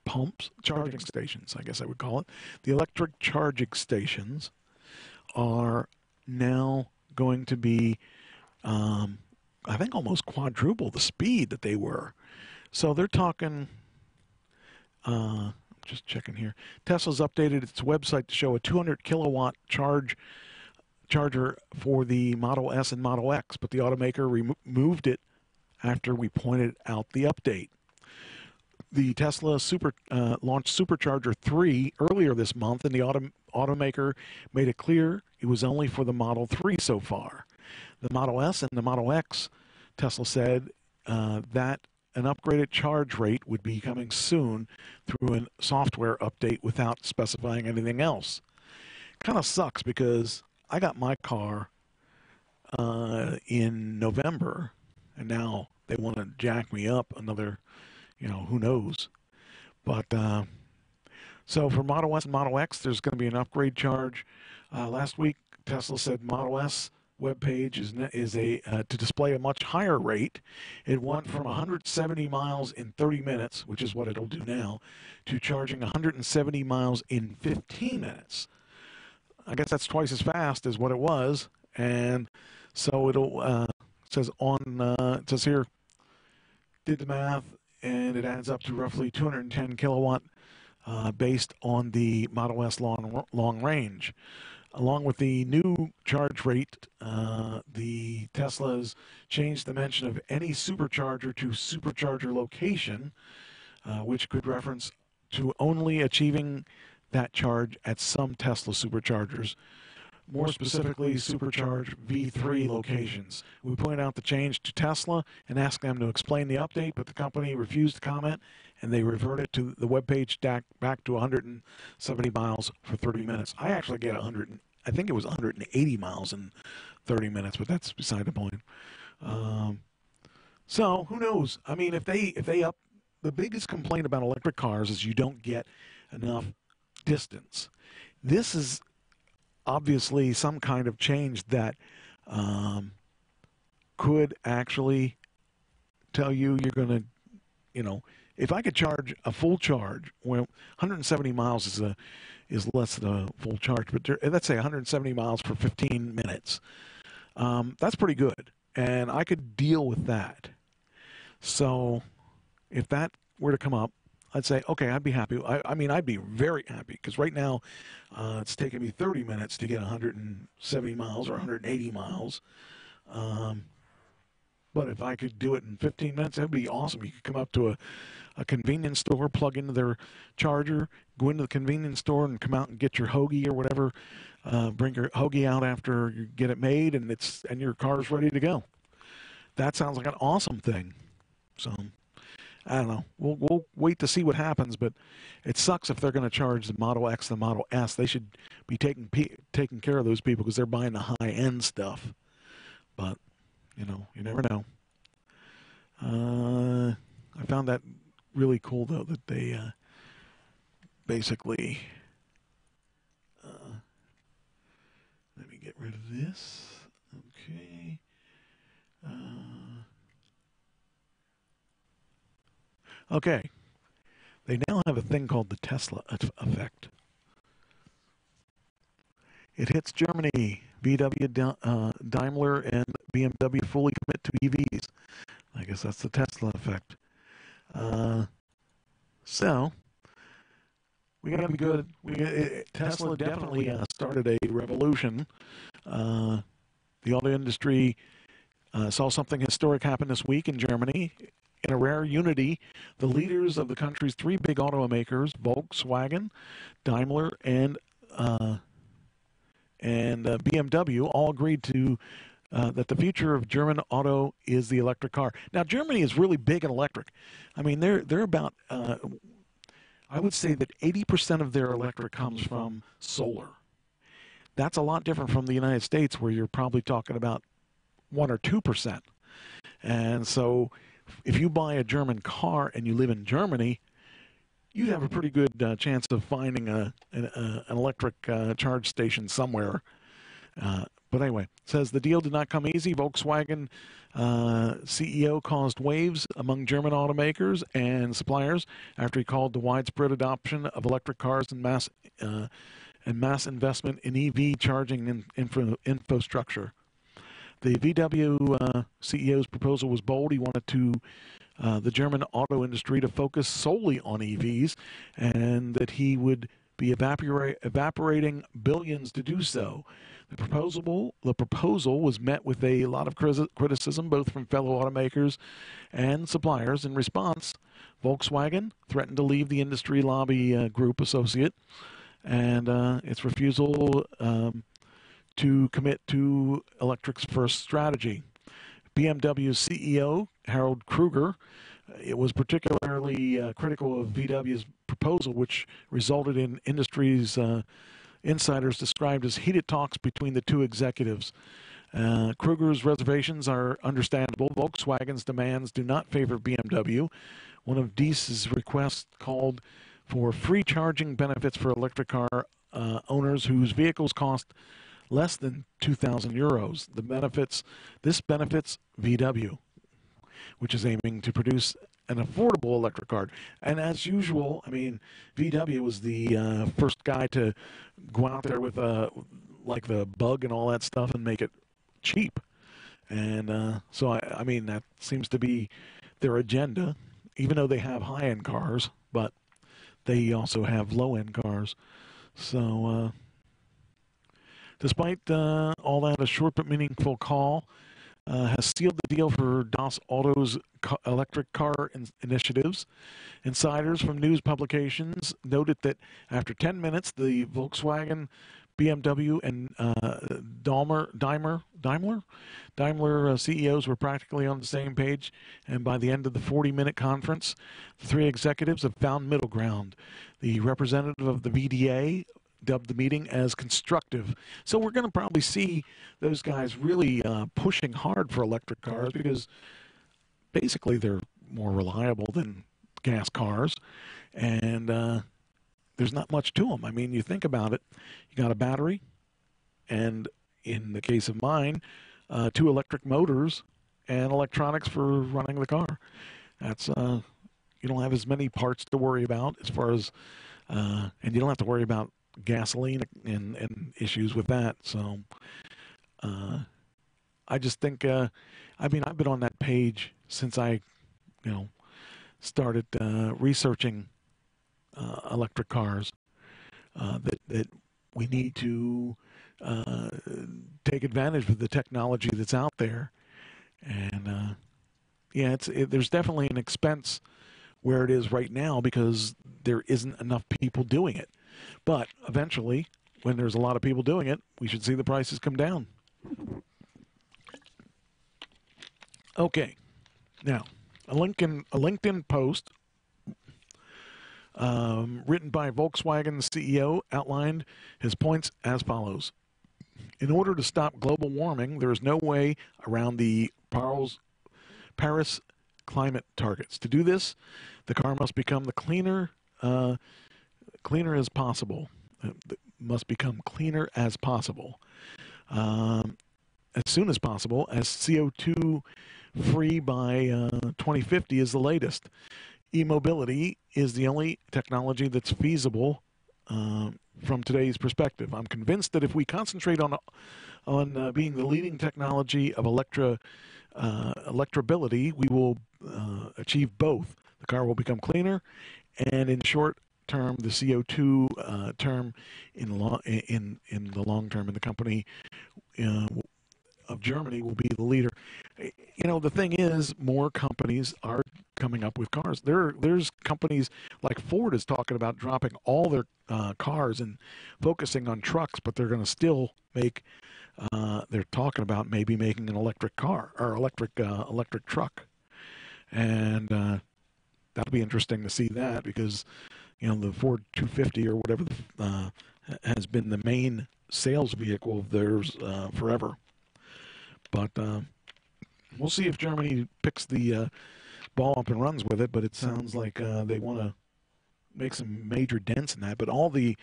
pumps, charging stations, I guess I would call it, the electric charging stations are now going to be, I think, almost quadruple the speed that they were. So they're talking, just checking here, Tesla's updated its website to show a 200 kilowatt charger for the Model S and Model X, but the automaker removed it after we pointed out the update. The Tesla launched Supercharger 3 earlier this month, and the automaker made it clear it was only for the Model 3 so far. The Model S and the Model X, Tesla said that an upgraded charge rate would be coming soon through a software update without specifying anything else. Kind of sucks because I got my car in November, and now they want to jack me up another, who knows. But so for Model S and Model X, there's going to be an upgrade charge. Last week, Tesla said Model S webpage is to display a much higher rate. It went from 170 miles in 30 minutes, which is what it'll do now, to charging 170 miles in 15 minutes. I guess that's twice as fast as what it was, and so it'll it says here, did the math, and it adds up to roughly 210 kilowatt based on the Model S long range. Along with the new charge rate, the Teslas changed the mention of any supercharger to supercharger location, which could reference to only achieving that charge at some Tesla superchargers. More specifically, Supercharge V3 locations. We point out the change to Tesla and ask them to explain the update, but the company refused to comment, and they reverted to the webpage back to 170 miles for 30 minutes. I actually get I think it was 180 miles in 30 minutes, but that's beside the point. So who knows? I mean, if they up, the biggest complaint about electric cars is you don't get enough distance. This is obviously some kind of change that could actually tell you you're going to, if I could charge a full charge, well, 170 miles is less than a full charge, but let's say 170 miles for 15 minutes. That's pretty good, and I could deal with that. So if that were to come up, I'd say, okay, I'd be happy. I mean, I'd be very happy, because right now it's taking me 30 minutes to get 170 miles or 180 miles. But if I could do it in 15 minutes, that'd be awesome. You could come up to a convenience store, plug into their charger, go into the convenience store and come out and get your hoagie or whatever. Bring your hoagie out after you get it made, and your car's ready to go. That sounds like an awesome thing. So I don't know. We'll wait to see what happens, but it sucks if they're going to charge the Model X and the Model S. They should be taking care of those people because they're buying the high-end stuff. But, you never know. I found that really cool, though, that they basically... let me get rid of this. Okay. Okay. They now have a thing called the Tesla effect. It hits Germany. VW, Daimler, and BMW fully commit to EVs. I guess that's the Tesla effect. So, we got to be good. Tesla definitely started a revolution. The auto industry saw something historic happen this week in Germany. In a rare unity, the leaders of the country's three big automakers, Volkswagen, Daimler, and BMW, all agreed to that the future of German auto is the electric car. Now, Germany is really big in electric. I mean, they're about, I would say that 80% of their electric comes from solar. That's a lot different from the United States, where you're probably talking about 1 or 2%. And so, if you buy a German car and you live in Germany, you have a pretty good chance of finding an electric charge station somewhere. But anyway, it says the deal did not come easy. Volkswagen CEO caused waves among German automakers and suppliers after he called the widespread adoption of electric cars and mass investment in EV charging infrastructure. The VW CEO's proposal was bold. He wanted the German auto industry to focus solely on EVs, and that he would be evaporating billions to do so. The proposal was met with a lot of criticism, both from fellow automakers and suppliers. In response, Volkswagen threatened to leave the industry lobby group associate, and its refusal to commit to electric's first strategy. BMW's CEO, Harald Krüger, it was particularly critical of VW's proposal, which resulted in industry's insiders described as heated talks between the two executives. Krüger's reservations are understandable. Volkswagen's demands do not favor BMW. One of Dies's requests called for free charging benefits for electric car owners whose vehicles cost less than 2,000 euros. This benefits VW, which is aiming to produce an affordable electric car. And as usual, I mean, VW was the first guy to go out there with like the Bug and all that stuff and make it cheap. And so, I mean, that seems to be their agenda, even though they have high-end cars, but they also have low-end cars. So, despite all that, a short but meaningful call has sealed the deal for Das Auto's electric car initiatives. Insiders from news publications noted that after 10 minutes, the Volkswagen, BMW, and Daimler CEOs were practically on the same page, and by the end of the 40-minute conference, the three executives have found middle ground. The representative of the VDA dubbed the meeting as constructive. So we're going to probably see those guys really pushing hard for electric cars, because basically they're more reliable than gas cars, and there's not much to them. I mean, you think about it, you got a battery, and in the case of mine, 2 electric motors and electronics for running the car. That's you don't have as many parts to worry about as far as, and you don't have to worry about gasoline and issues with that. So I just think, I mean, I've been on that page since I, started researching electric cars, that we need to take advantage of the technology that's out there. And yeah, there's definitely an expense where it is right now because there isn't enough people doing it. But eventually, when there's a lot of people doing it, we should see the prices come down. Okay, now a LinkedIn post written by Volkswagen's CEO outlined his points as follows. In order to stop global warming, there is no way around the Paris climate targets. To do this, the car must become cleaner as possible. Must become cleaner as possible. as soon as possible, as CO2 free by 2050 is the latest. E-mobility is the only technology that's feasible from today's perspective. I'm convinced that if we concentrate on being the leading technology of electromobility, we will achieve both. The car will become cleaner, and in short term, the CO2 term in the long term, and the company of Germany will be the leader. You know, the thing is, more companies are coming up with cars. There's companies like Ford is talking about dropping all their cars and focusing on trucks, but they're going to still make. They're talking about maybe making an electric car or electric truck, and that'll be interesting to see that, because you know the Ford 250 or whatever has been the main sales vehicle of theirs forever. But we'll see if Germany picks the ball up and runs with it. But it sounds like they want to make some major dents in that. But all the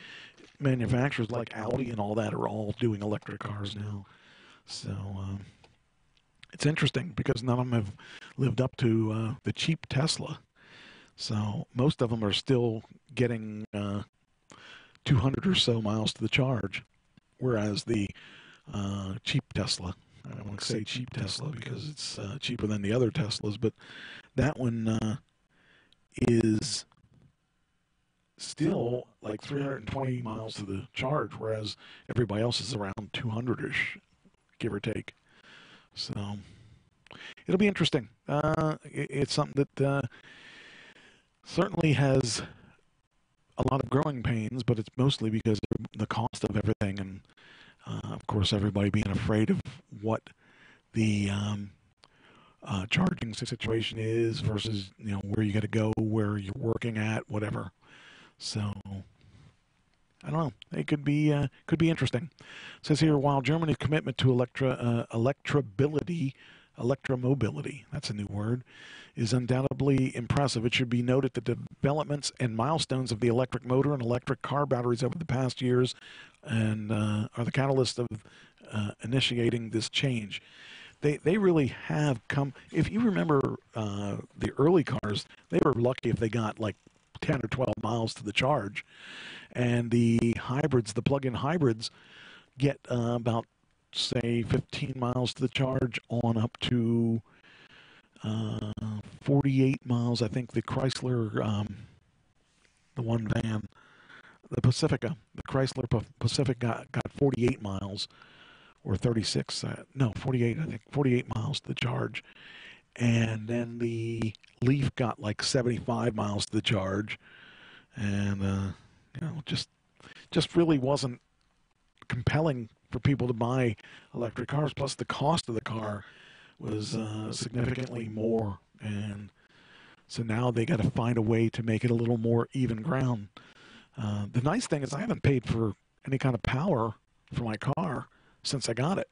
manufacturers like Audi and all that are all doing electric cars now. So it's interesting because none of them have lived up to the cheap Tesla. So most of them are still getting 200 or so miles to the charge, whereas the cheap Tesla, I don't want to say cheap Tesla because it's cheaper than the other Teslas, but that one is still like 320 miles to the charge, whereas everybody else is around 200-ish, give or take. So it'll be interesting. It's something that certainly has a lot of growing pains, but it's mostly because of the cost of everything, and of course everybody being afraid of what the charging situation is versus where you got to go, where you're working at, whatever. So I don't know. It could be interesting. It says here, while Germany's commitment to electromobility, that's a new word, is undoubtedly impressive, it should be noted that the developments and milestones of the electric motor and electric car batteries over the past years and are the catalyst of initiating this change. They really have come. If you remember the early cars, they were lucky if they got like 10 or 12 miles to the charge. And the hybrids, the plug-in hybrids, get about, say, 15 miles to the charge on up to 48 miles. I think the Chrysler, the one van, the Pacifica, the Chrysler Pacific got 48 miles or 36. No, 48, I think, 48 miles to the charge. And then the Leaf got like 75 miles to the charge. And, just really wasn't compelling for people to buy electric cars. Plus, the cost of the car was significantly more, and so now they got to find a way to make it a little more even ground. The nice thing is I haven't paid for any kind of power for my car since I got it,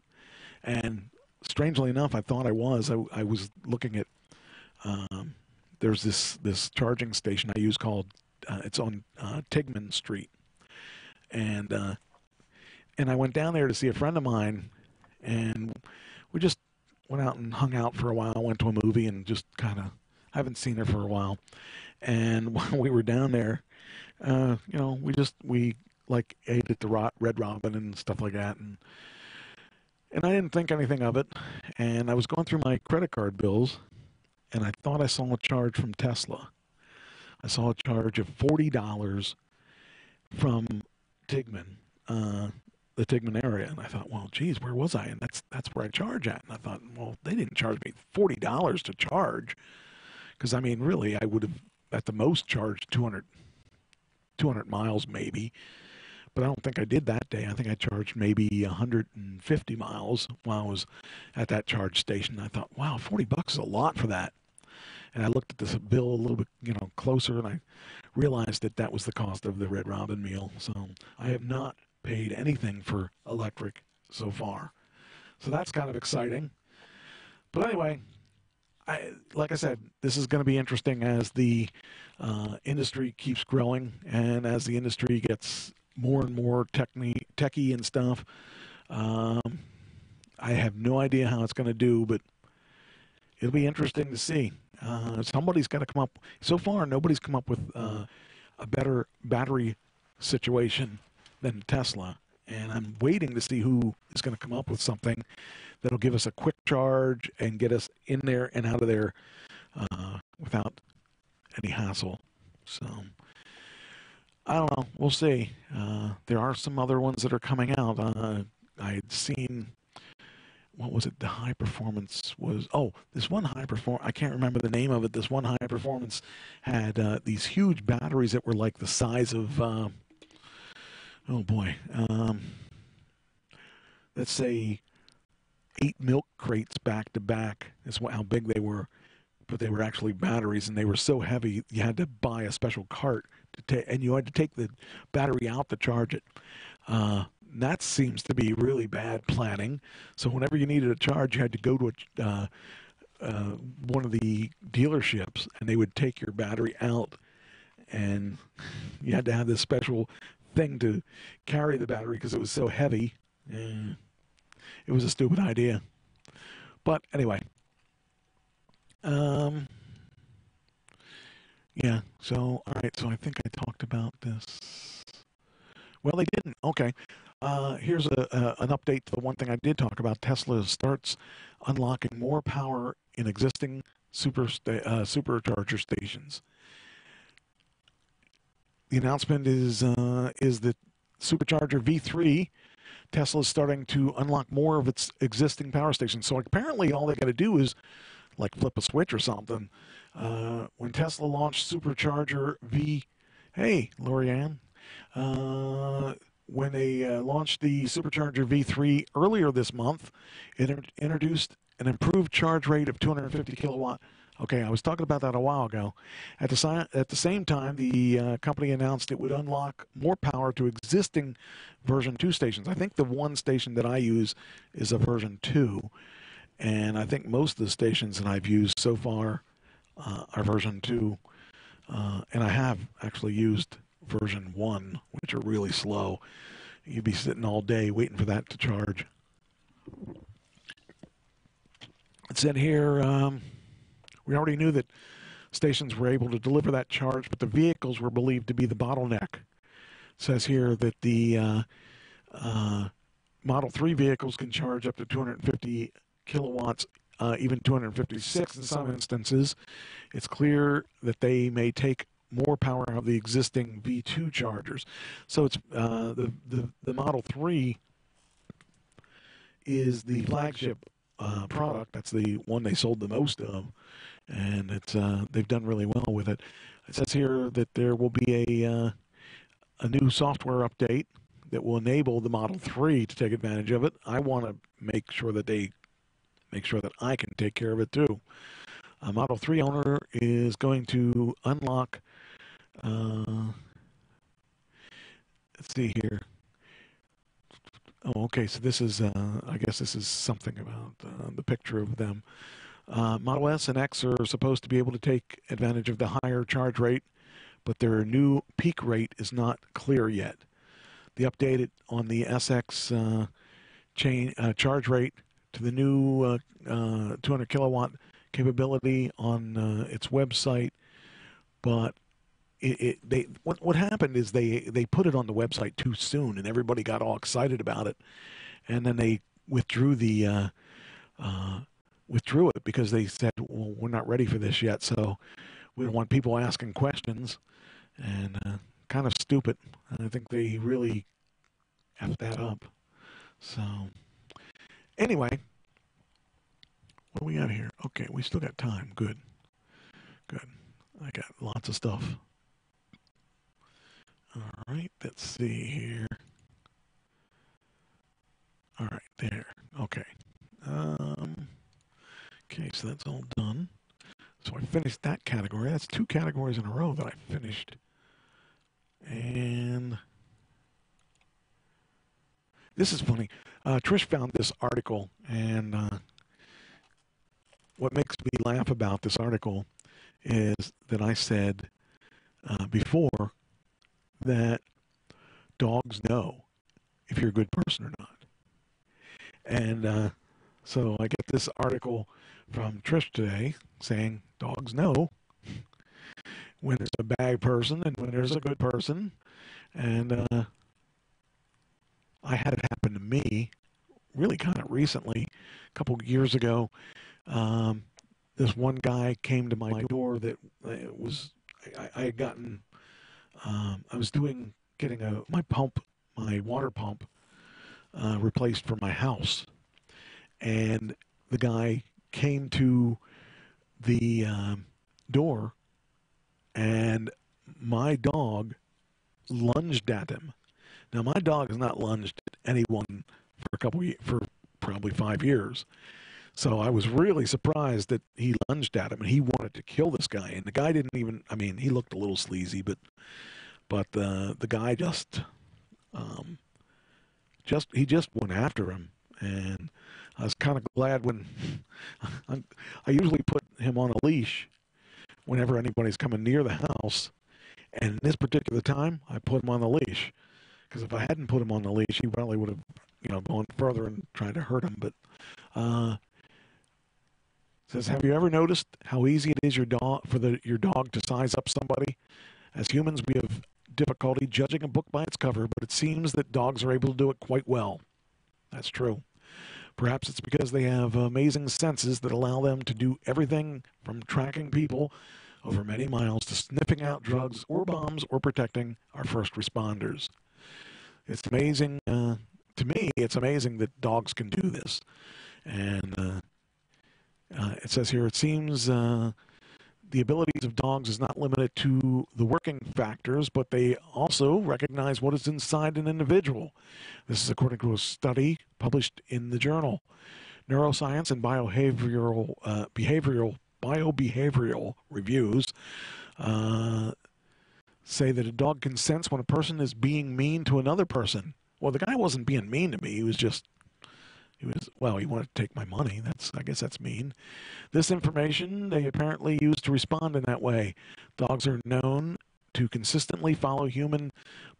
and strangely enough, I thought I was. I was looking at there's this charging station I use called it's on Tigman Street, and I went down there to see a friend of mine, and we just went out and hung out for a while, went to a movie, and just kind of, I haven't seen her for a while. And while we were down there, we like ate at the Red Robin and stuff like that. And I didn't think anything of it. And I was going through my credit card bills, and I thought I saw a charge from Tesla. I saw a charge of $40 from Tigman, the Tigman area, and I thought, well, geez, where was I? And that's where I charge at. And I thought, well, they didn't charge me $40 to charge, because I mean, really, I would have at the most charged 200 miles maybe, but I don't think I did that day. I think I charged maybe 150 miles while I was at that charge station. I thought, wow, $40 is a lot for that. And I looked at this bill a little bit, closer, and I realized that was the cost of the Red Robin meal. So I have not paid anything for electric so far. So that's kind of exciting. But anyway, like I said, this is going to be interesting as the industry keeps growing and as the industry gets more and more techie and stuff. I I have no idea how it's going to do, but it'll be interesting to see. Somebody's got to come up. So far, nobody's come up with a better battery situation than Tesla. And I'm waiting to see who is going to come up with something that'll give us a quick charge and get us in there and out of there without any hassle. So, I don't know. We'll see. There are some other ones that are coming out. I had seen, what was it? The high performance was, this one high performance, I can't remember the name of it. This one high performance had these huge batteries that were like the size of, let's say 8 milk crates back to back is how big they were. But they were actually batteries, and they were so heavy you had to buy a special cart and you had to take the battery out to charge it. That seems to be really bad planning. So whenever you needed a charge, you had to go to one of the dealerships, and they would take your battery out, and you had to have this special thing to carry the battery because it was so heavy. It was a stupid idea. But anyway. Yeah, so, all right, so I think I talked about this. Well, they didn't. Okay. Here's an update to the one thing I did talk about. Tesla starts unlocking more power in existing supercharger stations. The announcement is that Supercharger V3, Tesla is starting to unlock more of its existing power stations. So apparently all they got to do is like flip a switch or something. When Tesla launched Supercharger hey, Lorianne. When they launched the Supercharger V3 earlier this month, it introduced an improved charge rate of 250 kilowatt. Okay, I was talking about that a while ago. At the same time, the company announced it would unlock more power to existing version 2 stations. I think the one station that I use is a version 2. And I think most of the stations that I've used so far are version 2. And I have actually used version 1, which are really slow. You'd be sitting all day waiting for that to charge. It said here, we already knew that stations were able to deliver that charge, but the vehicles were believed to be the bottleneck. It says here that the Model 3 vehicles can charge up to 250 kilowatts, even 256 in some instances. It's clear that they may take more power out of the existing V2 chargers. So it's the Model 3 is the flagship product. That's the one they sold the most of, and it's they've done really well with it. It says here that there will be a new software update that will enable the Model 3 to take advantage of it. I want to make sure that they make sure that I can take care of it too. A Model 3 owner is going to unlock, let's see here. Oh, okay, so this is, I guess this is something about the picture of them. Model S and X are supposed to be able to take advantage of the higher charge rate, but their new peak rate is not clear yet. The update on the SX charge rate to the new 200 kilowatt capability on its website, but what happened is they put it on the website too soon, and everybody got all excited about it, and then they withdrew it because they said, well, we're not ready for this yet, so we don't want people asking questions, and kind of stupid. I think they really effed that up. So anyway, what do we got here? Okay, we still got time. Good. I got lots of stuff. All right, let's see here. All right, there. Okay. Okay, so that's all done. So I finished that category. That's 2 categories in a row that I finished. And this is funny. Trish found this article, and what makes me laugh about this article is that I said before that dogs know if you're a good person or not. And So I get this article from Trish today saying dogs know when there's a bad person and when there's a good person. And I had it happen to me really kind of recently, a couple of years ago. This one guy came to my door that I had gotten, I was getting my water pump replaced for my house. And the guy came to the door, and my dog lunged at him. Now, my dog has not lunged at anyone for probably 5 years. So I was really surprised that he lunged at him, and he wanted to kill this guy. And the guy didn't even, I mean, he looked a little sleazy, but the guy just went after him. And I was kind of glad when I usually put him on a leash whenever anybody's coming near the house. And this particular time, I put him on the leash. Because if I hadn't put him on the leash, he probably would have, gone further and tried to hurt him. But says, have you ever noticed how easy it is your dog to size up somebody? As humans, we have difficulty judging a book by its cover, but it seems that dogs are able to do it quite well. That's true. Perhaps it's because they have amazing senses that allow them to do everything from tracking people over many miles to sniffing out drugs or bombs or protecting our first responders. It's amazing. To me, it's amazing that dogs can do this. And it says here, it seems the abilities of dogs is not limited to the working factors, but they also recognize what is inside an individual. This is according to a study published in the journal Neuroscience and Biobehavioral Reviews. Say that a dog can sense when a person is being mean to another person. Well, the guy wasn't being mean to me. He wanted to take my money. I guess that's mean. This information they apparently use to respond in that way. Dogs are known to consistently follow human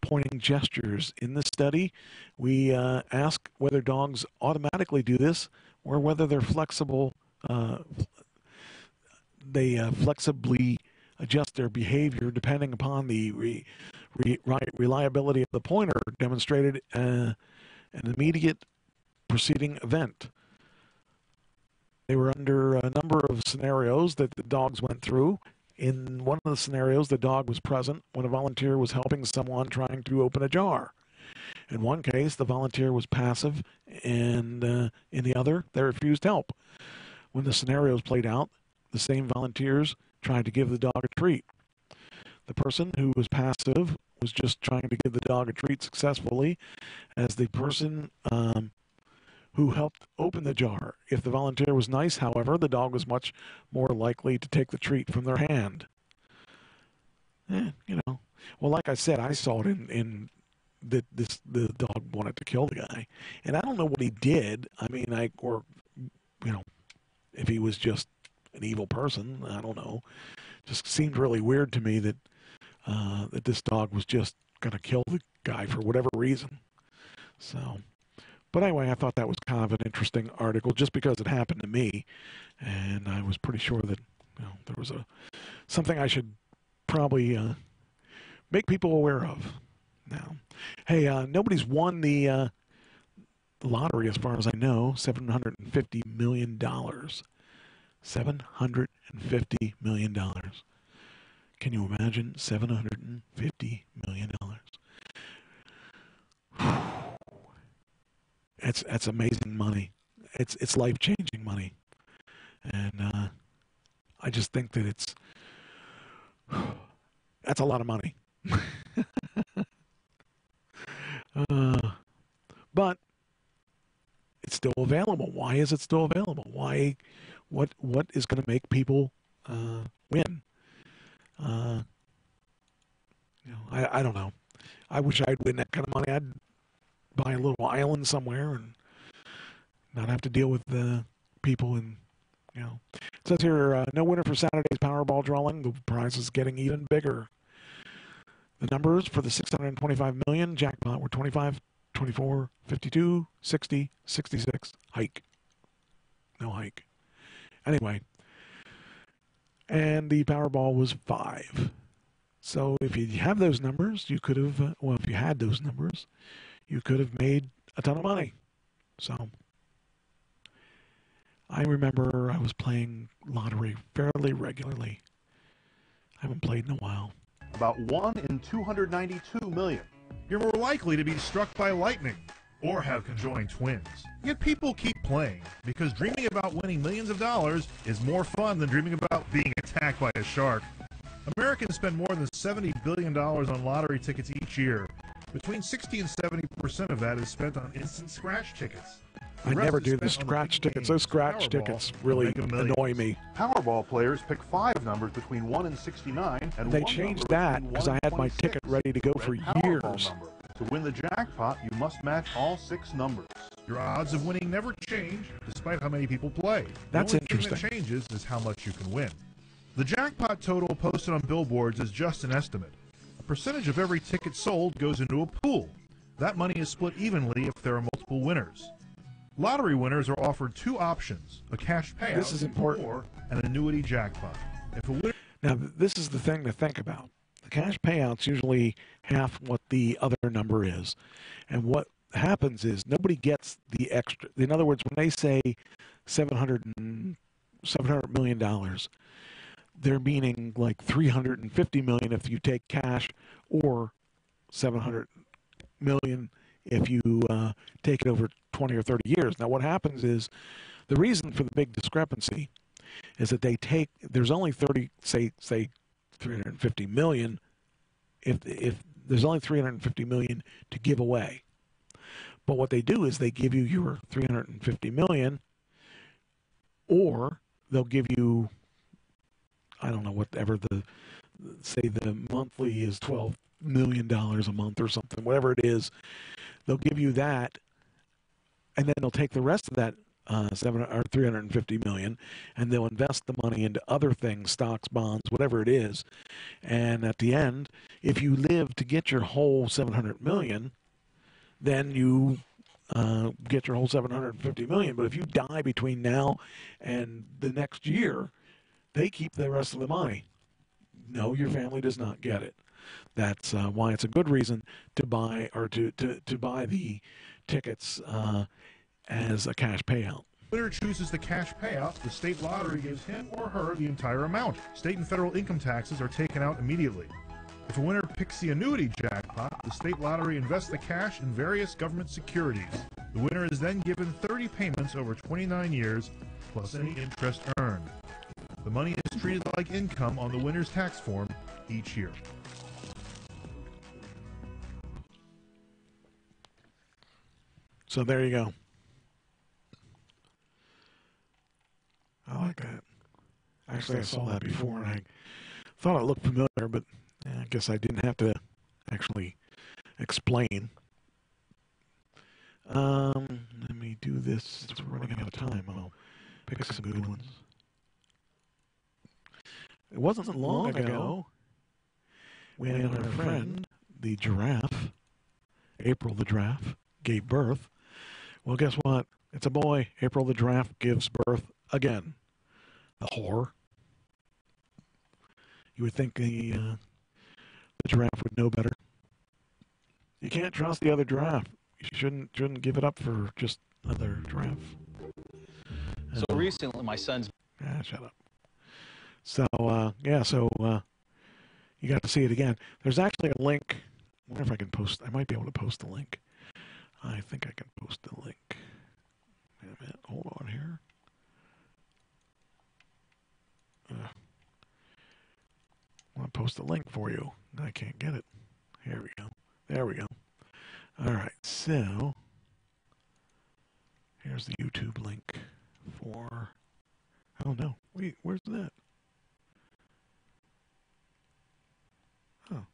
pointing gestures. In this study, we ask whether dogs automatically do this or whether they're flexible. They flexibly adjust their behavior depending upon the reliability of the pointer demonstrated an immediate preceding event. They were under a number of scenarios that the dogs went through. In one of the scenarios, the dog was present when a volunteer was helping someone trying to open a jar. In one case, the volunteer was passive, and in the other, they refused help. When the scenarios played out, the same volunteers tried to give the dog a treat. The person who was passive was just trying to give the dog a treat successfully, as the person who helped open the jar. If the volunteer was nice, however, the dog was much more likely to take the treat from their hand. Well, like I said, I saw it in that the dog wanted to kill the guy, and I don't know what he did. I mean, if he was just an evil person, I don't know. Just seemed really weird to me that that this dog was just going to kill the guy for whatever reason. So, but anyway, I thought that was kind of an interesting article just because it happened to me, and I was pretty sure that there was something I should probably make people aware of. Now, hey, nobody's won the lottery as far as I know. $750 million. $750 million. Can you imagine $750 million? That's amazing money. It's life-changing money, and I just think that that's a lot of money. But it's still available. Why is it still available? Why? What is going to make people win? I don't know. I wish I'd win that kind of money. I'd buy a little island somewhere and not have to deal with the people. And it says here, no winner for Saturday's Powerball drawing. The prize is getting even bigger. The numbers for the $625 million jackpot were 25, 24, 52, 60, 66. Hike. No hike. Anyway, and the Powerball was 5. So if you have those numbers, you could have, well, if you had those numbers, you could have made a ton of money. So I remember I was playing lottery fairly regularly. I haven't played in a while. About 1 in 292 million. You're more likely to be struck by lightning or have conjoined twins. Yet people keep playing because dreaming about winning millions of dollars is more fun than dreaming about being attacked by a shark. Americans spend more than $70 billion on lottery tickets each year. Between 60 and 70% of that is spent on instant scratch tickets. I never do the scratch tickets. Those scratch tickets really annoy me. Powerball players pick 5 numbers between 1 and 69. And they changed that because I had my ticket ready to go for years. To win the jackpot, you must match all 6 numbers. Your odds of winning never change, despite how many people play. That's interesting. The only thing that changes is how much you can win. The jackpot total posted on billboards is just an estimate. A percentage of every ticket sold goes into a pool. That money is split evenly if there are multiple winners. Lottery winners are offered 2 options, a cash payout this is important. or an annuity jackpot. If a winner... Now, this is the thing to think about. The cash payout's usually half what the other number is. And what happens is nobody gets the extra. In other words, when they say $700 million, they're meaning like $350 million if you take cash, or $700 million if you take it over 20 or 30 years. Now, what happens is the reason for the big discrepancy is that they take, there's only 350 million. If there's only 350 million to give away, but what they do is they give you your 350 million, or they'll give you, I don't know, whatever say the monthly is $12 million a month or something, whatever it is, they'll give you that, and then they'll take the rest of that 350 million, and they'll invest the money into other things, stocks, bonds, whatever it is. And at the end, if you live to get your whole 700 million, then you get your whole 750 million. But if you die between now and the next year, they keep the rest of the money. No, your family does not get it. That's why it's a good reason to buy, or to buy the tickets as a cash payout. Winner chooses the cash payout, the state lottery gives him or her the entire amount. State and federal income taxes are taken out immediately. If a winner picks the annuity jackpot, the state lottery invests the cash in various government securities. The winner is then given 30 payments over 29 years, plus any interest earned. The money is treated like income on the winner's tax form each year. So there you go. I like that. Actually, I saw that before, and I thought it looked familiar, but I guess I didn't have to actually explain. Let me do this. It's running out of time. I'll pick some good ones. It wasn't long ago we had our friend, the giraffe, April the giraffe, gave birth. Well, guess what? It's a boy. April the giraffe gives birth again. The whore. You would think the giraffe would know better. You can't trust the other giraffe. You shouldn't give it up for just another giraffe. So recently, my son's... Shut up. So, you got to see it again. There's actually a link. I wonder if I can post. I might be able to post the link. I think I can post the link. Wait a minute. Hold on here. I want to post the link for you. I can't get it. Here we go. There we go. All right. So, here's the YouTube link for... Oh, no. Wait, where's that? Oh.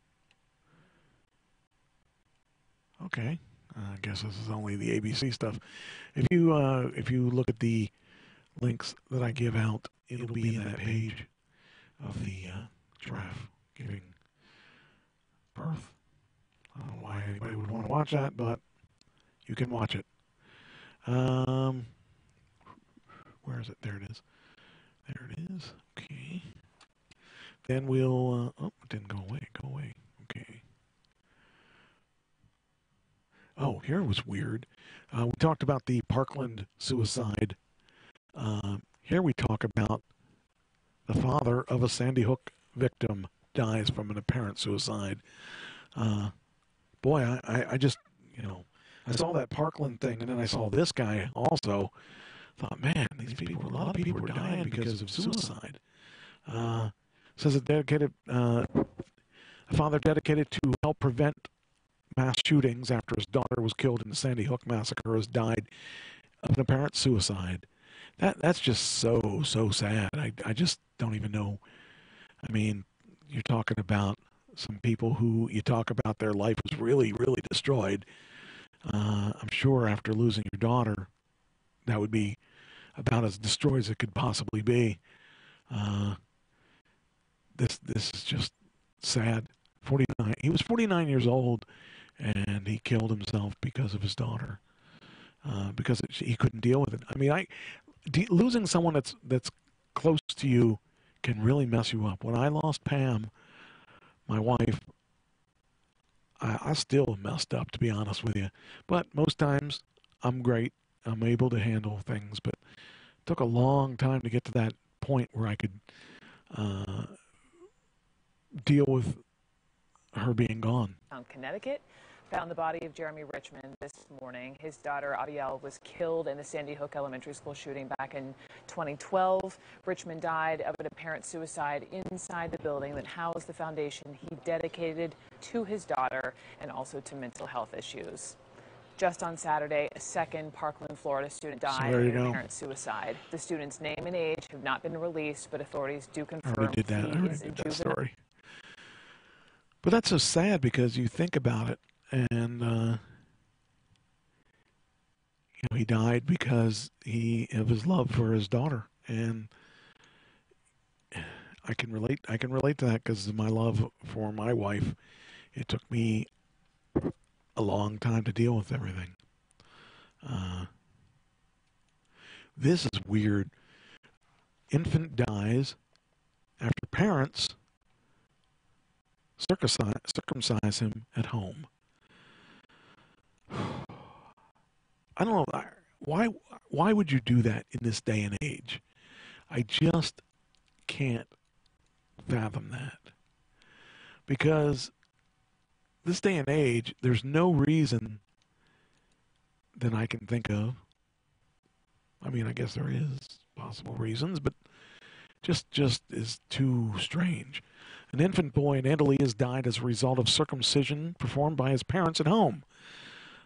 Okay. I guess this is only the ABC stuff. If you look at the links that I give out, it'll be in that page of the giraffe giving birth. I don't know why anybody would want to watch that, but you can watch it. Where Where is it? There it is. There it is. Okay. Then we'll... oh, it didn't go away. Go away. Okay. Oh, here was weird. We talked about the Parkland suicide. Here we talk about the father of a Sandy Hook victim dies from an apparent suicide. Boy, I just, I saw that Parkland thing, and then I saw this guy also. Thought, man, a lot of people are dying because of suicide. Says a father dedicated to help prevent mass shootings after his daughter was killed in the Sandy Hook massacre has died of an apparent suicide. That's just so sad. I just don't even know. I mean, you're talking about some people who you talk about their life was really, really destroyed. I'm sure after losing your daughter, that would be about as destroyed as it could possibly be. This is just sad. 49. He was 49 years old, and he killed himself because of his daughter. Because he couldn't deal with it. I mean, losing someone that's close to you can really mess you up. When I lost Pam, my wife, I still messed up, to be honest with you. But most times, I'm great. I'm able to handle things. But it took a long time to get to that point where I could deal with her being gone. Connecticut found the body of Jeremy Richmond this morning. His daughter, Abiel, was killed in the Sandy Hook Elementary School shooting back in 2012. Richmond died of an apparent suicide inside the building that housed the foundation he dedicated to his daughter and also to mental health issues. Just on Saturday, a second Parkland, Florida student died of an apparent suicide. The student's name and age have not been released, but authorities do confirm I already did that story. But that's so sad because you think about it, and he died because of his love for his daughter, and I can relate to that because of my love for my wife. It took me a long time to deal with everything. This is weird. Infant dies after parents circumcise him at home. I don't know why would you do that in this day and age? I just can't fathom that. Because this day and age, there's no reason that I can think of. I mean, I guess there is possible reasons, but just is too strange. An infant boy in Italy has died as a result of circumcision performed by his parents at home.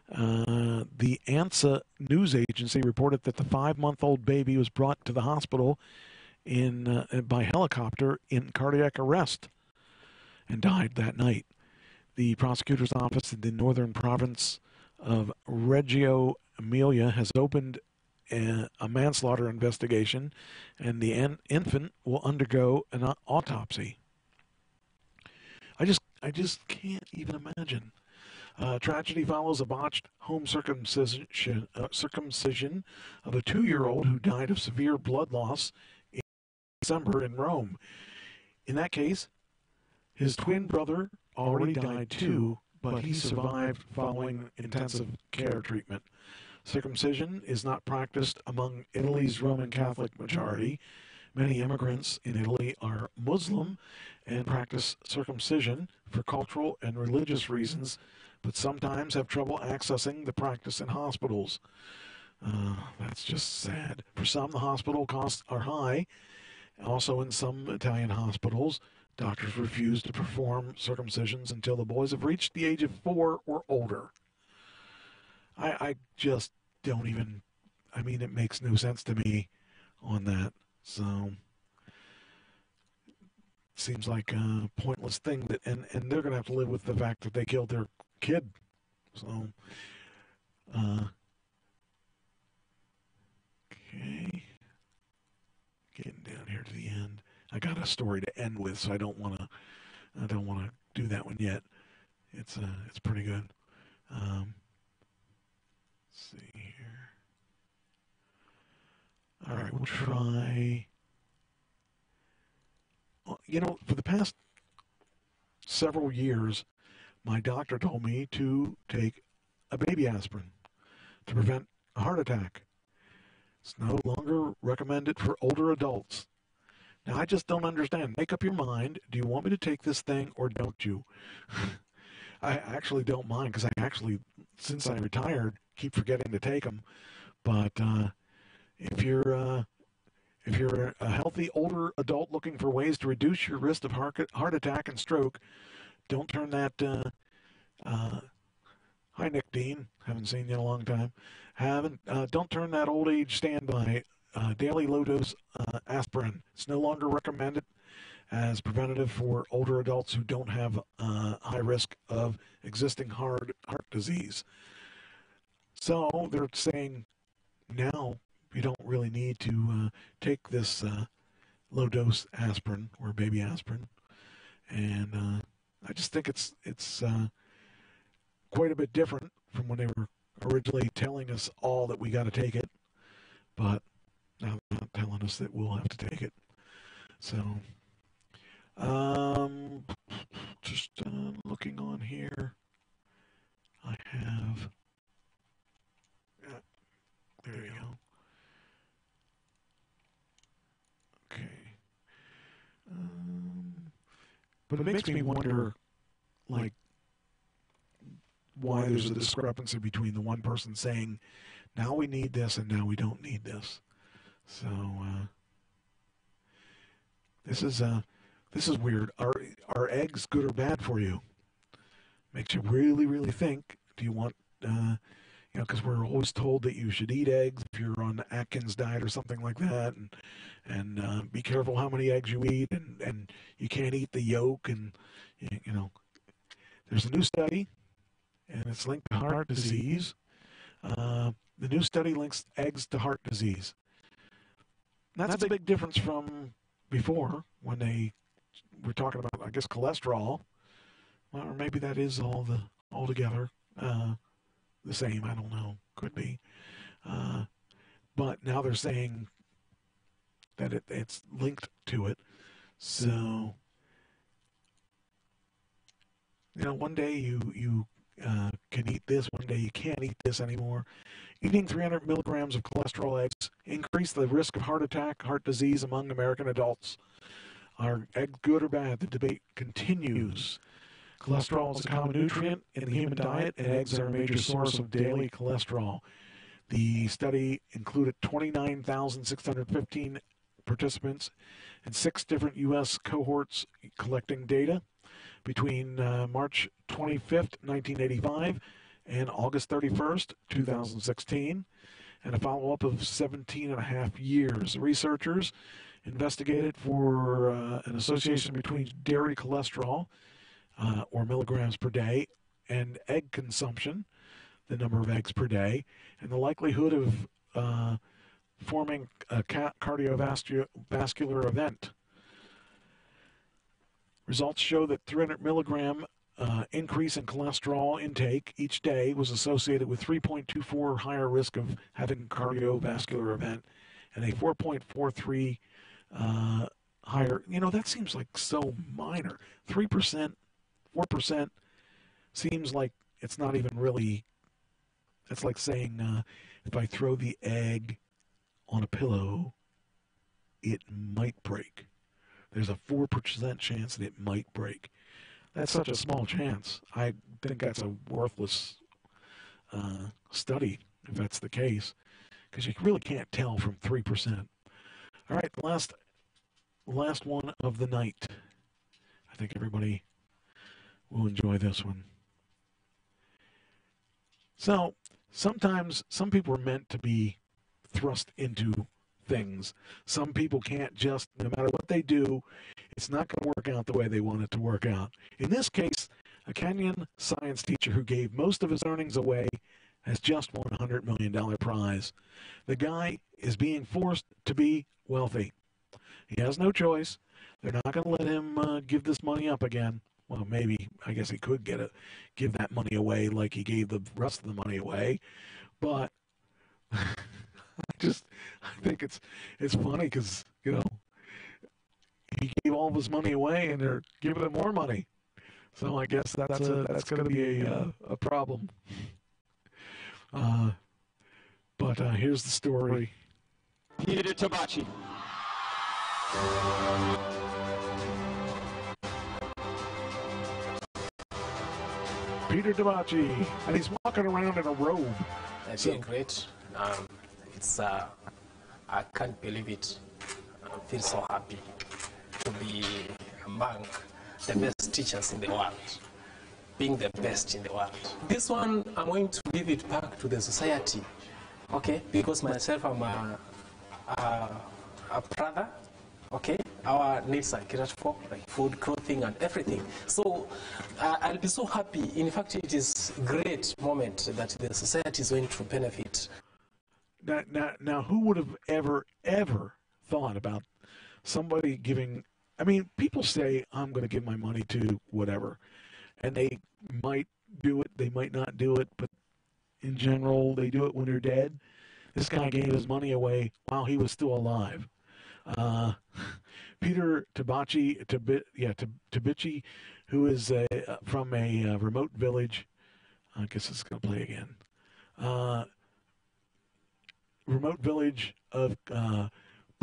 The ANSA news agency reported that the 5-month-old baby was brought to the hospital by helicopter in cardiac arrest and died that night. The prosecutor's office in the northern province of Reggio Emilia has opened a manslaughter investigation, and the infant will undergo an autopsy. I just can't even imagine. Tragedy follows a botched home circumcision of a 2-year-old who died of severe blood loss in December in Rome. In that case, his twin brother already died too, but he survived following intensive care treatment. Circumcision is not practiced among Italy's Roman Catholic majority. Many immigrants in Italy are Muslim and practice circumcision for cultural and religious reasons, but sometimes have trouble accessing the practice in hospitals. That's just sad. For some, the hospital costs are high. Also, in some Italian hospitals, doctors refuse to perform circumcisions until the boys have reached the age of 4 or older. I just don't even, it makes no sense to me on that. So, seems like a pointless thing that, and they're going to have to live with the fact that they killed their kid. So, okay, getting down here to the end. I got a story to end with, so I don't want to do that one yet. It's pretty good. Let's see here. All right, we'll try. You know, for the past several years, my doctor told me to take a baby aspirin to prevent a heart attack. It's no longer recommended for older adults. Now, I just don't understand. Make up your mind. Do you want me to take this thing or don't you? I actually don't mind because I actually, since I retired, keep forgetting to take them. But if you're a healthy older adult looking for ways to reduce your risk of heart attack and stroke, don't turn that. Hi, Nick Dean. Haven't seen you in a long time. Don't turn that old age standby. Daily low-dose aspirin. It's no longer recommended as preventative for older adults who don't have high risk of existing heart disease. So they're saying now you don't really need to take this low-dose aspirin or baby aspirin, and I just think it's quite a bit different from when they were originally telling us all that we got to take it, but now they're not telling us that we'll have to take it. So, just looking on here, I have, there you go. Okay. But it makes me wonder, like, why there's a discrepancy between the one person saying, now we need this and now we don't need this. So, this is weird. Are eggs good or bad for you? Makes you really, really think. Do you want, because we're always told that you should eat eggs if you're on the Atkins diet or something like that, and be careful how many eggs you eat, and you can't eat the yolk, and there's a new study, and it's linked to heart disease. The new study links eggs to heart disease. And that's a big difference from before when they were talking about, I guess, cholesterol. Well, or maybe that is altogether the same. I don't know. Could be. But now they're saying that it's linked to it. So, one day you can eat this, one day you can't eat this anymore. Eating 300 milligrams of cholesterol eggs increase the risk of heart attack, heart disease among American adults. Are eggs good or bad? The debate continues. Cholesterol is a common nutrient in the human diet, and eggs are a major source of daily cholesterol. The study included 29,615 participants in 6 different U.S. cohorts collecting data between March 25th, 1985 and August 31st, 2016, and a follow-up of 17 and a half years. Researchers investigated for an association between dairy cholesterol, or milligrams per day, and egg consumption, the number of eggs per day, and the likelihood of forming a cardiovascular event. Results show that 300 milligram increase in cholesterol intake each day was associated with 3.24 higher risk of having a cardiovascular event and a 4.43 higher. That seems like so minor. 3%, 4% seems like it's not even really. It's like saying if I throw the egg on a pillow, it might break. There's a 4% chance that it might break. That's such a small chance. I think that's a worthless study, if that's the case, because you really can't tell from 3%. All right, the last one of the night. I think everybody will enjoy this one. So, sometimes some people are meant to be thrust into things. Some people can't just, no matter what they do, it's not going to work out the way they want it to work out. In this case, a Kenyan science teacher who gave most of his earnings away has just won a $100 million prize. The guy is being forced to be wealthy. He has no choice. They're not going to let him give this money up again. Well, maybe, I guess he could give that money away like he gave the rest of the money away. But I think it's funny because, he gave all of his money away and they're giving him more money. So I guess that's going to be a problem. But here's the story. Peter Tabachi. Peter Tabachi, and he's walking around in a robe. I feel great. It's I can't believe it. I feel so happy to be among the best teachers in the world, being the best in the world. This one, I'm going to give it back to the society, okay? Because myself, I'm a brother, okay? Our needs are catered for, like food, clothing, and everything. So I'll be so happy. In fact, it is a great moment that the society is going to benefit. Now, who would have ever thought about somebody giving? I mean, people say, I'm going to give my money to whatever, and they might do it, they might not do it, but in general, they do it when they're dead. This guy gave his money away while he was still alive. Peter Tabachi, Tabichi, who is from a remote village. I guess it's going to play again. Remote village of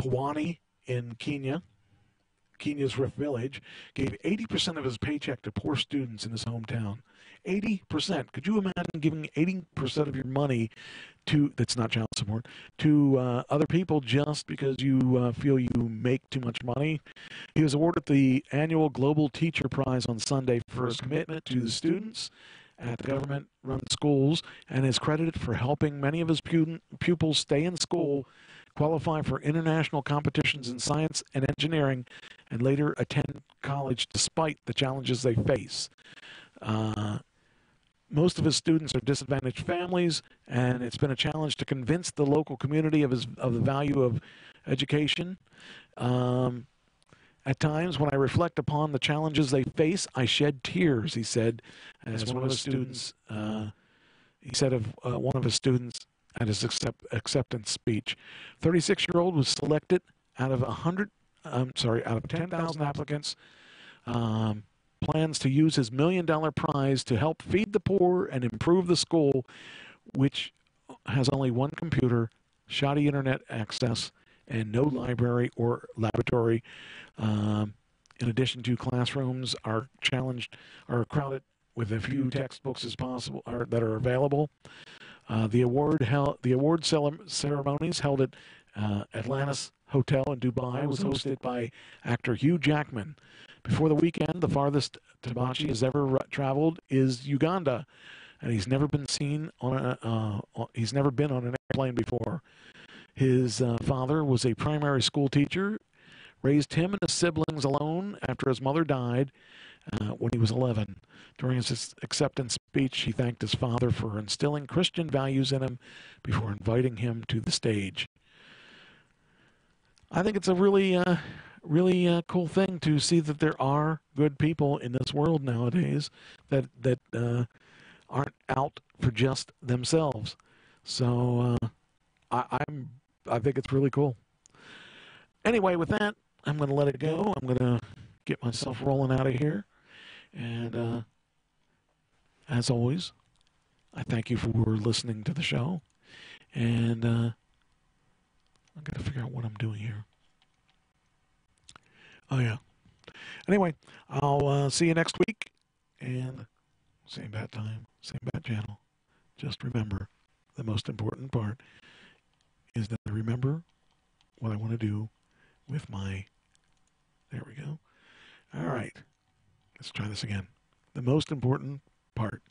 Pwani in Kenya. Kenya's Rift Village, gave 80% of his paycheck to poor students in his hometown. 80%. Could you imagine giving 80% of your money to, that's not child support, to other people just because you feel you make too much money? He was awarded the annual Global Teacher Prize on Sunday for his commitment to the students at the government-run schools and is credited for helping many of his pupils stay in school, qualify for international competitions in science and engineering, and later attend college despite the challenges they face. Most of his students are disadvantaged families, and it's been a challenge to convince the local community of the value of education. At times, when I reflect upon the challenges they face, I shed tears, he said, as one of his students, he said of one of his students at his acceptance speech. 36-year-old was selected out of 10,000 applicants. Plans to use his $1 million prize to help feed the poor and improve the school, which has only one computer, shoddy internet access, and no library or laboratory. In addition to classrooms are crowded with as few textbooks as possible that are available. The award ceremonies held at Atlantis Hotel in Dubai was hosted by actor Hugh Jackman. Before the weekend, the farthest Tabachi has ever traveled is Uganda, and he's never been on an airplane before. His father was a primary school teacher, raised him and his siblings alone after his mother died when he was 11. During his acceptance speech, he thanked his father for instilling Christian values in him before inviting him to the stage. I think it's a really cool thing to see that there are good people in this world nowadays that aren't out for just themselves. So I think it's really cool. Anyway, with that, I'm going to let it go. I'm going to get myself rolling out of here. And as always, I thank you for listening to the show. And I've got to figure out what I'm doing here. Oh, yeah. Anyway, I'll see you next week. And same bad time, same bad channel. Just remember, the most important part is that I remember what I want to do with my... There we go. All right. Let's try this again. The most important part